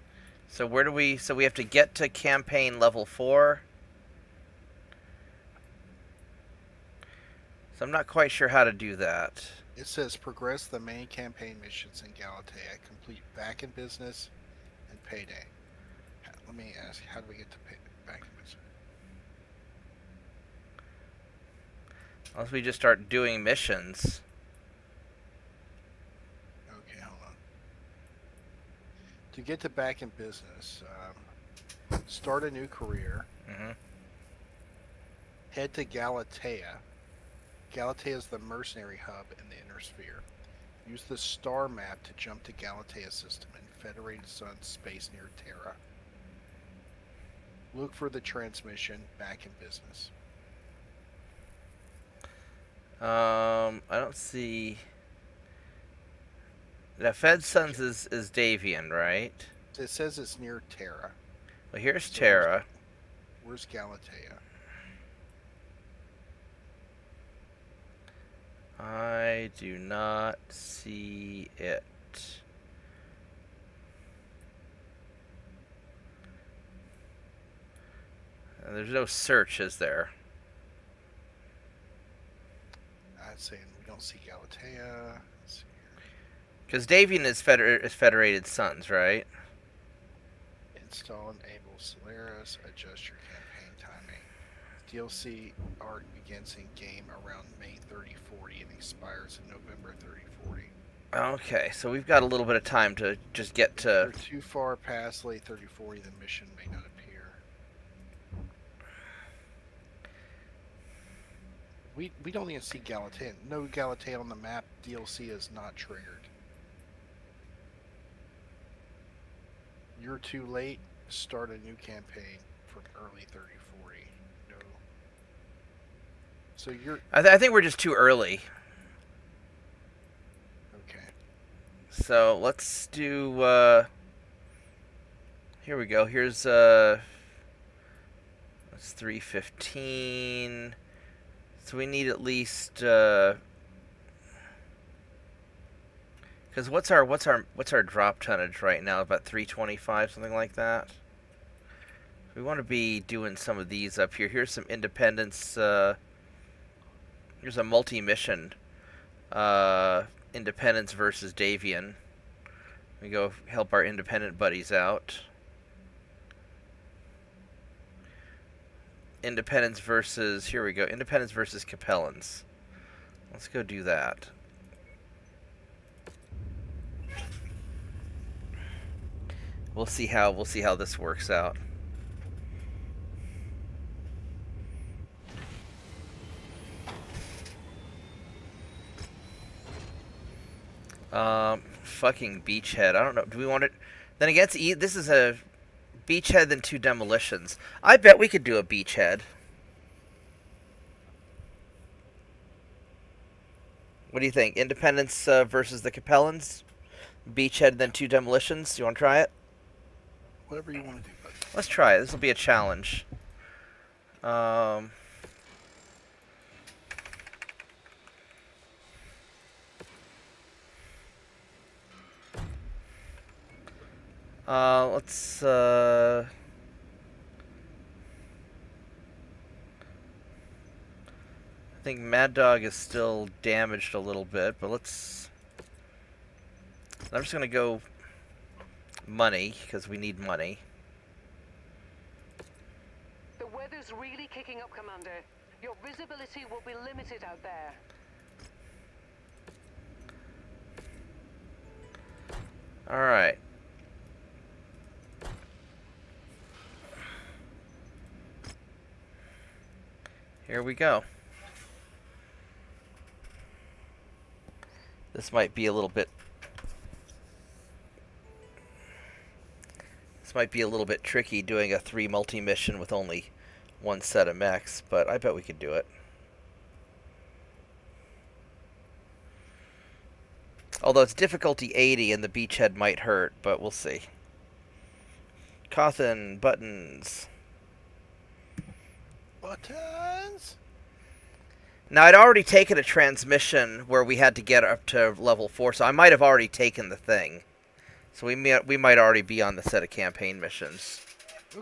So where do we? So we have to get to campaign level 4. So I'm not quite sure how to do that. It says progress the main campaign missions in Galatea. Complete back in business and payday. Let me ask, how do we get to back in business? Unless we just start doing missions. Okay, hold on. To get to back in business, start a new career. Mm-hmm. Head to Galatea. Galatea is the mercenary hub in the inner sphere. Use the star map to jump to Galatea system in Federated Sun space near Terra. Look for the transmission back in business. I don't see. Now, Fed Suns is Davian, right? It says it's near Terra. Well, here's Terra. Where's Galatea? I do not see it. There's no search, is there? I'm saying we don't see Galatea. Let's see here. Because Davian is Federated Suns, right? Install enable Solaris. Adjust your campaign timing. DLC arc begins in game around May 3040 and expires in November 3040. Okay, so we've got a little bit of time to just get If to. you're too far past late 3040, the mission may not appear. We don't even see Galatea. No Galatea on the map. DLC is not triggered. You're too late. Start a new campaign from early 3040. No. So you're I think we're just too early. okay. So let's do. Here we go. Here's that's 315. So we need at least. Because what's our drop tonnage right now? About 325, something like that. We want to be doing some of these up here. Here's some independence. Here's a multi-mission. Independence versus Davian. We go help our independent buddies out. Independence versus, here we go, Independence versus Capellans. Let's go do that. We'll see how this works out. Fucking beachhead. I don't know. Do we want it? Then against this is a beachhead, then 2 demolitions. I bet we could do a beachhead. What do you think? Independence versus the Capellans? Beachhead, then 2 demolitions. You want to try it? Whatever you want to do, buddy. Let's try it. This will be a challenge. Let's, I think Mad Dog is still damaged a little bit, but let's... I'm just gonna go money, because we need money. The weather's really kicking up, Commander. Your visibility will be limited out there. Alright. Here we go. This might be a little bit... This might be a little bit tricky doing a 3 multi-mission with only 1 set of mechs, but I bet we could do it. Although it's difficulty 80 and the beachhead might hurt, but we'll see. Cawthon, buttons. Buttons? Now, I'd already taken a transmission where we had to get up to level 4, so I might have already taken the thing. So we might already be on the set of campaign missions,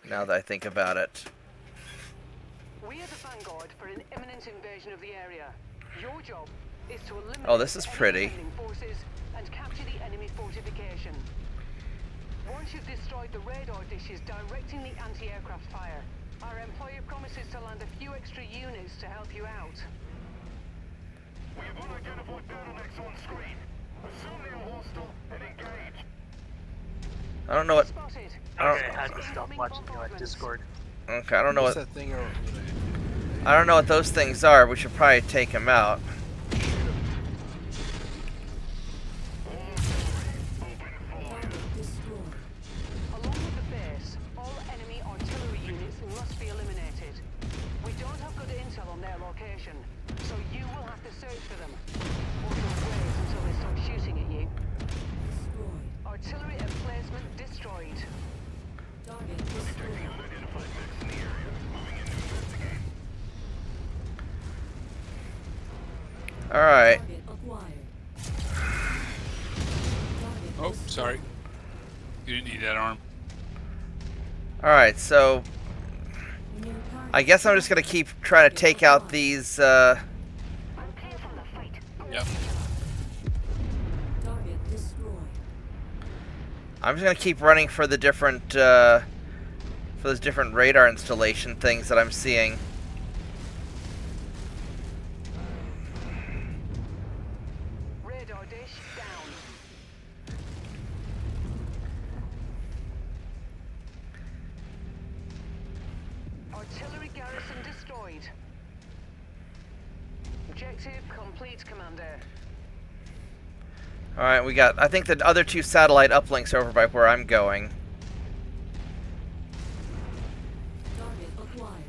now that I think about it. We are the vanguard for an imminent invasion of the area. Your job is to eliminate Oh, this is the pretty. enemy forces and capture the enemy fortification. Once you've destroyed the radar dishes directing the anti-aircraft fire, our employer promises to land a few extra units to help you out. We have unidentified Battletechs on screen. Assume they are hostile and engage. I don't know what. Spotted. Okay, I had to stop watching you on Discord. Okay, I don't know What's what. that thing over there? I don't know what those things are. We should probably take them out. Along with the base, all enemy artillery units must be eliminated. We don't have good intel on their location, so you will have to search for them. Or you'll wait until they stop shooting at you. Artillery emplacement destroyed. Target destroyed. All right. Target acquired. Oh, sorry. You didn't need that arm. All right. So I guess I'm just gonna keep trying to take out these. Yep. Target destroyed. I'm just gonna keep running for the different for those different radar installation things that I'm seeing. Radar dish down. Artillery garrison destroyed. Objective complete, Commander. All right, we got. I think the other two satellite uplinks are over by where I'm going. Target acquired.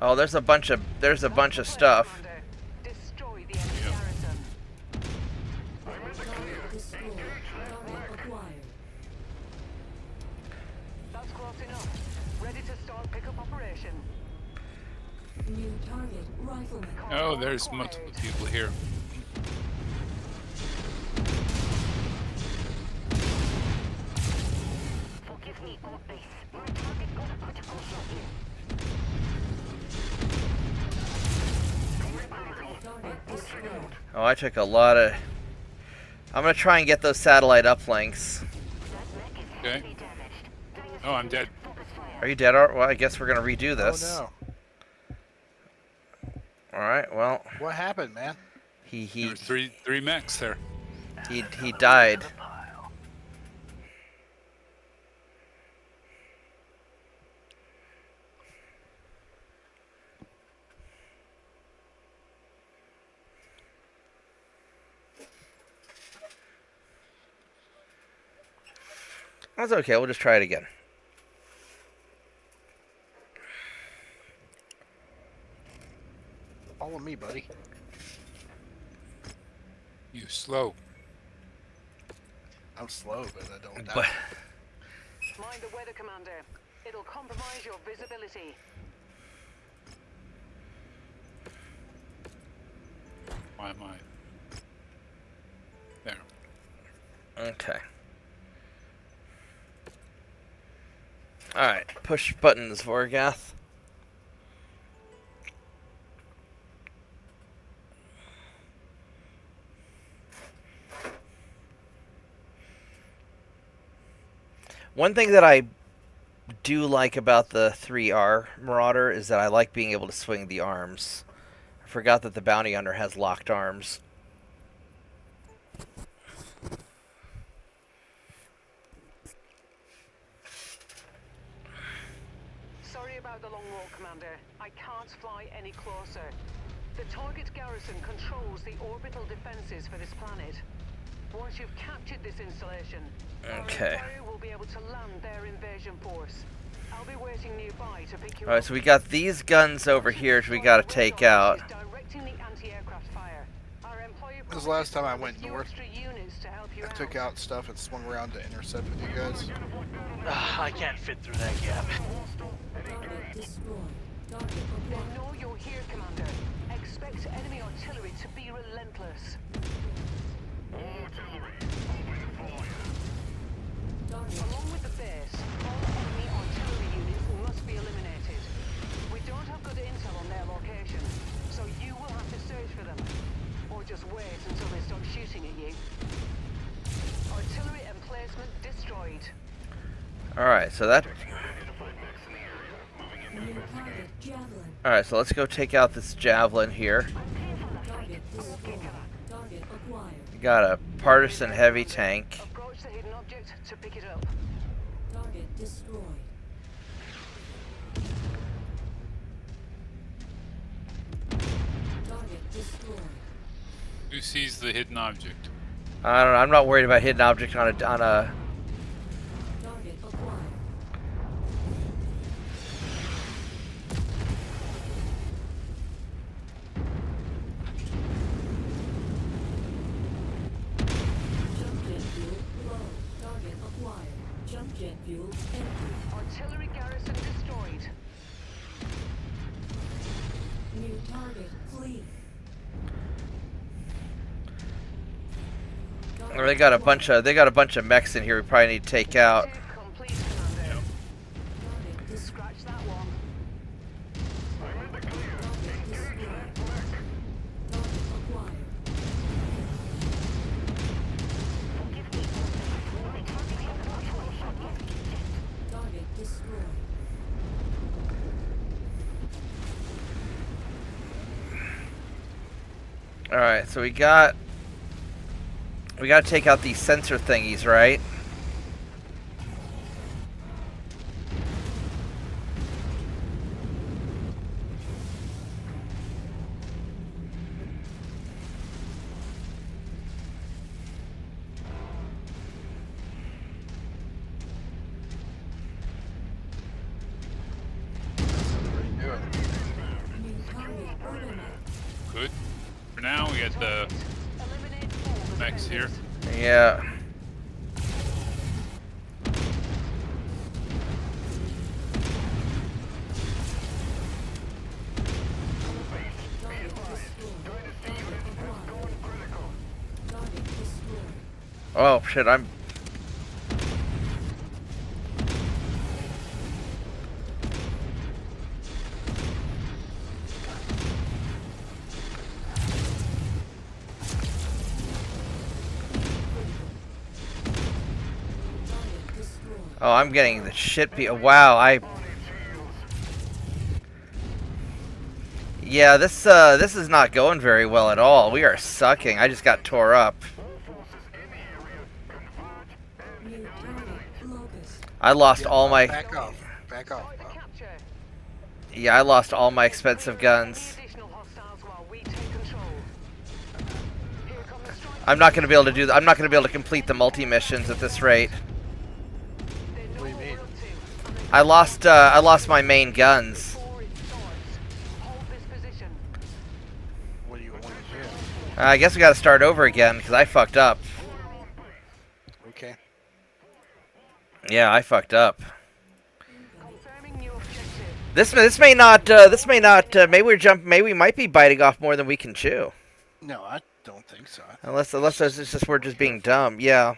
Oh, there's a bunch of stuff. Commander, destroy the enemy garrison. Target destroyed. Target acquired. That's close enough. Ready to start pickup operation. New target rifleman. Oh, there's multiple people here. Forgive me, old base. My target got a critical shot here. Target destroyed. Oh, I took a lot of. I'm gonna try and get those satellite uplinks. Okay. Oh, I'm dead. Are you dead? Well, I guess we're gonna redo this. Oh All right. Well, no. What happened, man? There were three mechs there. he died. That's okay. We'll just try it again. Follow me, buddy. You slow. I'm slow, but I don't die. But Mind the weather, Commander. It'll compromise your visibility. Why am I? There. okay. All right. Push buttons, Vorgath. One thing that I do like about the 3R Marauder is that I like being able to swing the arms. I forgot that the Bounty Hunter has locked arms. Sorry about the long walk, Commander. I can't fly any closer. The target garrison controls the orbital defenses for this planet. Once you've captured this installation, Okay. our employer will be able to land their invasion force. I'll be waiting nearby to pick you Alright, up. so we got these guns over here which we gotta take out. Directing the anti-aircraft fire. Our employer This is the last time I went provides a few north. extra units to help you I took out stuff and swung around to intercept with you guys. I can't fit through that gap. Target destroyed. Target They acquired. know you're here, Commander. Expect enemy artillery to be relentless. Along with the base, all enemy artillery units must be eliminated. We don't have good intel on shooting at you. Artillery emplacement destroyed. Alright, so that... New target javelin. Alright, so let's go take out this javelin here. Target destroyed. Target acquired. We got a partisan heavy tank. Approach the hidden object to pick it up. Target destroyed. Target destroyed. Who sees the hidden object? I don't know, I'm not worried about hidden object on a... Target acquired. Jump jet fuel low. Target acquired. Jump jet fuel empty. Artillery garrison destroyed. New target flee. They got a bunch of mechs in here we probably need to take out. Complete, Commander. Target, scratch that one. Target destroyed. Target acquired. Target destroyed. Alright, so we got to take out these sensor thingies, right? New target order. Good. For now, we got the mechs here. Yeah. Target destroyed. Target acquired. Target destroyed. Oh shit, I'm... Target destroyed. Oh, I'm getting the shit beat. Wow, Yeah, this is not going very well at all. We are sucking. I just got tore up. New target locust. I lost all my... Back off. Back off. Bob. Capture. Yeah, I lost all my expensive guns. Additional hostiles while we take control. Here come the strike. I'm not going to be able to do... I'm not going to be able to complete the multi-missions at this rate. They know What do you what mean? we're up to. I lost my main guns. Before it starts, hold this position. What do you want to do? I guess we got to start over again because I fucked up. Okay. Yeah, I fucked up. Confirming new objective. This may not maybe we might be biting off more than we can chew. No, I don't think so. Unless it's just we're just being dumb. Yeah.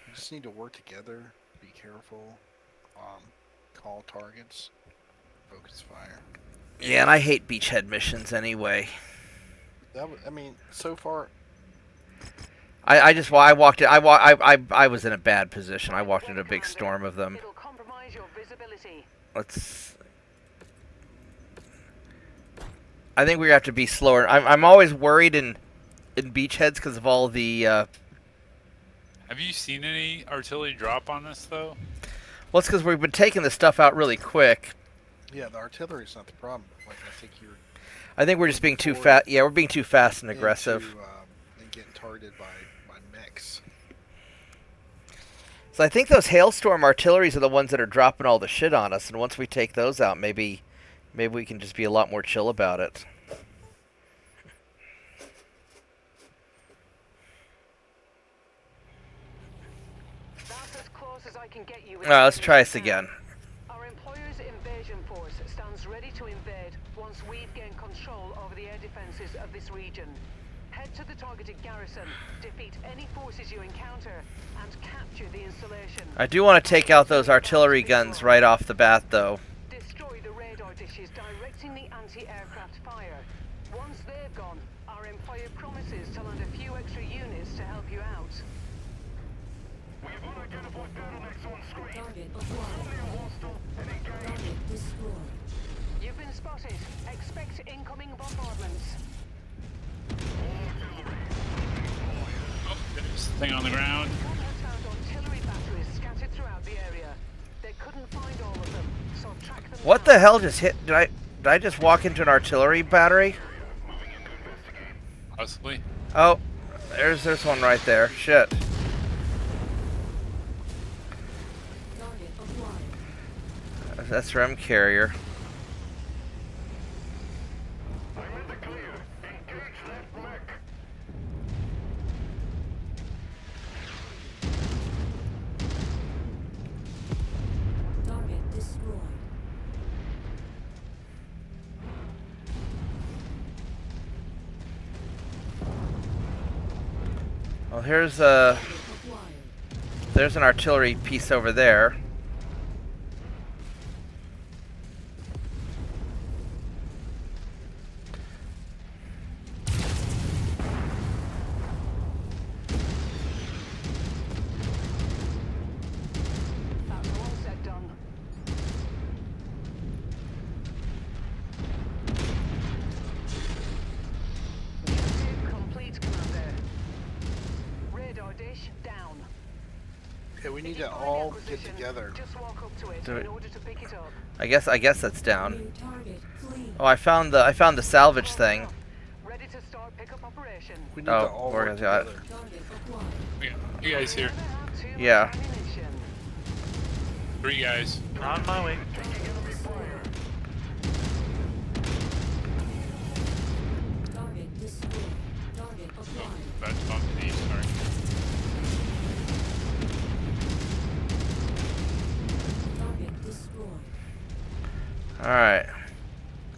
We just need to work together, be careful, call targets, focus fire. Yeah, and I hate beachhead missions anyway. I mean, so far, I was in a bad position. I walked into a big storm of them. It'll compromise your visibility. I think we have to be slower. I'm always worried in beachheads because of all the. Have you seen any artillery drop on this though? Well, it's because we've been taking this stuff out really quick. yeah, the artillery's not the problem. Like, I think you're I think we're just being too fast. Yeah, we're being too fast and aggressive. and getting targeted by mechs. So I think those hailstorm artilleries are the ones that are dropping all the shit on us. And once we take those out, maybe we can just be a lot more chill about it. That's as close as I can get you. All right, let's try this again. Our employer's invasion force stands ready to invade once we've gained control over the air defenses of this region. Head to the targeted garrison, defeat any forces you encounter, and capture the installation. I do want to take out those artillery guns right off the bat, though. anti-aircraft fire. Once they've gone, our employer promises to land a few extra units to help you out. We've unidentified Battletech on screen. Target acquired. Target destroyed. You've been spotted. Expect incoming bombardments. Oh, there's the thing on the ground. Contacts found artillery batteries scattered throughout the area. They couldn't find all of them, so track them What down. the hell just hit? Did I just walk into an artillery battery? Possibly. Oh, there's one right there. Shit. Target acquired. That's Rem Carrier. I'm in the clear. Engage that mech. Target destroyed. Well, here's Acquired. there's an artillery piece over there. That's all said done. Objective complete, Commander. Radar dish down. Okay, we need If you to find the all get acquisition, together. Just walk up to it Do in it. order to pick it up. I guess that's down. New target clean. Oh, I found the salvage thing. Ready to start pickup operation. We need Oh, to all we're work gonna do it. together. Target acquired. You guys here? Never have too much Yeah. ammunition. 3 guys. On my way. Target destroyed. Target Oh, acquired. about to bump into each target. Target destroyed. All right.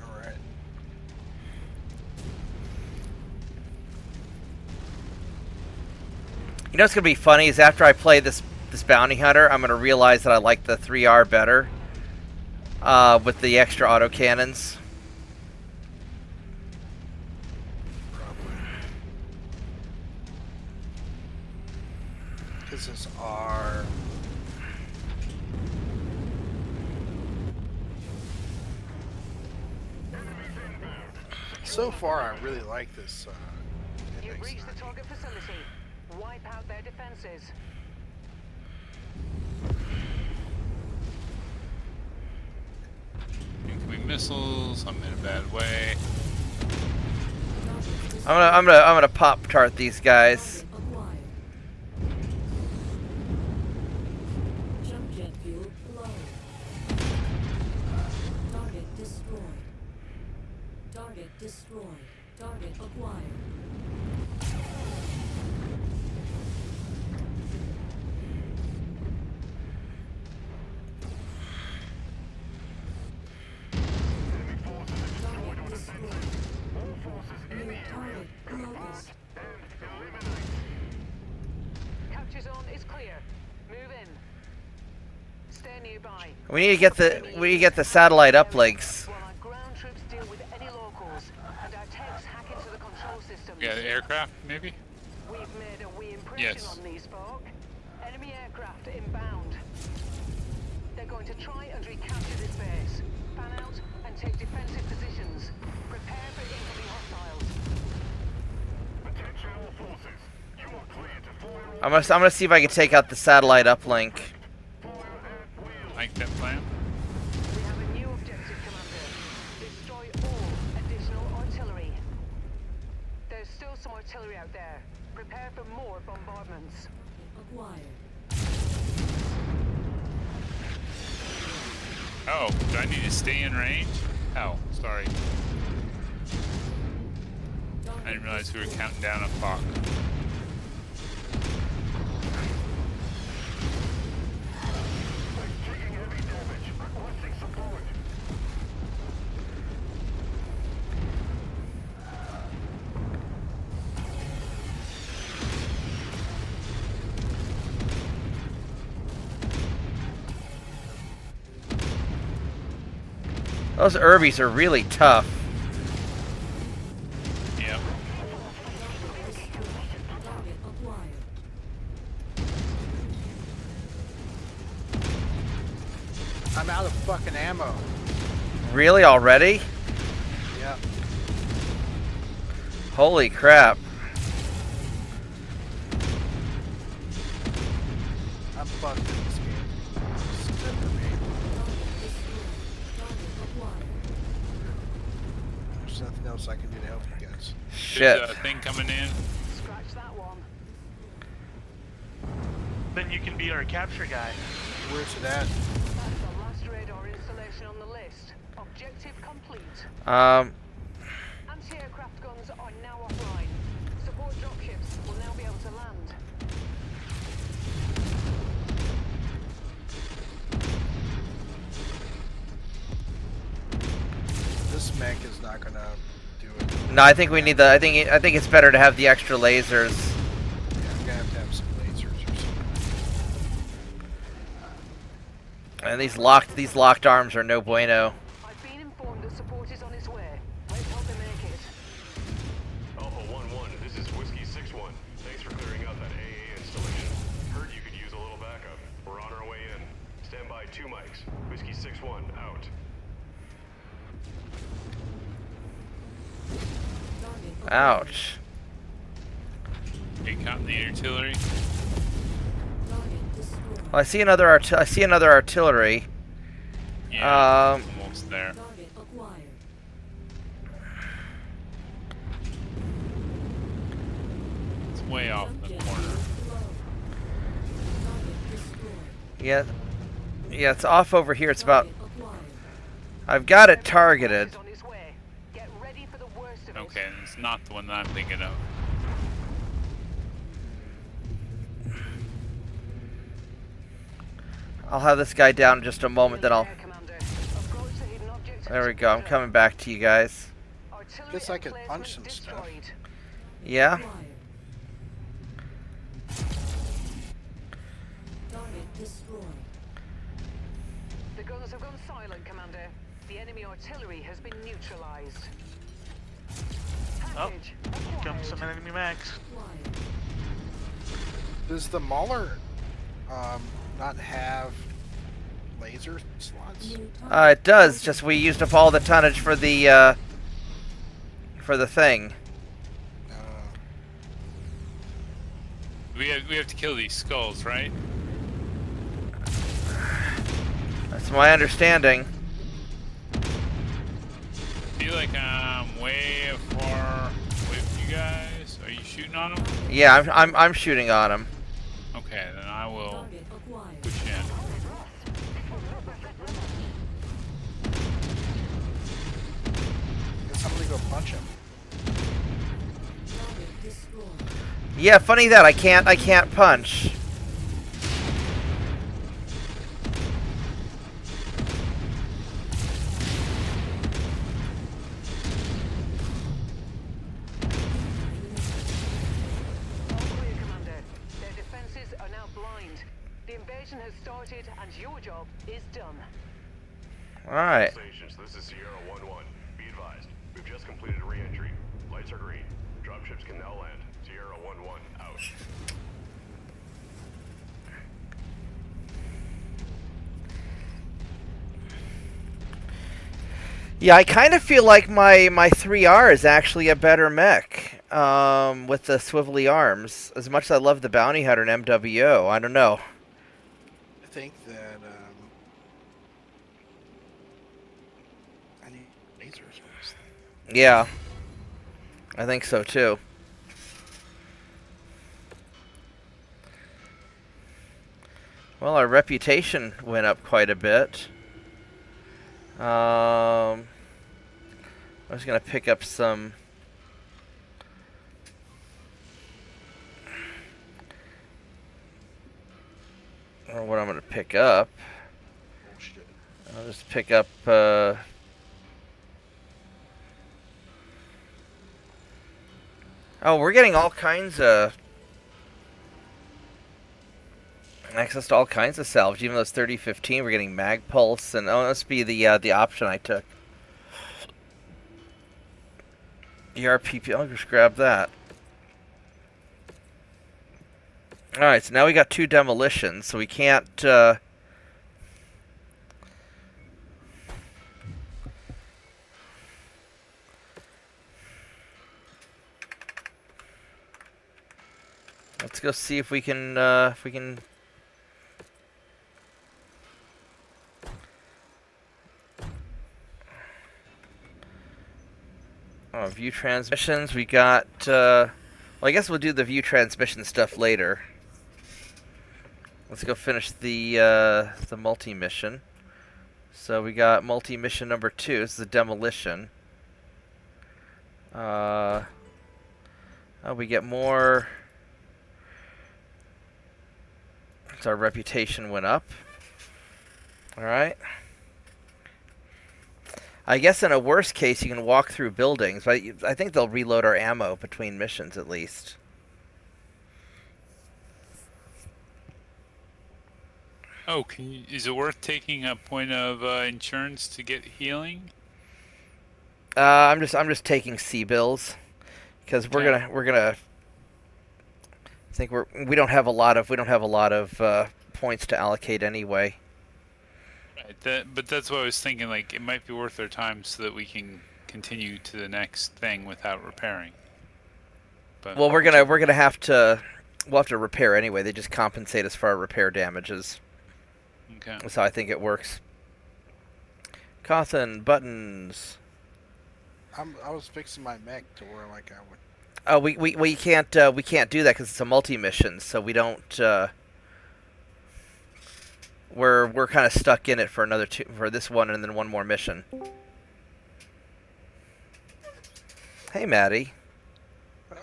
All right. You know what's gonna be funny is after I play this bounty hunter, I'm gonna realize that I like the 3R better with the extra autocannons. This is our. So far, I really like this. You've reached the target facility. Wipe out their defenses. Incoming missiles. I'm in a bad way. I'm gonna pop tart these guys. Acquired. Jump jet fuel low. Target destroyed. Target destroyed. Target acquired. Target destroyed. New target locust. Capture zone is clear. Move in. Stay nearby. We need to get the satellite uplinks. While our ground troops deal with any locals and our techs hack into the control systems. Yeah, aircraft maybe. We've made a wee impression Yes. on these folk. Enemy aircraft inbound. They're going to try and recapture this base. Fan out and take defensive positions. Prepare for incoming hostiles. Attention all forces. You are cleared to fire. I'm gonna see if I can take out the satellite uplink. Like that plan. We have a new objective, Commander. Destroy all additional artillery. There's still some artillery out there. Prepare for more bombardments. Acquired. Oh, do I need to stay in range? Oh, sorry. I didn't realize we were counting down a clock. Taking heavy damage. Requesting support. Those Urbies are really tough. I'm out of fucking ammo. Really already? Yeah. Holy crap. I'm fucked in this game. This is it for me. There's nothing else I can do to help you guys. Shit. There's a thing coming in. Scratch that one. Then you can be our capture guy. Where's it at? That's the last radar installation on the list. Objective complete. Anti-aircraft guns are now offline. Support dropships will now be able to land. This mech is not gonna do it. No, I think we need the. I think it's better to have the extra lasers. Yeah, I'm gonna have to have some lasers or something. And these locked arms are no bueno. I've been informed that support is on its way. Let's hope they make it. Alpha 1-1, this is Whiskey 6-1. Thanks for clearing out that AA installation. Heard you could use a little backup. We're on our way in. Stand by 2 mics. Whiskey 6-1, out. Ouch. You counting the artillery? Well, I see another artillery. Yeah, almost there. It's way off the corner. Yeah, it's off over here. It's about. I've got it targeted. Okay, it's not the one that I'm thinking of. I'll have this guy down in just a moment, then I'll... There we go, I'm coming back to you guys. Guess I could punch some stuff. Yeah? The guns have gone silent, Commander. The enemy artillery has been neutralized. Oh, here comes some enemy Mechs. Does the Mauler not have laser slots? It does, just we used up all the tonnage for the thing. We have to kill these skulls, right? That's my understanding. I feel like I'm way far away from you guys. Are you shooting on them? Yeah, I'm shooting on him. Okay, then I will push in. Get somebody to go punch him. Yeah, funny that I can't punch. Has started and your job is done. Alright. Stations, this is Sierra 1-1. Be advised, we've just completed a re-entry. Lights are green. Dropships can now land. Sierra 1-1, out. Yeah, I kind of feel like my 3R is actually a better mech with the swivelly arms. As much as I love the Bounty Hunter and MWO, I don't know. I think that I need lasers on this thing. Yeah, I think so too. Well, our reputation went up quite a bit. I was gonna pick up some. Or what I'm gonna pick up. I'll just pick up. Oh, we're getting all kinds of access to all kinds of salvage. Even though it's 3015, we're getting mag pulse, and oh, it must be the option I took. ERPP. I'll just grab that. All right, so now we got 2 demolitions, so we can't. Let's go see if we can view transmissions. We got well, I guess we'll do the view transmission stuff later. Let's go finish the multi-mission. So we got multi-mission number 2. This is the demolition. Oh, we get more. So our reputation went up. Alright. I guess in a worst case you can walk through buildings, but I think they'll reload our ammo between missions at least. Oh, is it worth taking a point of insurance to get healing? I'm just taking C bills because we're gonna. I think we don't have a lot of points to allocate anyway. Right. But that's what I was thinking. Like, it might be worth our time so that we can continue to the next thing without repairing. But Well, we'll have to repair anyway. They just compensate us for our repair damages. Okay. That's how I think it works. Cawthon, buttons. I was fixing my mech to where like I would. Oh, we can't do that because it's a multi-mission, so we don't. We're kind of stuck in it for this one and then one more mission. Hey, Maddie.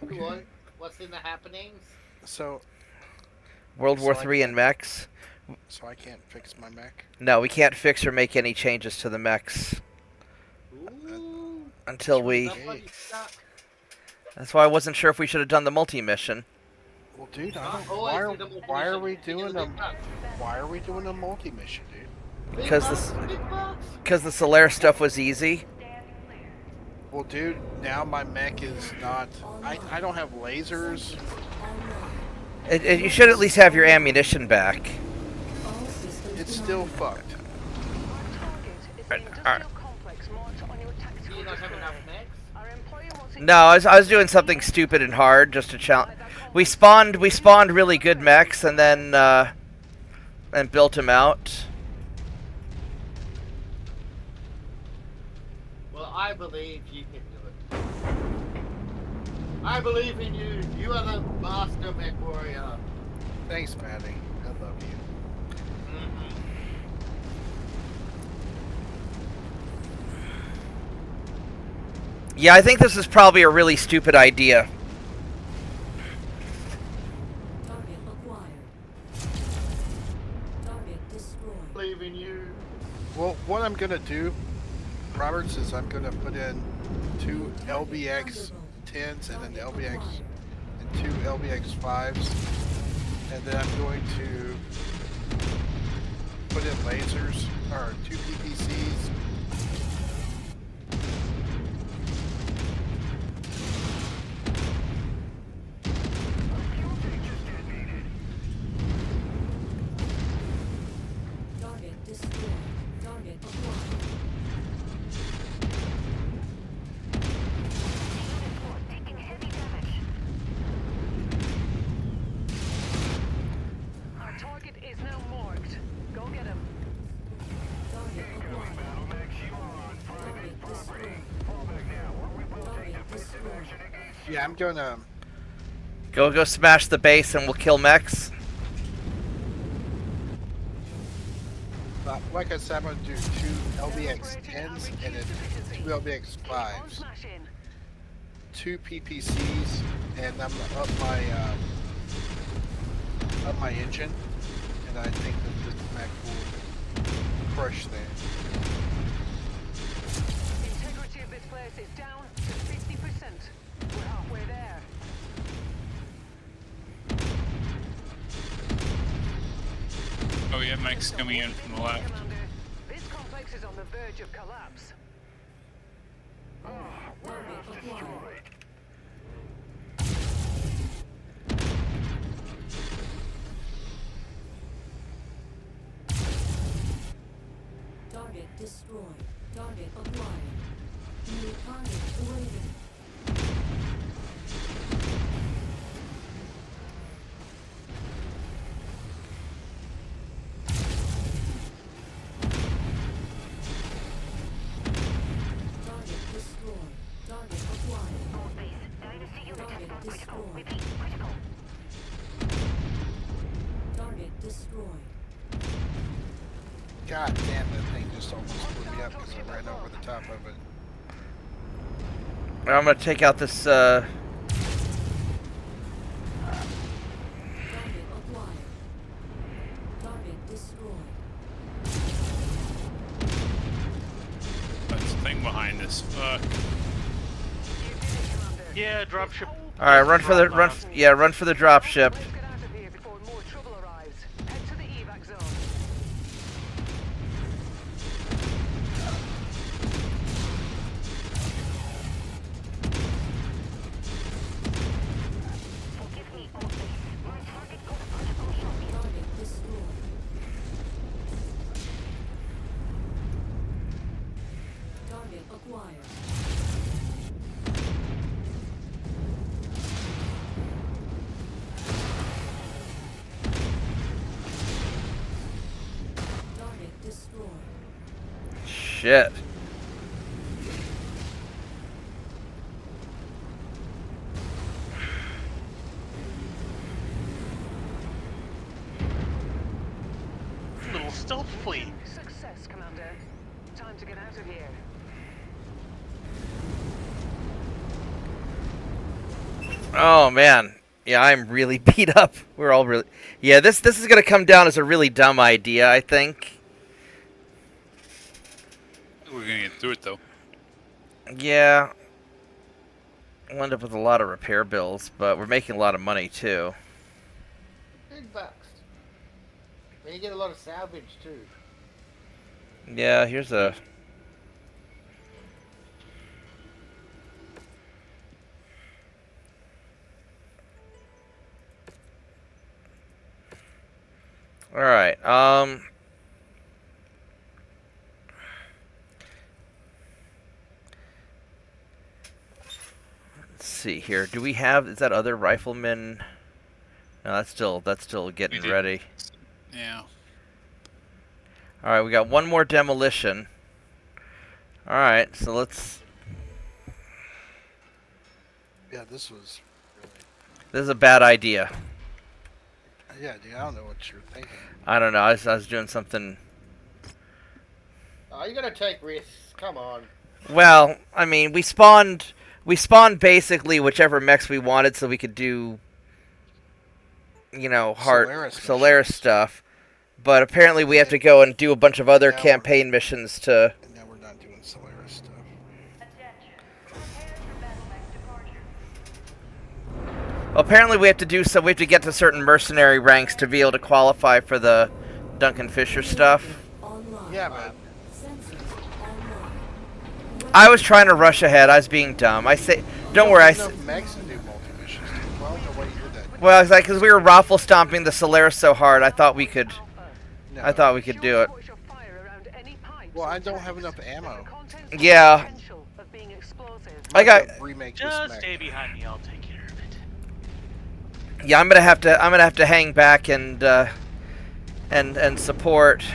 What? What's in the happenings? So. World War III and mechs. So I can't fix my mech? No, we can't fix or make any changes to the mechs. Ooh, until we. That's why I wasn't sure if we should have done the multi-mission. Well, dude, why are we doing a multi-mission, dude? Because the Solaire stuff was easy. Well, dude, now my mech is not. I don't have lasers. You should at least have your ammunition back. It's still fucked. No, I was doing something stupid and hard just to challenge. We spawned really good mechs and then and built them out. Well, I believe you can do it. I believe in you. You are the master Mechwarrior. Thanks, Maddie. I love you. Yeah, I think this is probably a really stupid idea. Target acquired. Target destroyed. I believe in you. Well, what I'm gonna do, Roberts, is I'm gonna put in 2 LBX 10s and an LBX and 2 LBX 5s, and then I'm going to put in lasers or 2 PPCs. Target destroyed. Target acquired. Our target is now marked. Go get him. Target acquired. Target destroyed. Target destroyed. Yeah, I'm gonna. Go smash the base and we'll kill mechs. Like I said, I'm gonna do 2 LBX 10s and then 2 LBX 5s, 2 PPCs, and I'm gonna up my engine, and I think that this mech will crush things. Integrity of this place is down to 50%. We're halfway there. Oh, yeah, Mech's coming in from the left. Commander, this complex is on the verge of collapse. Target acquired. Target destroyed. Target acquired. New target awaited. God damn, that thing just almost blew me up because I ran over the top of it. I'm gonna take out this. Target acquired. Target destroyed. That's a thing behind us. Fuck. Yeah, dropship. All right, run for the run. Yeah, run for the drop ship. Let's get out of here before more trouble arrives. Head to the evac zone. Target destroyed. Target acquired. Target destroyed. Shit. Little stealth fleet. Success, Commander. Time to get out of here. Oh man. Yeah, I'm really beat up. We're all really. Yeah, this is gonna come down as a really dumb idea, I think. We're gonna get through it though. Yeah. We'll end up with a lot of repair bills, but we're making a lot of money too. $10. And you get a lot of salvage too. Yeah, here's a. All right. Let's see here. Do we have? Is that other rifleman? No, that's still getting did. ready. Yeah. All right, we got one more demolition. All right, so let's. Yeah, this was really. This is a bad idea. Yeah, dude, I don't know what you're thinking. I don't know. I was doing something. Oh, you gotta take risks. Come on. Well, I mean, we spawned basically whichever mechs we wanted, so we could do, you know, hard Solaris stuff. But apparently, we have to go and do a bunch of other campaign missions to. And now we're not doing Solaris stuff. Apparently, we have to do so. We have to get to certain mercenary ranks to be able to qualify for the Duncan Fisher stuff. Yeah, but I was trying to rush ahead. I was being dumb. I say, don't worry. There's enough Mechs to do multi-missions. Well, I don't know why you did that. Well, it's like because we were raffle stomping the Solaris so hard, I thought we could. No. I thought we could do it. Well, I don't have enough ammo. Yeah. I got. Remake this Just mech. stay behind me. I'll take care of it. Yeah, I'm gonna have to hang back and support.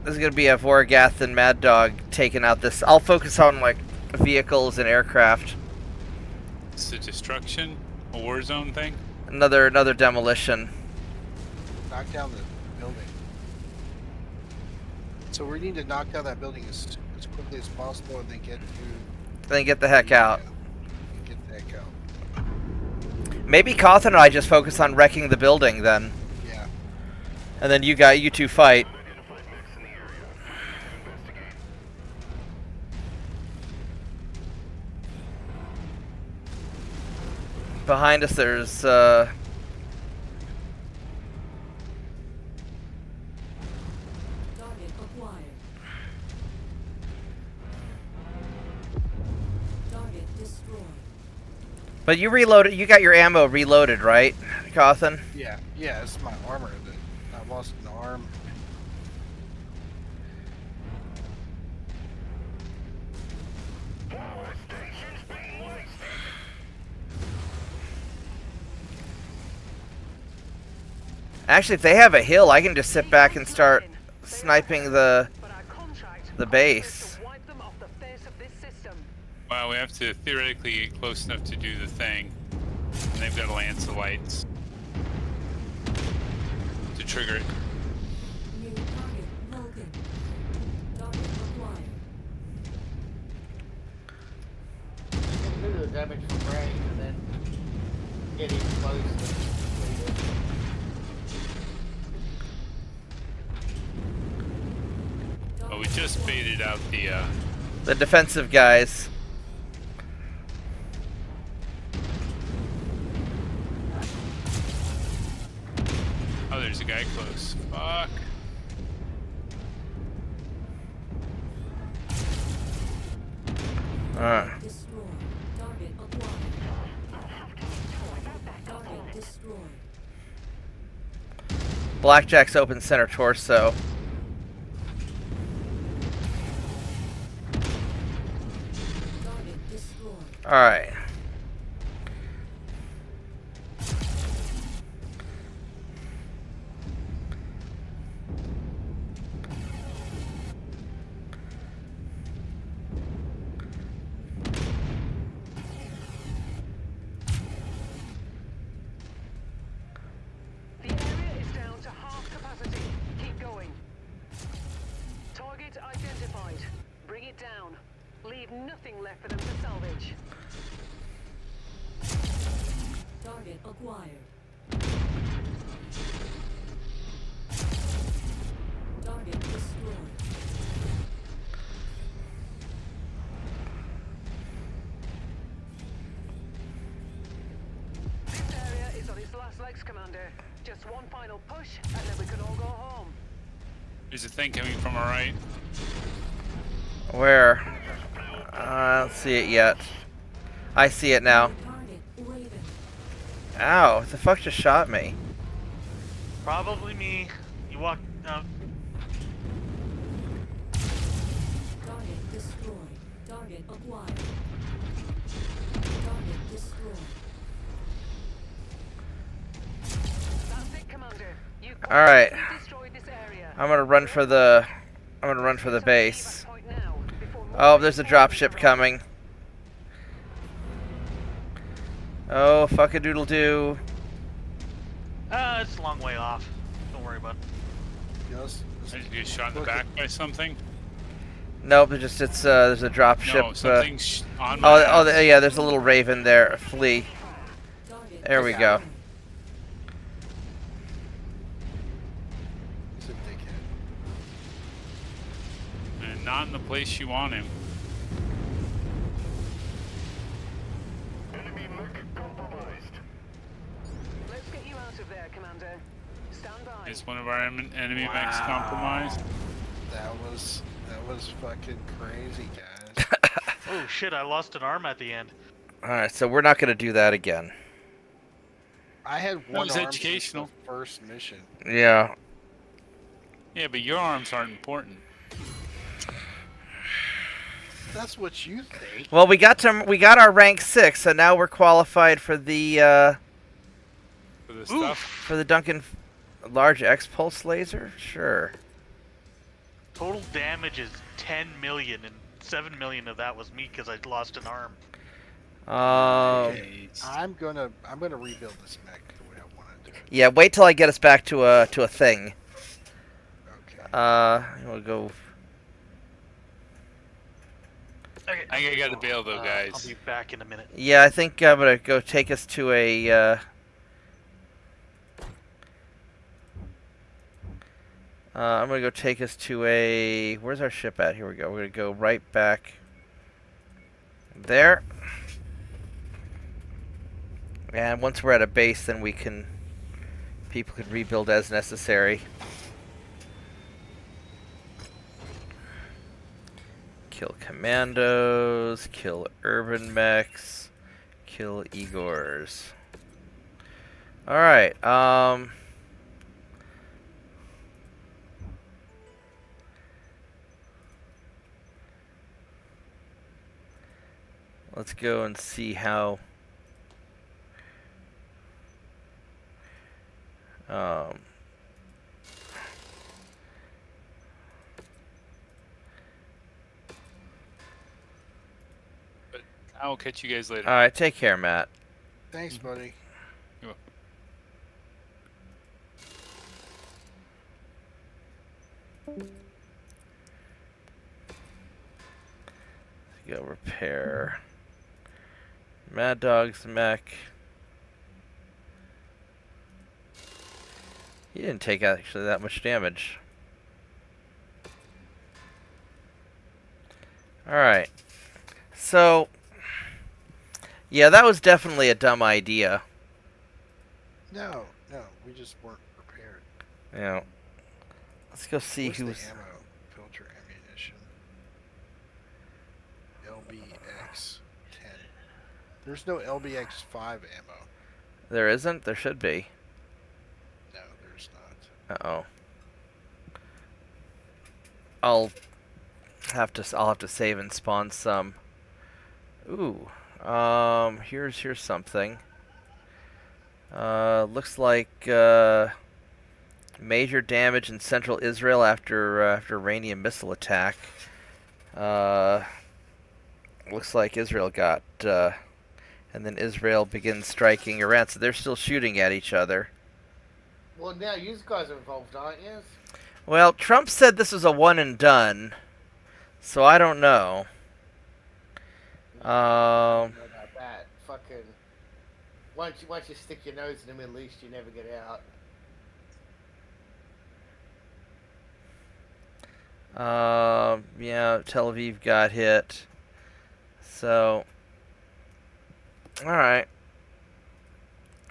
This is gonna be a Vorgath and Mad Dog taking out this. I'll focus on like vehicles and aircraft. It's a destruction, a war zone thing. Another demolition. Knock down the building. So we need to knock down that building as quickly as possible, and then get to. Then get the heck out. Get the heck out. Maybe Cawthon and I just focus on wrecking the building then. Yeah. And then you two fight. Behind us, there's Target acquired. Target destroyed. But you reloaded. You got your ammo reloaded, right, Cawthon? Yeah. Yeah, it's my armor that I lost an arm. Actually, if they have a hill, I can just sit back and start sniping the base. Well, we have to theoretically get close enough to do the thing. And they've got a lance of lights to trigger it. New target, Vulcan. Target acquired. You can do the damage from range and then get in close and complete it. Oh, we just baited out The defensive guys. Oh, there's a guy close. Fuck. Destroy. Target acquired. Target destroyed. Blackjack's open center torso. Target destroyed. Alright. The area is down to half capacity. Keep going. Target identified. Bring it down. Leave nothing left for them to salvage. Target acquired. Target destroyed. This area is on its last legs, Commander. Just one final push, and then we can all go home. There's a thing coming from our right. Where? I don't see it yet. I see it now. Target Raven. Ow, what the fuck just shot me? Probably me. You walk. Target destroyed. Target acquired. Target destroyed. That's it, Commander. You've Alright. completely destroyed this area. I'm gonna run for the base. Oh, there's a dropship coming. Oh, fuck a doodle doo. It's a long way off. Don't worry about it. Yes. Did you get shot in the back by something? Nope, there's a dropship. No, something's on my yeah, there's a little raven there. A flea. There we go. He's a dickhead. And not in the place you want him. Enemy mech compromised. Let's get you out of there, Commander. Stand by. Is one of our enemy mechs compromised? That was fucking crazy, guys. Oh shit! I lost an arm at the end. All right, so we're not gonna do that again. I had That one was arm educational. since the first mission. Yeah. Yeah, but your arms aren't important. That's what you think. Well, we got our rank 6, so now we're qualified for the For the stuff. for the Duncan large X pulse laser. Sure. Total damage is 10 million, and 7 million of that was me because I lost an arm. Okay. I'm gonna rebuild this mech the way I want to do it. Yeah, wait till I get us back to a thing. Okay. We'll go. Okay. I gotta bail though, guys. I'll be back in a minute. Yeah, I think I'm gonna go take us to a. I'm gonna go take us to a. Where's our ship at? Here we go. We're gonna go right back there. And once we're at a base, then we can. People can rebuild as necessary. Kill commandos, kill urban mechs, kill Igors. Alright, let's go and see how I'll catch you guys later. Alright, take care, Matt. Thanks, buddy. Go repair. Mad Dog's mech. He didn't take actually that much damage. Alright. So, yeah, that was definitely a dumb idea. No, we just weren't prepared. Yeah. Let's go see What's who's... the ammo? Filter ammunition. LBX 10. There's no LBX 5 ammo. There isn't? There should be. No, there's not. Uh-oh. I'll have to save and spawn some. Ooh. Here's something. Looks like major damage in central Israel after Iranian missile attack. Looks like Israel got and then Israel begins striking Iran, so they're still shooting at each other. Well, now you guys are involved, aren't you? Well, Trump said this was a one and done, so I don't know. I don't know about that. Fucking. Once you stick your nose in the Middle East, you never get out. Yeah, Tel Aviv got hit. So, alright.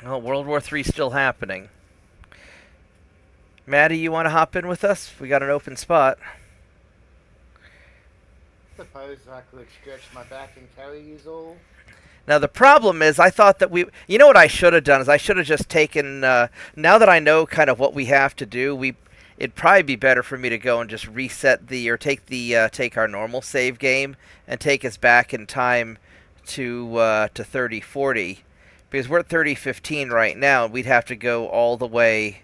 Well, World War III still happening. Maddie, you want to hop in with us? We got an open spot. Suppose I could stretch my back and carry you all. Now, the problem is, I thought that you know what I should have done is I should have just taken, now that I know kind of what we have to do, it'd probably be better for me to go and just reset or take our normal save game and take us back in time to 3040, because we're at 3015 right now, and we'd have to go all the way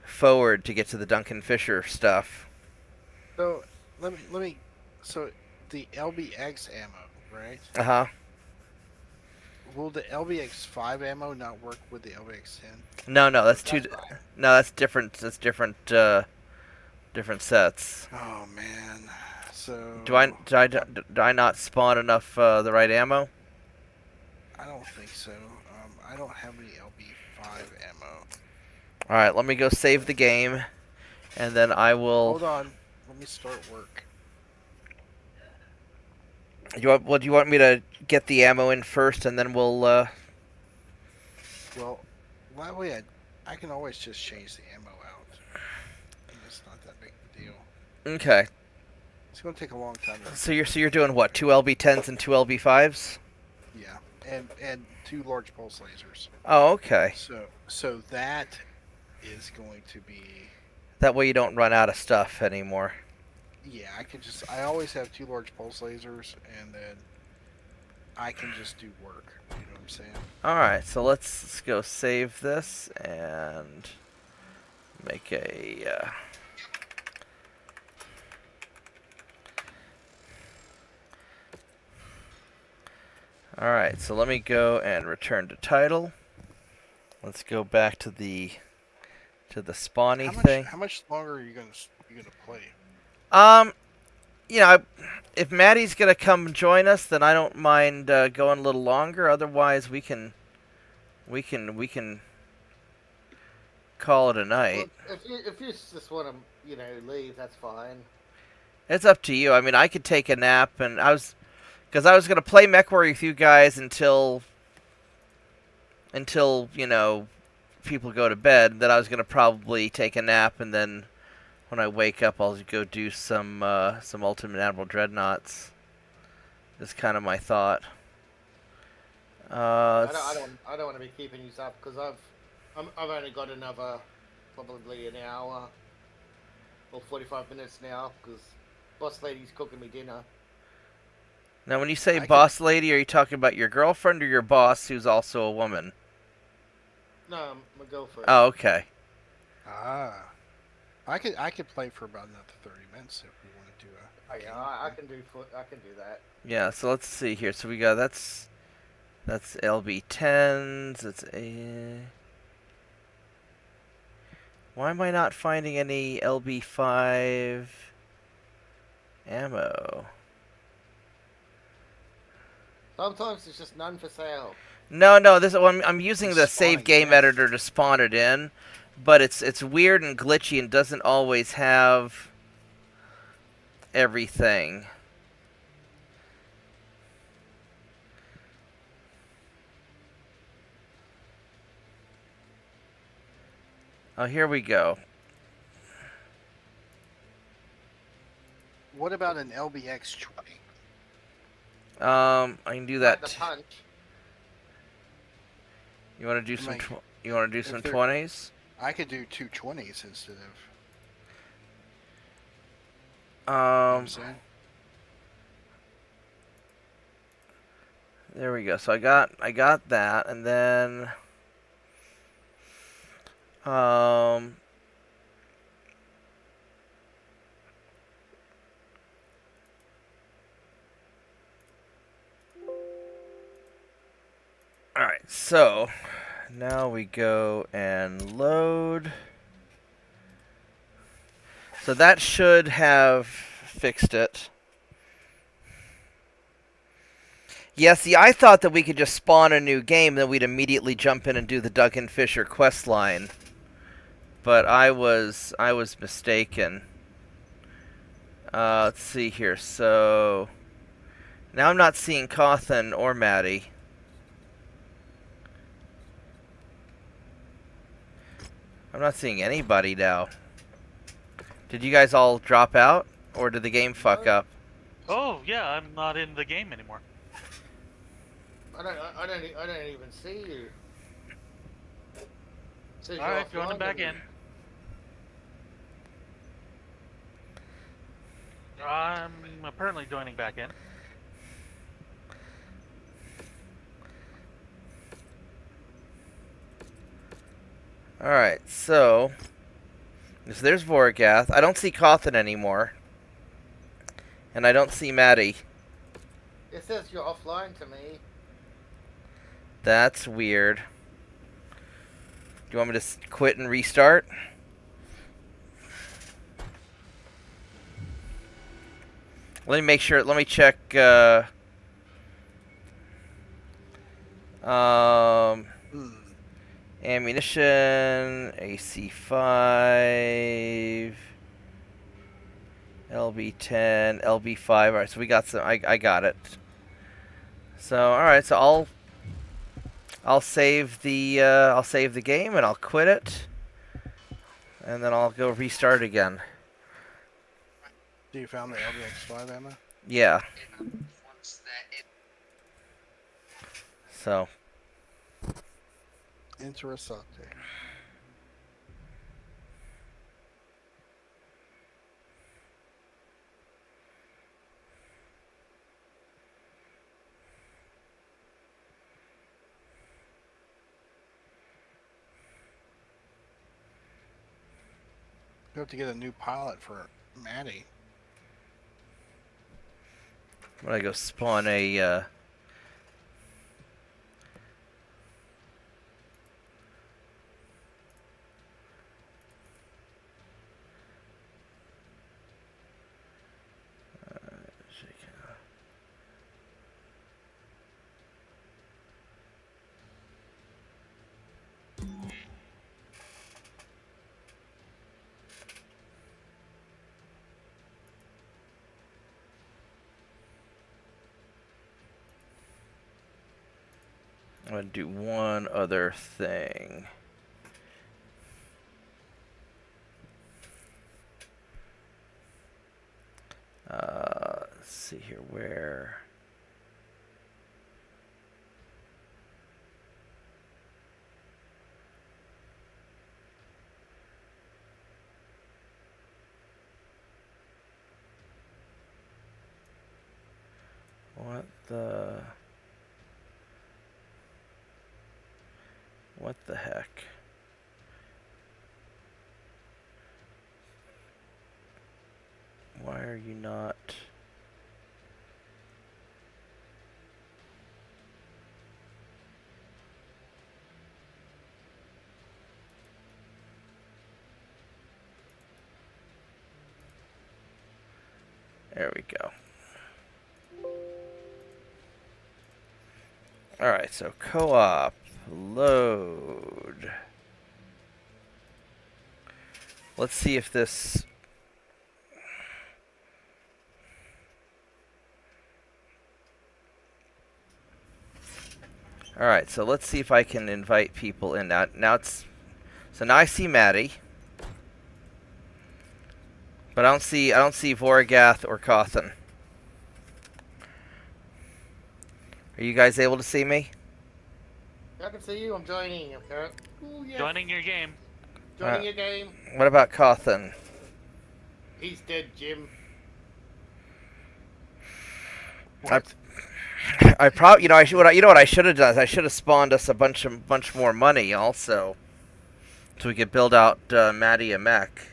forward to get to the Duncan Fisher stuff. So let me. So the LBX ammo, right? Uh huh. Will the LBX 5 ammo not work with the LBX 10? No, that's two. No, that's different. That's different. Different sets. Oh man. So Do I not spawn enough the right ammo? I don't think so. I don't have any LB5 ammo. All right, let me go save the game, and then I will. Hold on. Let me start work. Do you want me to get the ammo in first, and then we'll? Well, that way I can always just change the ammo out. It's not that big of a deal. Okay. It's gonna take a long time. So you're doing what? 2 LB10s and 2 LB5s? Yeah, and 2 large pulse lasers. Oh, okay. So that is going to be. That way you don't run out of stuff anymore. Yeah, I always have 2 large pulse lasers, and then I can just do work. You know what I'm saying? Alright, so let's go save this and make a... Alright, so let me go and return to title. Let's go back to the spawny thing. How much longer are you gonna play? You know, if Maddie's gonna come join us, then I don't mind going a little longer. Otherwise, we can call it a night. Well, if you just want to, leave, that's fine. It's up to you. I mean, I could take a nap, and I was gonna play Mechwarrior with you guys until people go to bed. Then I was gonna probably take a nap, and then when I wake up, I'll go do some Ultimate Admiral Dreadnoughts. Is kind of my thought. I don't want to be keeping you up because I've only got another probably an hour or 45 minutes now because boss lady's cooking me dinner. Now, when you say boss lady, are you talking about your girlfriend or your boss, who's also a woman? No, my girlfriend. Oh, okay. Ah. I could play for about another 30 minutes if we want to do a. Yeah, I can do that. Yeah, so let's see here. So we got that's LB10s. It's a. Why am I not finding any LB5 ammo? Sometimes there's just none for sale. No. This I'm using the It's save spawning game in. editor to spawn it in, but it's weird and glitchy and doesn't always have everything. Oh, here we go. What about an LBX 20? I can do Like that. the punch. You want to do some? Like, You want to do if some they're- 20s? I could do 220s instead of. You know what I'm saying? There we go. So I got that, and then all right. So now we go and load. So that should have fixed it. Yeah, see, I thought that we could just spawn a new game, then we'd immediately jump in and do the Duncan Fisher quest line. But I was mistaken. Let's see here. So now I'm not seeing Cawthon or Maddie. I'm not seeing anybody now. Did you guys all drop out, or did the game fuck up? Oh yeah, I'm not in the game anymore. I don't even see you. Says All you're right, joining offline back to me. in. I'm apparently joining back in. Alright, so there's Vorgath. I don't see Cawthon anymore. And I don't see Maddie. It says you're offline to me. That's weird. Do you want me to quit and restart? Let me make sure. Let me check. Ammunition, AC5, LB10, LB5. All right, so we got some. I got it. So all right, so I'll save the game and I'll quit it, and then I'll go restart again. Do you found the LBX5 ammo? Yeah. So. Interessante. You have to get a new pilot for Maddie. I'm gonna go spawn a. I'm gonna do one other thing. Let's see here, where... What the heck? Why are you not... There we go. Alright, so co-op. Load. Let's see if this... Alright, so let's see if I can invite people in. Now it's... So now I see Maddie. But I don't see Voragath or Cawthon. Are you guys able to see me? I can see you. I'm joining. Okay. Ooh, yes. Joining your game. Joining your game. What about Cawthon? He's dead, Jim. I probably, I should, what I should have done is I should have spawned us a bunch more money also, so we could build out Maddie a mech.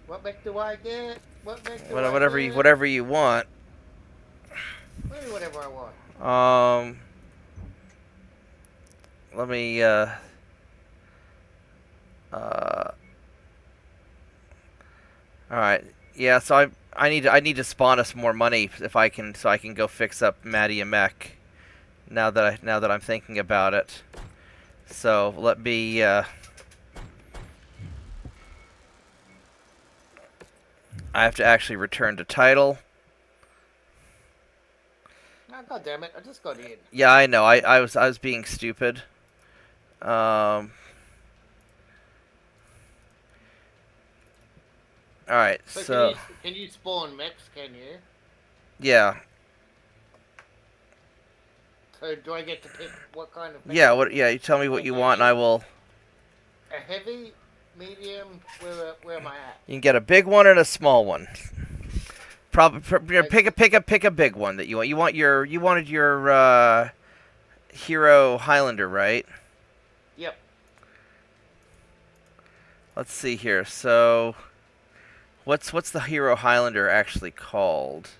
What mech do I get? What mech do Whatever I get? whatever you want. Maybe whatever I want. Let me all right. Yeah, so I need to spawn us more money if I can, so I can go fix up Maddie a mech. Now that I'm thinking about it. So let me I have to actually return to title. Oh, God damn it! I just got in. Yeah, I know. I was being stupid. All right, so can you spawn mechs? Can you? yeah. So do I get to pick what kind of mech? Yeah. What? Yeah. You tell me what you want, and I will. A heavy, medium. Where am I at? You can get a big one and a small one. Probably pick a big one that you want. You wanted your hero Highlander, right? Yep. Let's see here. So, what's the hero Highlander actually called?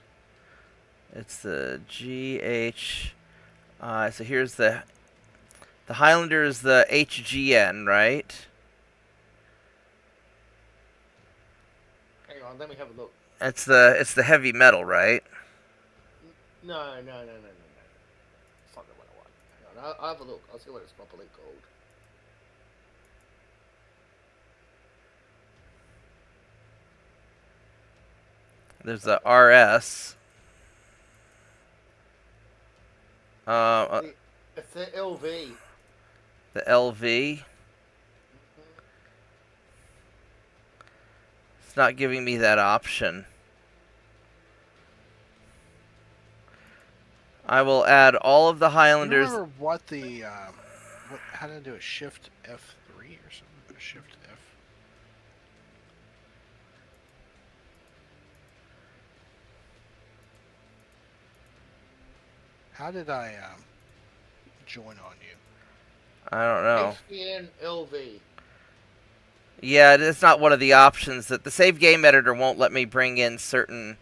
It's the GH. So here's the Highlander is the HGN, right? Hang on, let me have a look. It's the heavy metal, right? No. It's not what I want. Hang on, I'll have a look. I'll see what it's properly called. There's the RS. It's the LV. The LV. It's not giving me that option. I will add all of the Highlanders. Do you remember what the how to do a Shift F3 or something? A Shift F. How did I join on you? I don't know. HDN LV. Yeah, it's not one of the options. That the save game editor won't let me bring in certain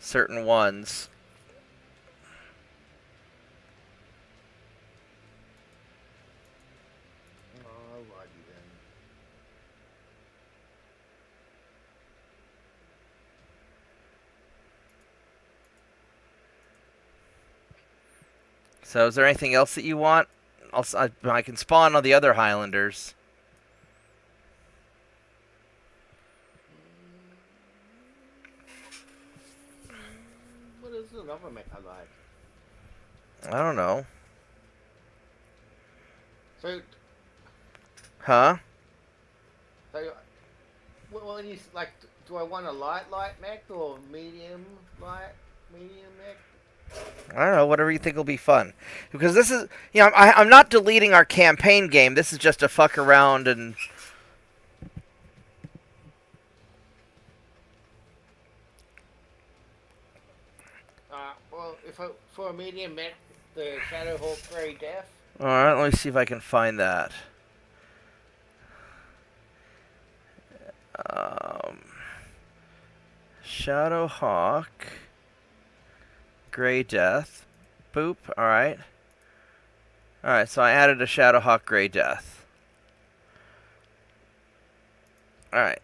ones. Alrighty then. So, is there anything else that you want? I can spawn on the other Highlanders. What is another mech I like? I don't know. So, Huh? when you like, do I want a light mech or medium mech? I don't know, whatever you think will be fun. Because this is, I'm not deleting our campaign game. This is just a fuck around and... Well, for a medium mech, the Shadowhawk Grey Death. Alright, let me see if I can find that. Shadowhawk Grey Death. Boop. Alright. Alright, so I added a Shadowhawk Grey Death. Alright.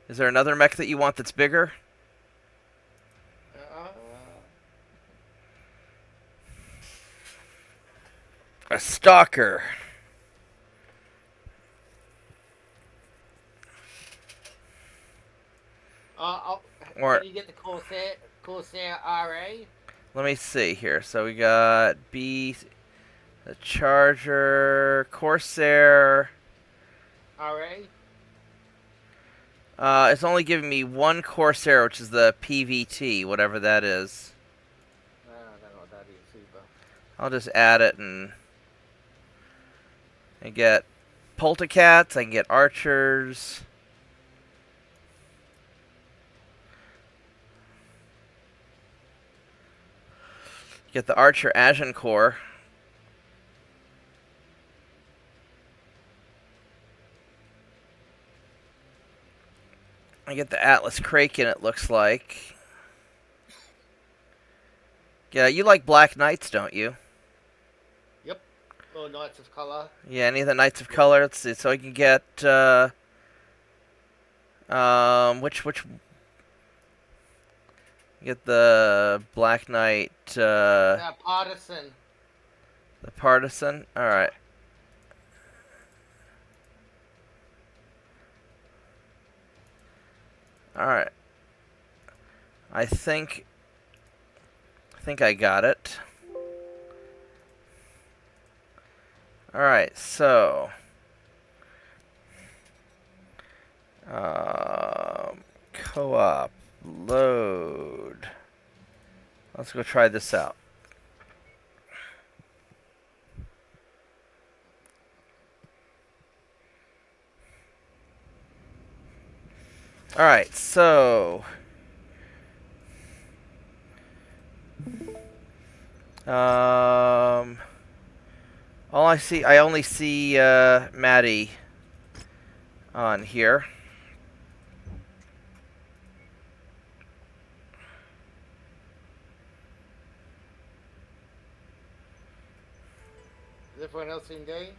Is there another mech that you want that's bigger? A stalker. Or can you get the Corsair RA? let me see here. So we got B, the Charger, Corsair. RA? It's only giving me one Corsair, which is the PVT, whatever that is. I don't know what that is either. I'll just add it and get Poltacats. I can get Archers. Get the Archer Agincourt. I get the Atlas Kraken, it looks like. Yeah, you like Black Knights, don't you? Yep. Or Knights of Color. Yeah, any of the Knights of Color. Let's see. So I can get which get the Black Knight Partisan. the Partisan. All right. All right. I think I got it. All right. So co-op load. Let's go try this out. All right, so I only see Maddie on here. Is everyone else in game?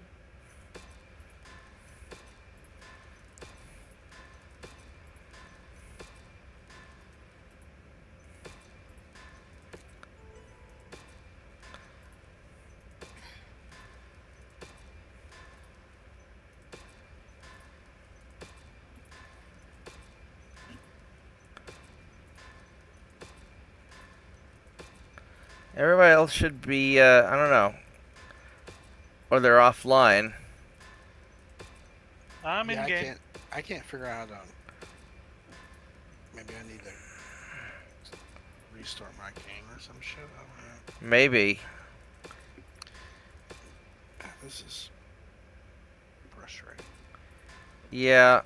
Everybody else should be, I don't know. Or they're offline. I'm in game. I can't figure out how to... Maybe I need to restart my game or some shit. I don't know. Maybe. This is frustrating. Yeah.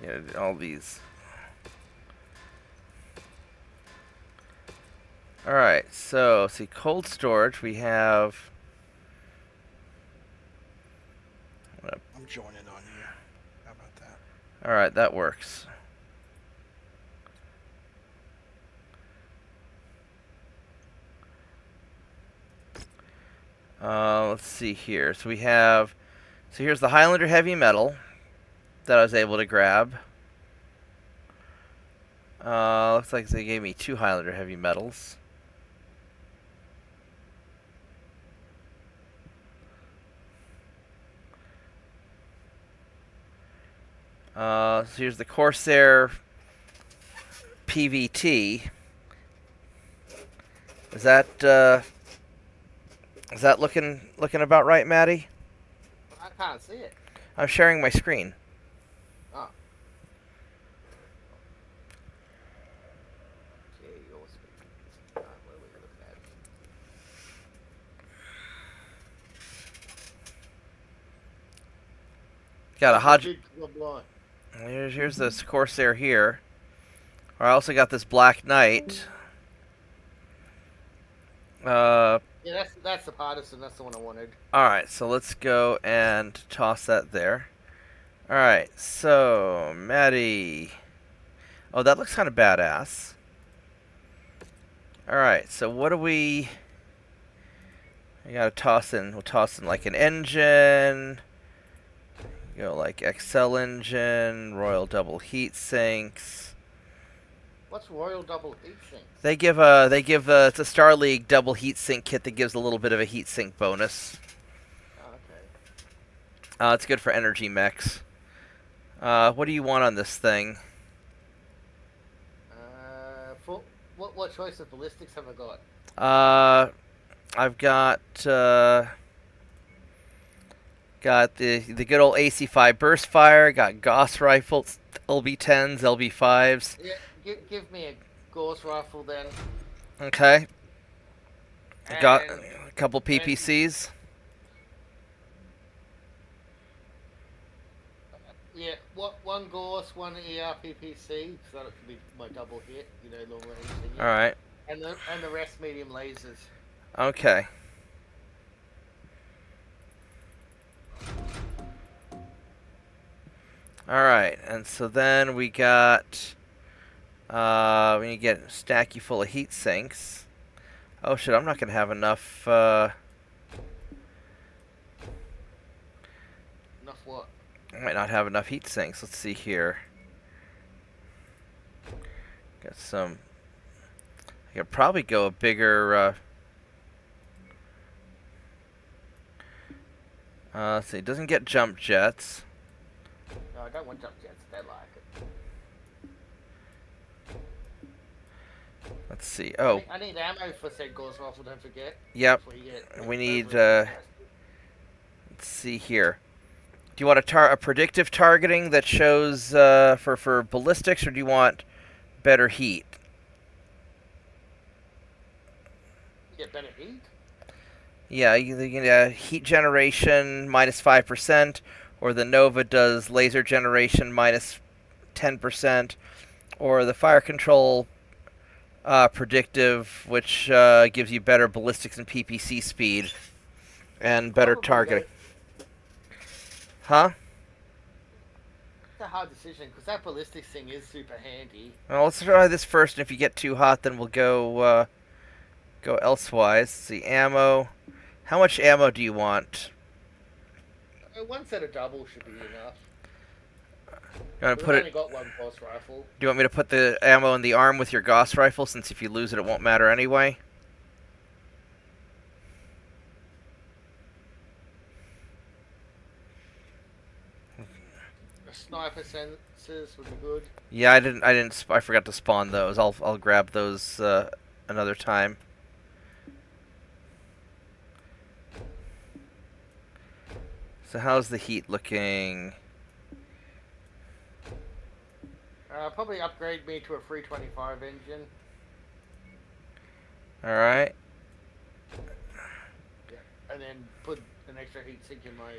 Yeah, all these. Alright, so see, cold storage, we have... I'm joining on here. How about that? Alright, that works. Let's see here. So we have... So here's the Highlander Heavy Metal that I was able to grab. Looks like they gave me 2 Highlander Heavy Metals. So here's the Corsair PVT. Is that looking about right, Maddie? I can't see it. I'm sharing my screen. Oh. Okay, you're speaking. What are we looking at? Got a Hodge. Blind. Here's this Corsair here. I also got this Black Knight. Yeah, that's the Partisan. That's the one I wanted. Alright, so let's go and toss that there. Alright, so Maddie. Oh, that looks kind of badass. Alright, so what do we... You gotta toss in. We'll toss in like an engine. You know, like Excel engine, Royal double heat sinks. What's Royal Double Heatsink? They give it's a Star League double heat sink kit that gives a little bit of a heat sink bonus. Oh, okay. It's good for energy mechs. What do you want on this thing? For what choice of ballistics have I got? I've got the good old AC5 burst fire. Got Gauss rifles, LB10s, LB5s. Yeah, give me a Gauss rifle then. Okay. Got And- a couple PPCs. Yeah, one Gauss, one ERPPC, so that could be my double hit, long range thing. All right. And the rest medium lasers. Okay. All right, and so then we got we need to get a stacky full of heat sinks. Oh shit, I'm not gonna have enough. Enough what? I might not have enough heat sinks. Let's see here. Got some. I could probably go a bigger. Let's see. It doesn't get jump jets. No, I don't want jump jets. They like it. Let's see. Oh. I need ammo for said Gauss rifle. Don't forget. Yep. We need. Let's see here. Do you want a predictive targeting that shows for ballistics, or do you want better heat? Get better heat. Yeah, you can heat generation minus 5%, or the Nova does laser generation minus 10%, or the fire control predictive, which gives you better ballistics and PPC speed and better targeting. Huh? It's a hard decision because that ballistics thing is super handy. Well, let's try this first, and if you get too hot, then we'll go elsewise. Let's see, ammo. How much ammo do you want? One set of double should be enough. You want to We've put only it? got one Gauss rifle. Do you want me to put the ammo in the arm with your Gauss rifle, since if you lose it, it won't matter anyway? The sniper sensors would be good. Yeah, I forgot to spawn those. I'll grab those another time. So how's the heat looking? Probably upgrade me to a 325 engine. All right. Yeah. And then put an extra heat sink in my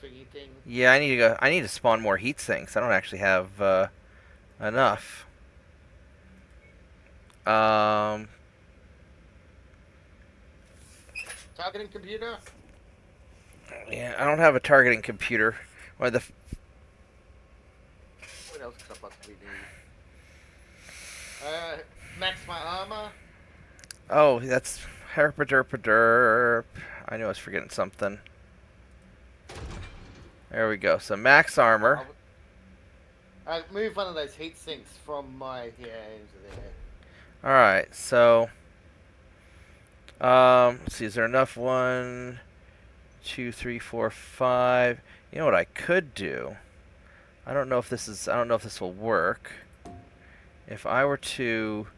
thingy thing. Yeah, I need to spawn more heat sinks. I don't actually have enough. Targeting computer? Yeah, I don't have a targeting computer. What else could I possibly do? Max my armor? Oh, that's herpaderpaderp. I knew I was forgetting something. There we go. So max armor. Move one of those heat sinks from my into there. All right. So, let's see. Is there enough? 1, 2, 3, 4, 5. You know what I could do? I don't know if this will work. If I were to, I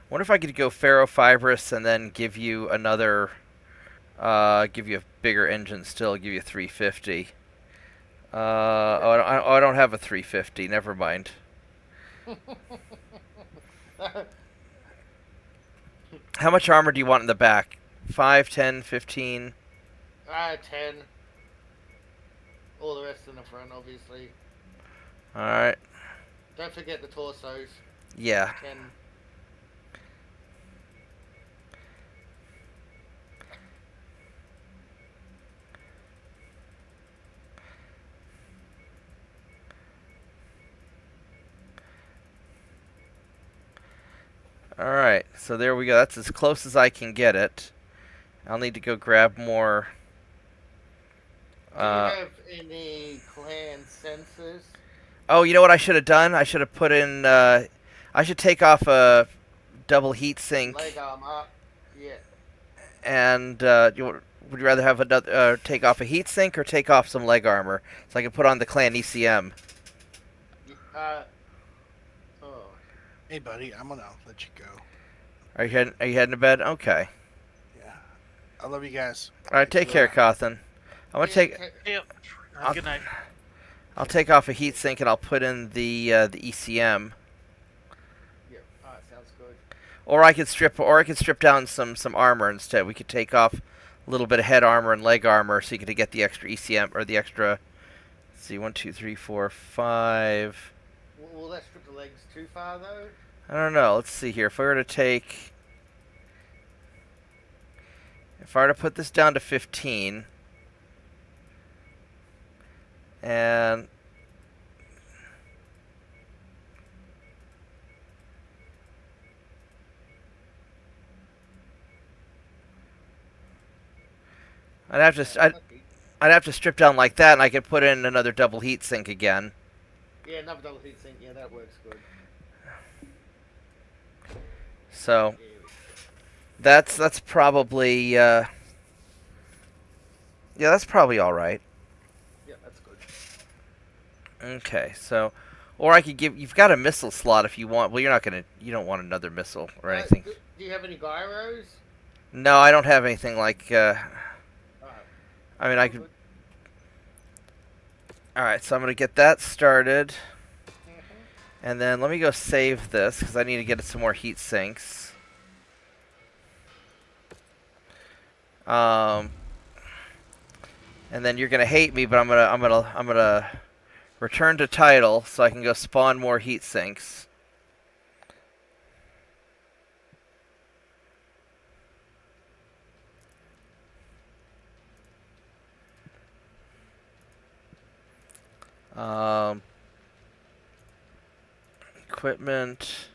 wonder if I could go ferrofibrous and then give you another, give you a bigger engine still, give you a 350. I don't have a 350. Never mind. How much armor do you want in the back? 5, 10, 15? 10. All the rest in the front, obviously. Alright. Don't forget the torsos. Yeah. 10. Alright, so there we go. That's as close as I can get it. I'll need to go grab more. Do you have any clan sensors? Oh, you know what I should have done? I should have put in. I should take off a double heat sink. Leg armor. Yeah. And would you rather have another take off a heat sink or take off some leg armor so I can put on the clan ECM? Oh. Hey, buddy, I'm gonna let you go. Are you heading to bed? Okay. Yeah. I love you guys. All right, take care, Cawthon. I'm gonna take. Yep. Have a good night. I'll take off a heat sink and I'll put in the ECM. Yep. Alright, sounds good. Or I could strip down some armor instead. We could take off a little bit of head armor and leg armor so you could get the extra ECM or the extra. Let's see, 1, 2, 3, 4, 5. Will that strip the legs too far though? I don't know. Let's see here. If I were to put this down to 15, and I'd have to strip down like that, and I could put in another double heat sink again. Yeah, another double heat sink. Yeah, that works good. So that's probably yeah, that's probably all right. Yeah, that's good. Okay, so or I could you've got a missile slot if you want. Well, you don't want another missile or anything. Do you have any gyros? No, I don't have anything like I mean, I could. All right, so I'm gonna get that started, and then let me go save this because I need to get some more heat sinks. And then you're gonna hate me, but I'm gonna return to title so I can go spawn more heat sinks. Equipment.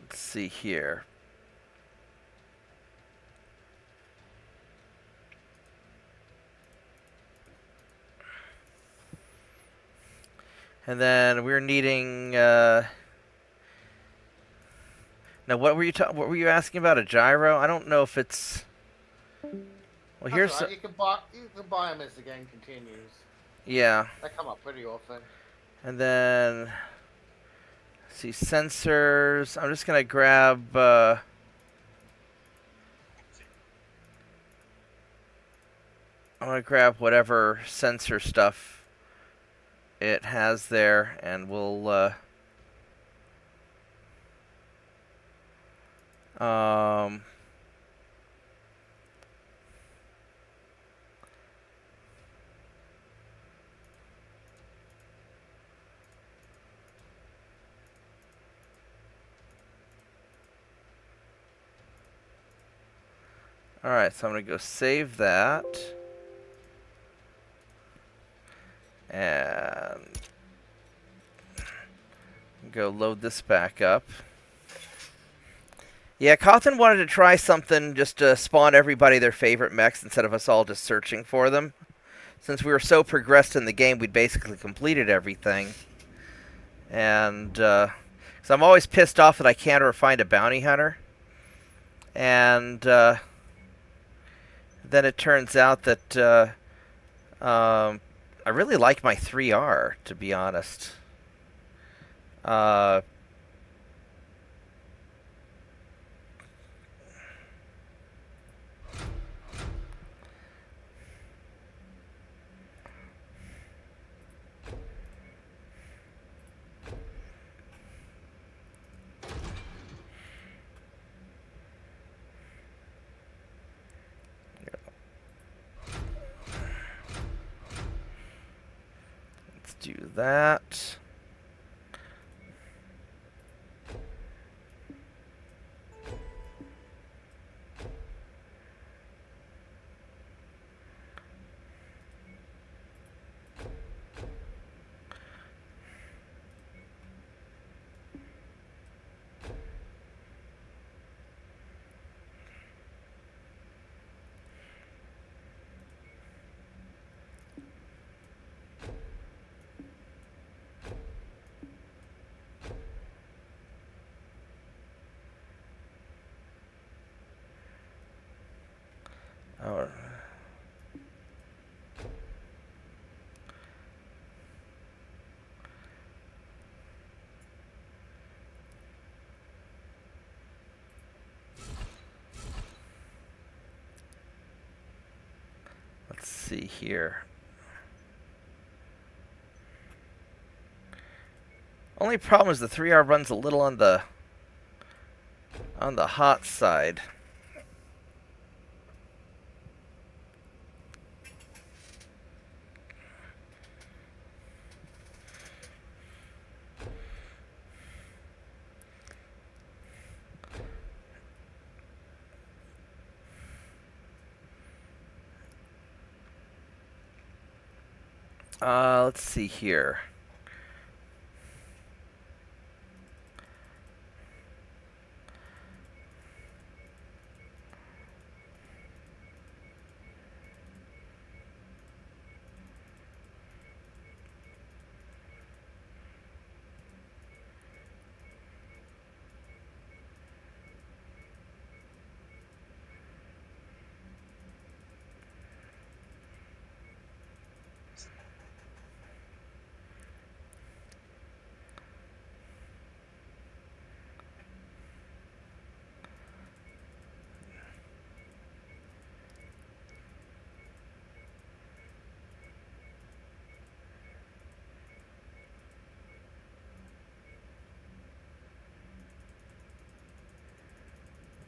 Let's see here. And then we're needing. Now, what were you asking about? A gyro? I don't know if it's. Well, here's. Right. You can buy them as the game continues. Yeah. They come up pretty often. And then, let's see, sensors. I'm just gonna grab. I'm gonna grab whatever sensor stuff it has there, and we'll. Alright, so I'm going to go save that. And go load this back up. Yeah, Cawthon wanted to try something just to spawn everybody their favorite mechs instead of us all just searching for them. Since we were so progressed in the game, we'd basically completed everything. And, so I'm always pissed off that I can't ever find a bounty hunter. And, then it turns out that I really like my 3R, to be honest. Do that. see here. Only problem is the 3R runs a little on the hot side. Let's see here.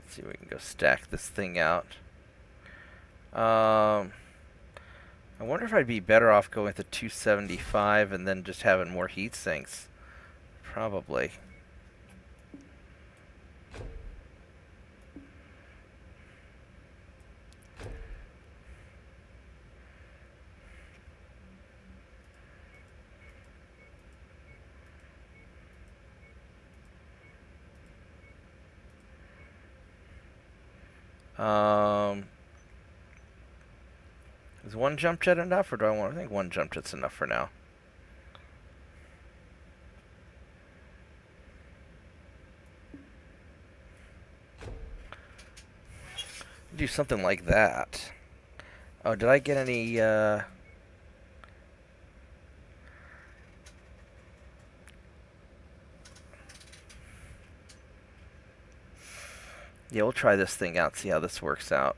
See if we can go stack this thing out. I wonder if I'd be better off going with the 275 and then just having more heat sinks. Probably. Is one jump jet enough, or do I think one jump jet's enough for now? Do something like that. Oh, did I get any, Yeah, we'll try this thing out, see how this works out.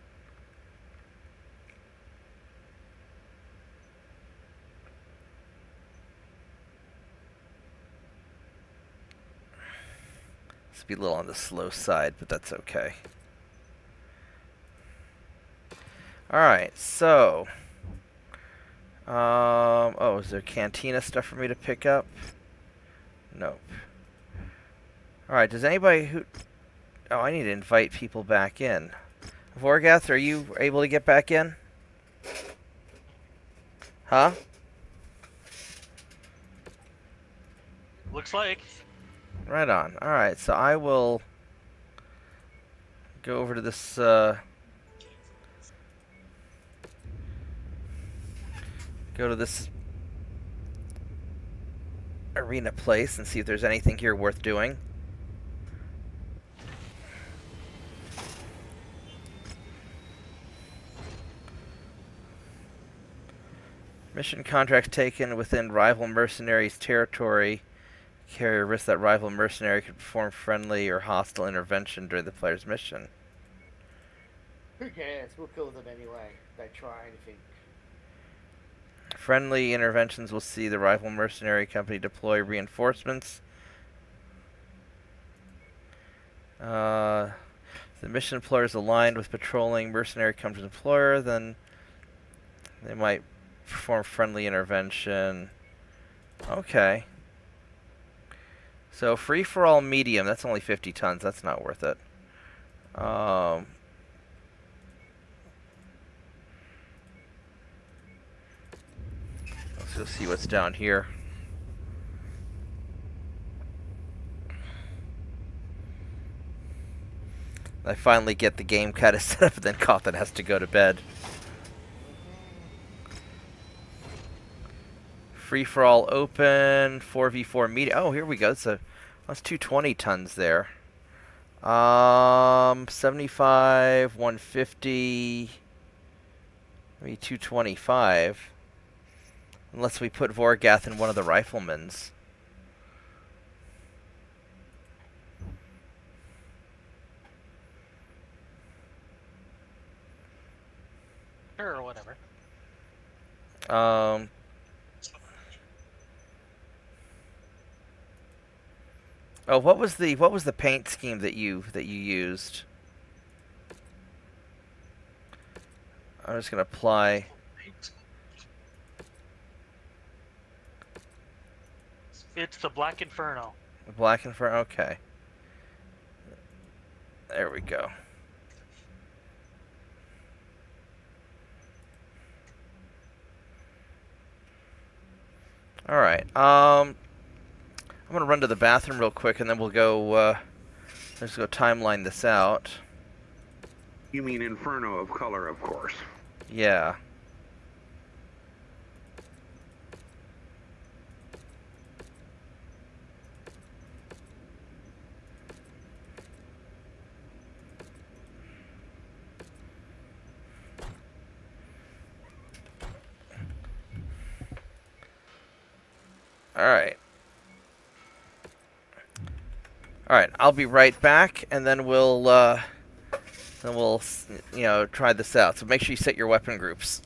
This will be a little on the slow side, but that's okay. Alright, so... oh, is there cantina stuff for me to pick up? Nope. Alright, does anybody who... Oh, I need to invite people back in. Vorgath, are you able to get back in? Huh? Looks like. Right on. Alright, so I will go over to this, go to this arena place and see if there's anything here worth doing. Mission contracts taken within rival mercenaries' territory carry a risk that rival mercenary could perform friendly or hostile intervention during the player's mission. Who cares? We'll kill them anyway. They try anything. Friendly interventions will see the rival mercenary company deploy reinforcements. The mission employer is aligned with patrolling mercenary company's employer, then they might perform friendly intervention. Okay. So free for all medium, that's only 50 tons, that's not worth it. Let's go see what's down here. I finally get the game kind of set up, and then Cawthon has to go to bed. Free for all open, 4v4 medium. Oh, here we go. So that's 220 tons there. 75, 150, maybe 225. Unless we put Vorgath in one of the riflemen's. Sure, whatever. Um. Oh, what was the paint scheme that you used? I'm just gonna apply. It's the Black Inferno. Black and fur. Okay. There we go. All right. I'm gonna run to the bathroom real quick, and then we'll go. Let's go timeline this out. You mean Inferno of color, of course. Yeah. All right. All right. I'll be right back, and then we'll try this out. So make sure you set your weapon groups.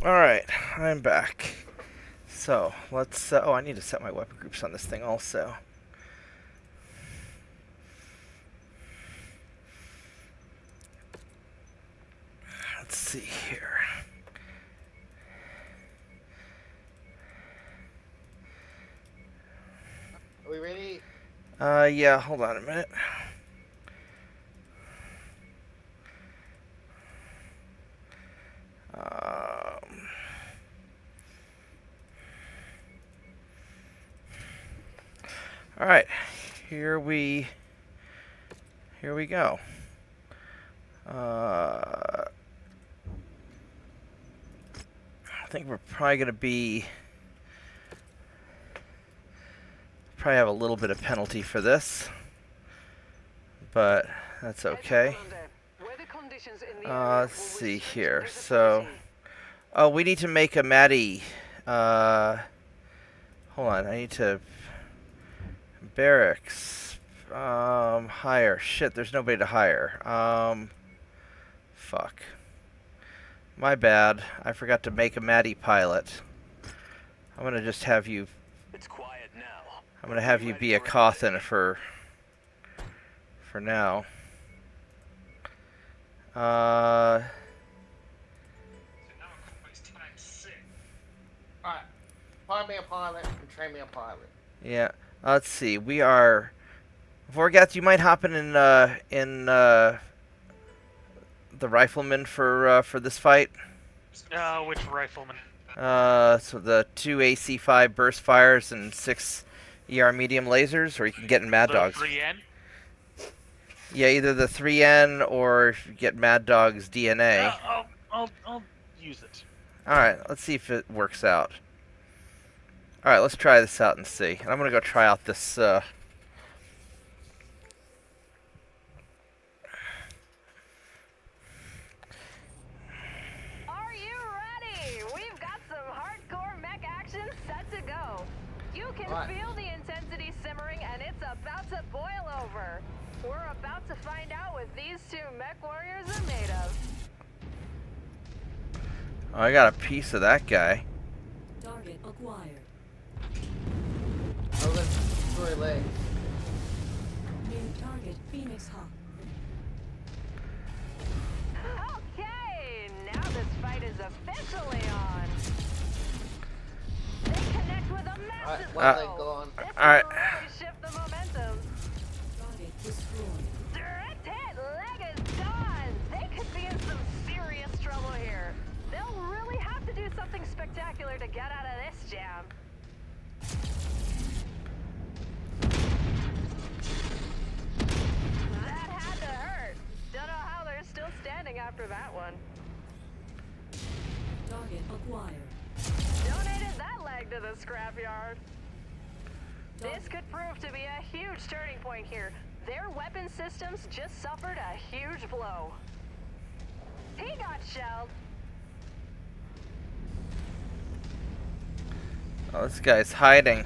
Alright, I'm back. So, let's... oh, I need to set my weapon groups on this thing also. Let's see here. Are we ready? Yeah, hold on a minute. All right, here we go. I think we're probably going to have a little bit of penalty for this, but that's okay. Let's see here. So, oh, we need to make a Maddie. Hold on, I need to barracks. Hire. Shit, there's nobody to hire. Fuck. My bad. I forgot to make a Maddie pilot. I'm gonna just have you. It's quiet now. I'm gonna have you be a Cawthon for now. Alright. Find me a pilot and train me a pilot. Yeah. Let's see. We are. Vorgath, you might hop in the rifleman for this fight. Which rifleman? So the 2 AC5 burst fires and 6 ER medium lasers, or you can get in Mad Dogs. 3N? Yeah, either the 3N or if you get Mad Dog's DNA. I'll use it. Alright, let's see if it works out. Alright, let's try this out and see. And I'm gonna go try out this, Are you ready? We've got some hardcore mech action set to go. You can feel the intensity simmering and it's about to boil over. We're about to find out what these two mech warriors are made of. Oh, I got a piece of that guy. Target acquired. Oh, let's destroy legs. New target Phoenix Hawk. Okay, now this fight is officially on. They connect with a massive blow. This will Alright. really shift the momentum. Target destroyed. Direct hit, leg is done. They could be in some serious trouble here. They'll really have to do something spectacular to get out of this jam. That had to hurt. Don't know how they're still standing after that one. Target acquired. Donated that leg to the scrapyard. This could prove to be a huge turning point here. Their weapon systems just suffered a huge blow. He got shelled. Oh, this guy's hiding.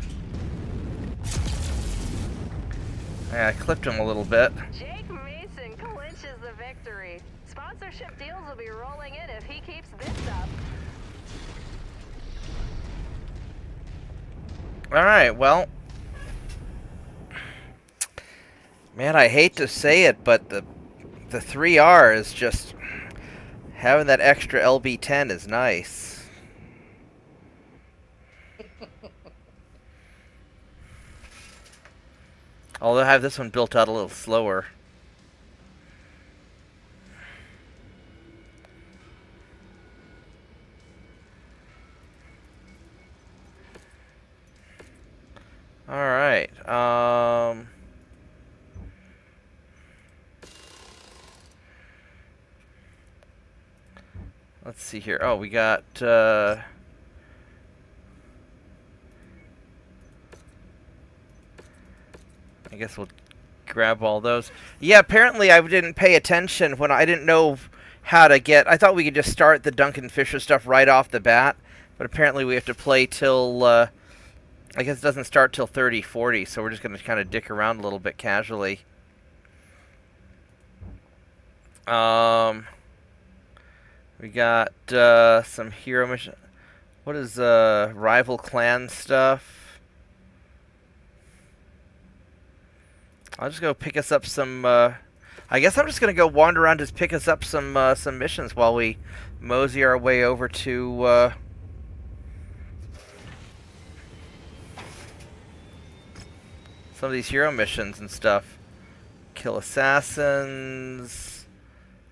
Yeah, I clipped him a little bit. Jake Mason clinches the victory. Sponsorship deals will be rolling in if he keeps this up. Alright, well. Man, I hate to say it, but the 3R is just... Having that extra LB10 is nice. Although I have this one built out a little slower. Alright, let's see here. Oh, we got, I guess we'll grab all those. Yeah, apparently I didn't pay attention when I didn't know how to get... I thought we could just start the Duncan Fisher stuff right off the bat, but apparently we have to play till, I guess it doesn't start till 30, 40, so we're just going to kind of dick around a little bit casually. We got some hero mission. What is rival clan stuff? I'll just go pick us up some. I guess I'm just gonna go wander around, just pick us up some missions while we mosey our way over to. Some of these hero missions and stuff. Kill assassins.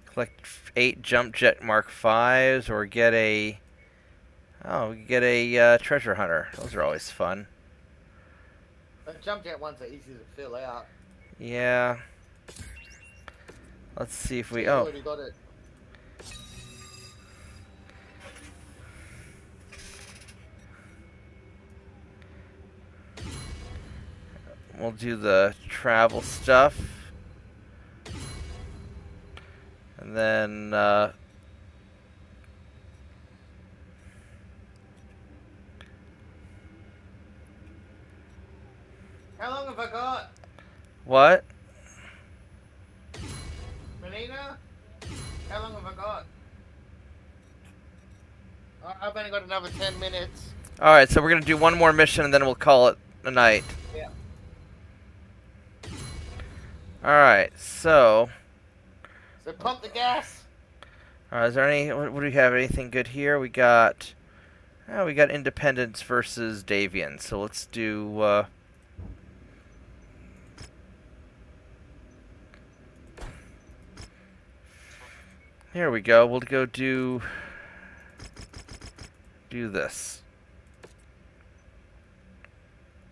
Collect 8 jump jet Mark 5s, or get a. Oh, we get a treasure hunter. Those are always fun. The jump jet ones are easy to fill out. Yeah. Let's see if we. You Oh. already got it. We'll do the travel stuff. And then, How long have I got? what? Melina? How long have I got? I've only got another 10 minutes. All right, so we're gonna do one more mission and then we'll call it a night. Yeah. All right, so. So pump the gas. Is there any? What do we have? Anything good here? We got Independence versus Davian. So let's do. Here we go. We'll go do this.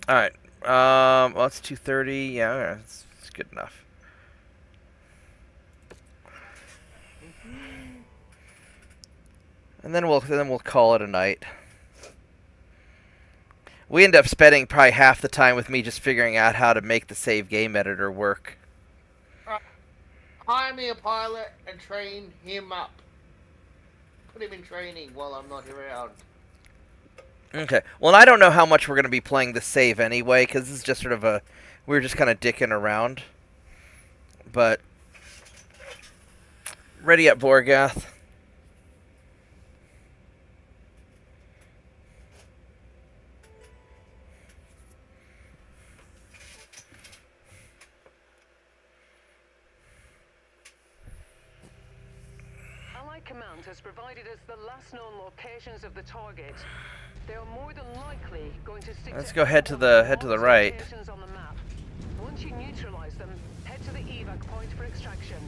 All right. Well, it's 2:30. Yeah, it's good enough. And then we'll call it a night. We end up spending probably half the time with me just figuring out how to make the save game editor work. Hire me a pilot and train him up. Put him in training while I'm not around. Okay. Well, I don't know how much we're going to be playing the save anyway, because this is just sort of a... We're just kind of dicking around. But... Ready up, Vorgath. Allied Command has provided us the last known locations of the target. They are more than likely going to stick Let's go head to the right. locations on the map. Once you neutralize them, head to the evac point for extraction.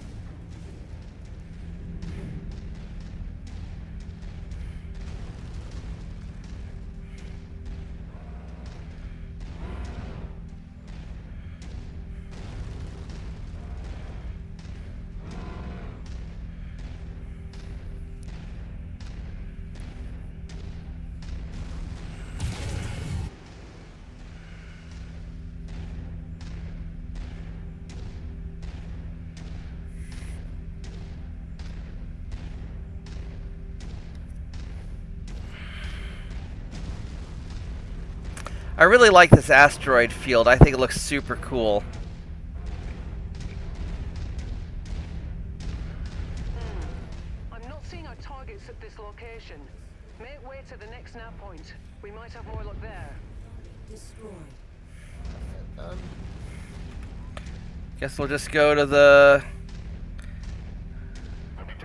I really like this asteroid field. I think it looks super cool. I'm not seeing our targets at this location. Make way to the next nav point. We might have more luck there. Destroyed. Guess we'll just go to the...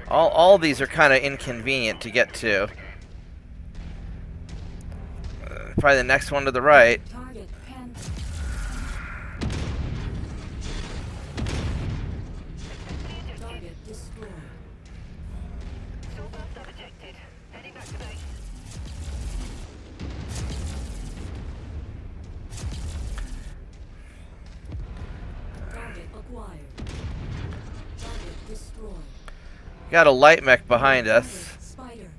All these are kind of inconvenient to get to. Probably the next one to the right. Target pen. Target destroyed. Ejected. Heading back to base. Target acquired. Target destroyed. Got a light mech behind us. Spider.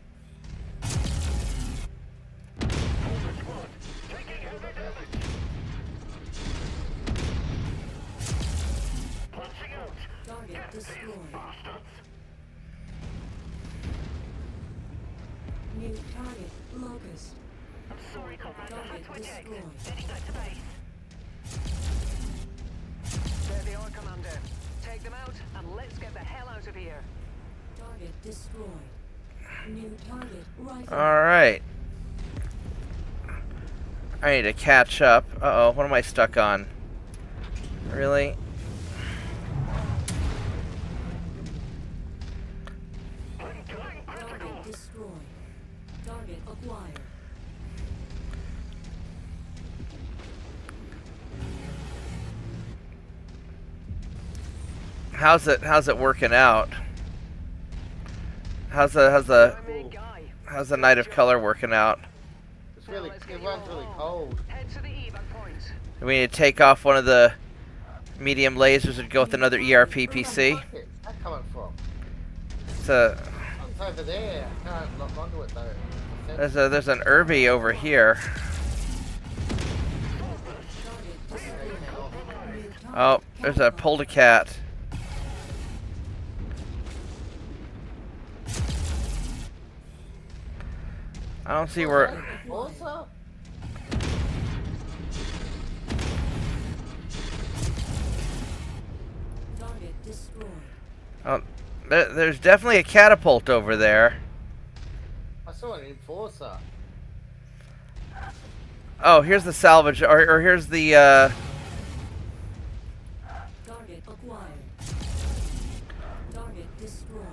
Target destroyed. New target locust. Sorry, comrade. Target destroyed. Heading back to base. There they are, Commander. Take them out and let's get the hell out of here. Target destroyed. New target rifle. Alright. I need to catch up. Uh-oh, what am I stuck on? Really? Target destroyed. Target acquired. How's it working out? How's the Night of Color working out? It's really, it runs really cold. Head to the evac point. Do we need to take off one of the medium lasers and go with another ERP PC? Where's that coming from? It's a, It's over there. I can't lock onto it though. there's an Irby over here. Oh, there's a Poltercat. I don't see where. Also? Target destroyed. Oh, there's definitely a catapult over there. I saw an enforcer. Oh, here's the salvage, or here's the, Target acquired. Target destroyed.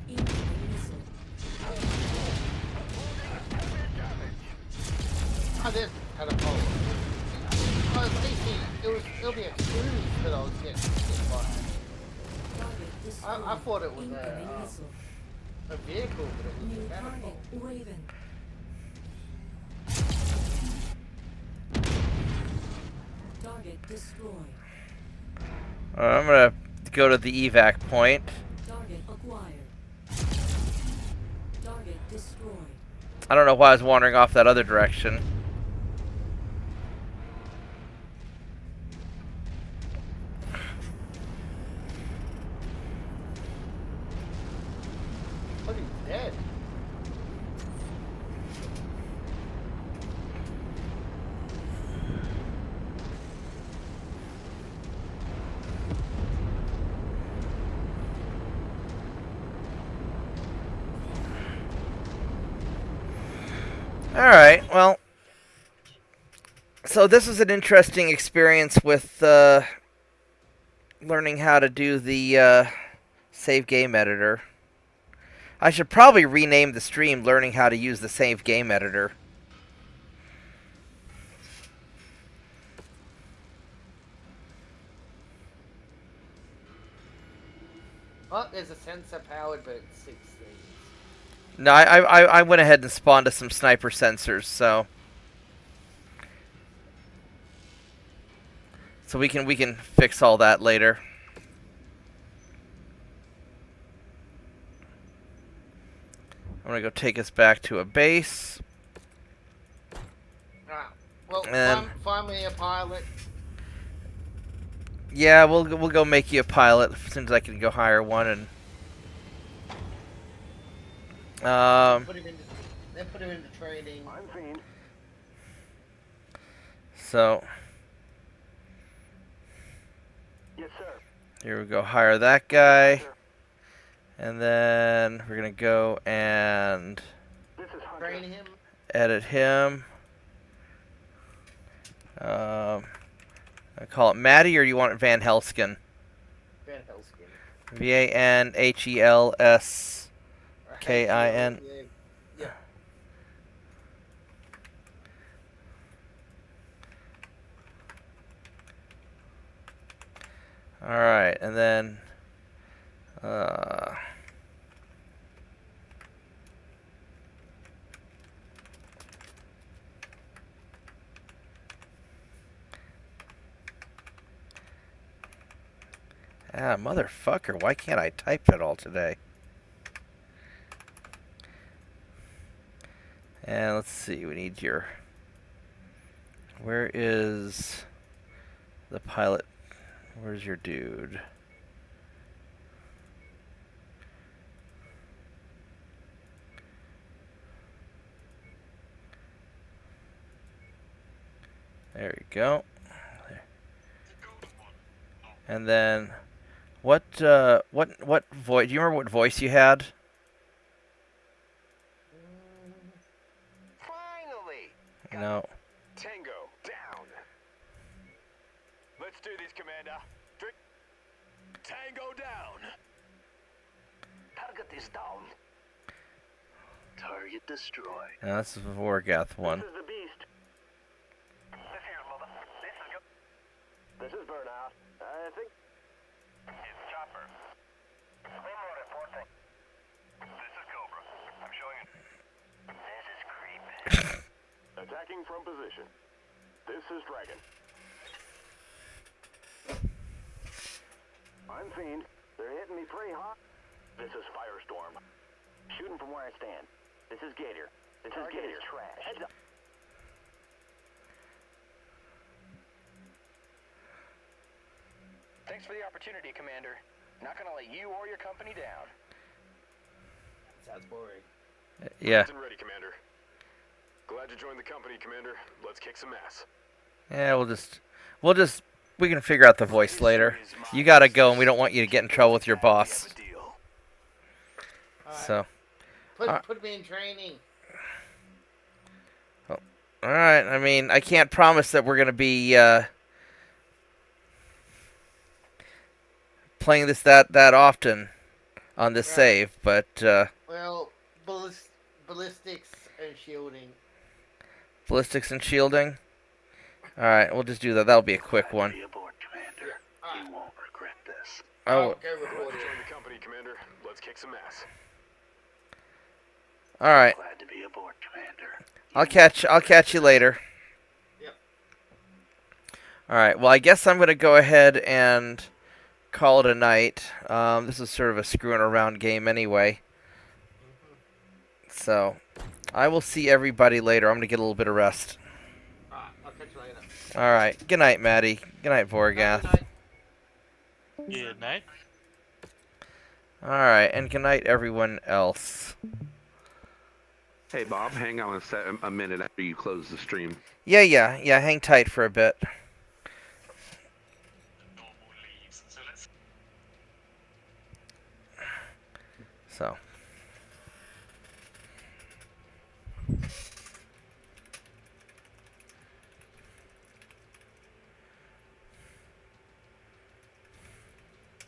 Incoming missile. Oh, there's catapult. Oh, it's thinking it'll be a cruise that I was getting hit by. Target destroyed. I thought it was Incoming missile. a vehicle, but it was New a target. catapult. Raven. Target destroyed. I'm gonna go to the evac point. Target acquired. Target destroyed. I don't know why I was wandering off that other direction. But he's dead. Alright, well. So this was an interesting experience with learning how to do the save game editor. I should probably rename the stream learning how to use the save game editor. Oh, there's a sensor powered, but it's 16. No, I went ahead and spawned us some sniper sensors, so we can fix all that later. I'm gonna go take us back to a base. Ah, well, And- find me a pilot. Yeah, we'll go make you a pilot as soon as I can go hire one and. Put him into training. I'm fiend. So. Yes, sir. Here we go, hire that guy. And then we're going to go and Train him. edit him. I call it Maddie, or you want it Van Helskin? Van Helskin. VANHELSKIN. Yeah. Alright, and then motherfucker, why can't I type it all today? And let's see, we need your... Where is the pilot? Where's your dude? There you go. There. And then, what voice? Do you remember what voice you had? Finally! No. Tango, down. Let's do this, Commander. Tango down. Target is down. Target destroyed. No, this is the Vorgath one. This is the beast. This here's Mother. This is Burnout. I think it's Chopper. Claymore reporting. This is Cobra. I'm showing it. This is Creep. Attacking from position. This is Dragon. I'm Fiend. They're hitting me pretty hot. This is Firestorm. Shooting from where I stand. This is Gator. This is Gator. Trash. Heads up. Thanks for the opportunity, Commander. Not gonna let you or your company down. Sounds boring. Yeah. Ready, Commander. Glad you joined the company, Commander. Let's kick some ass. Yeah, we'll just We can figure out the voice later. You gotta go, and we don't want you to get in trouble with your boss. So. Put me in training. All right. I mean, I can't promise that we're gonna be playing this that often on this save, but Well, ballistics and shielding. ballistics and shielding. All right, we'll just do that. That'll be a quick one. Oh. Join the company, Commander. Let's kick some ass. All right. Glad to be aboard, Commander. I'll catch you later. Yep. All right. Well, I guess I'm gonna go ahead and call it a night. This is sort of a screwing around game anyway. So, I will see everybody later. I'm gonna get a little bit of rest. I'll catch you later. All right. Good night, Maddie. Good night, Vorgath. Good night. All right, and good night, everyone else. Hey, Bob, hang on a minute after you close the stream. Yeah. Hang tight for a bit. So.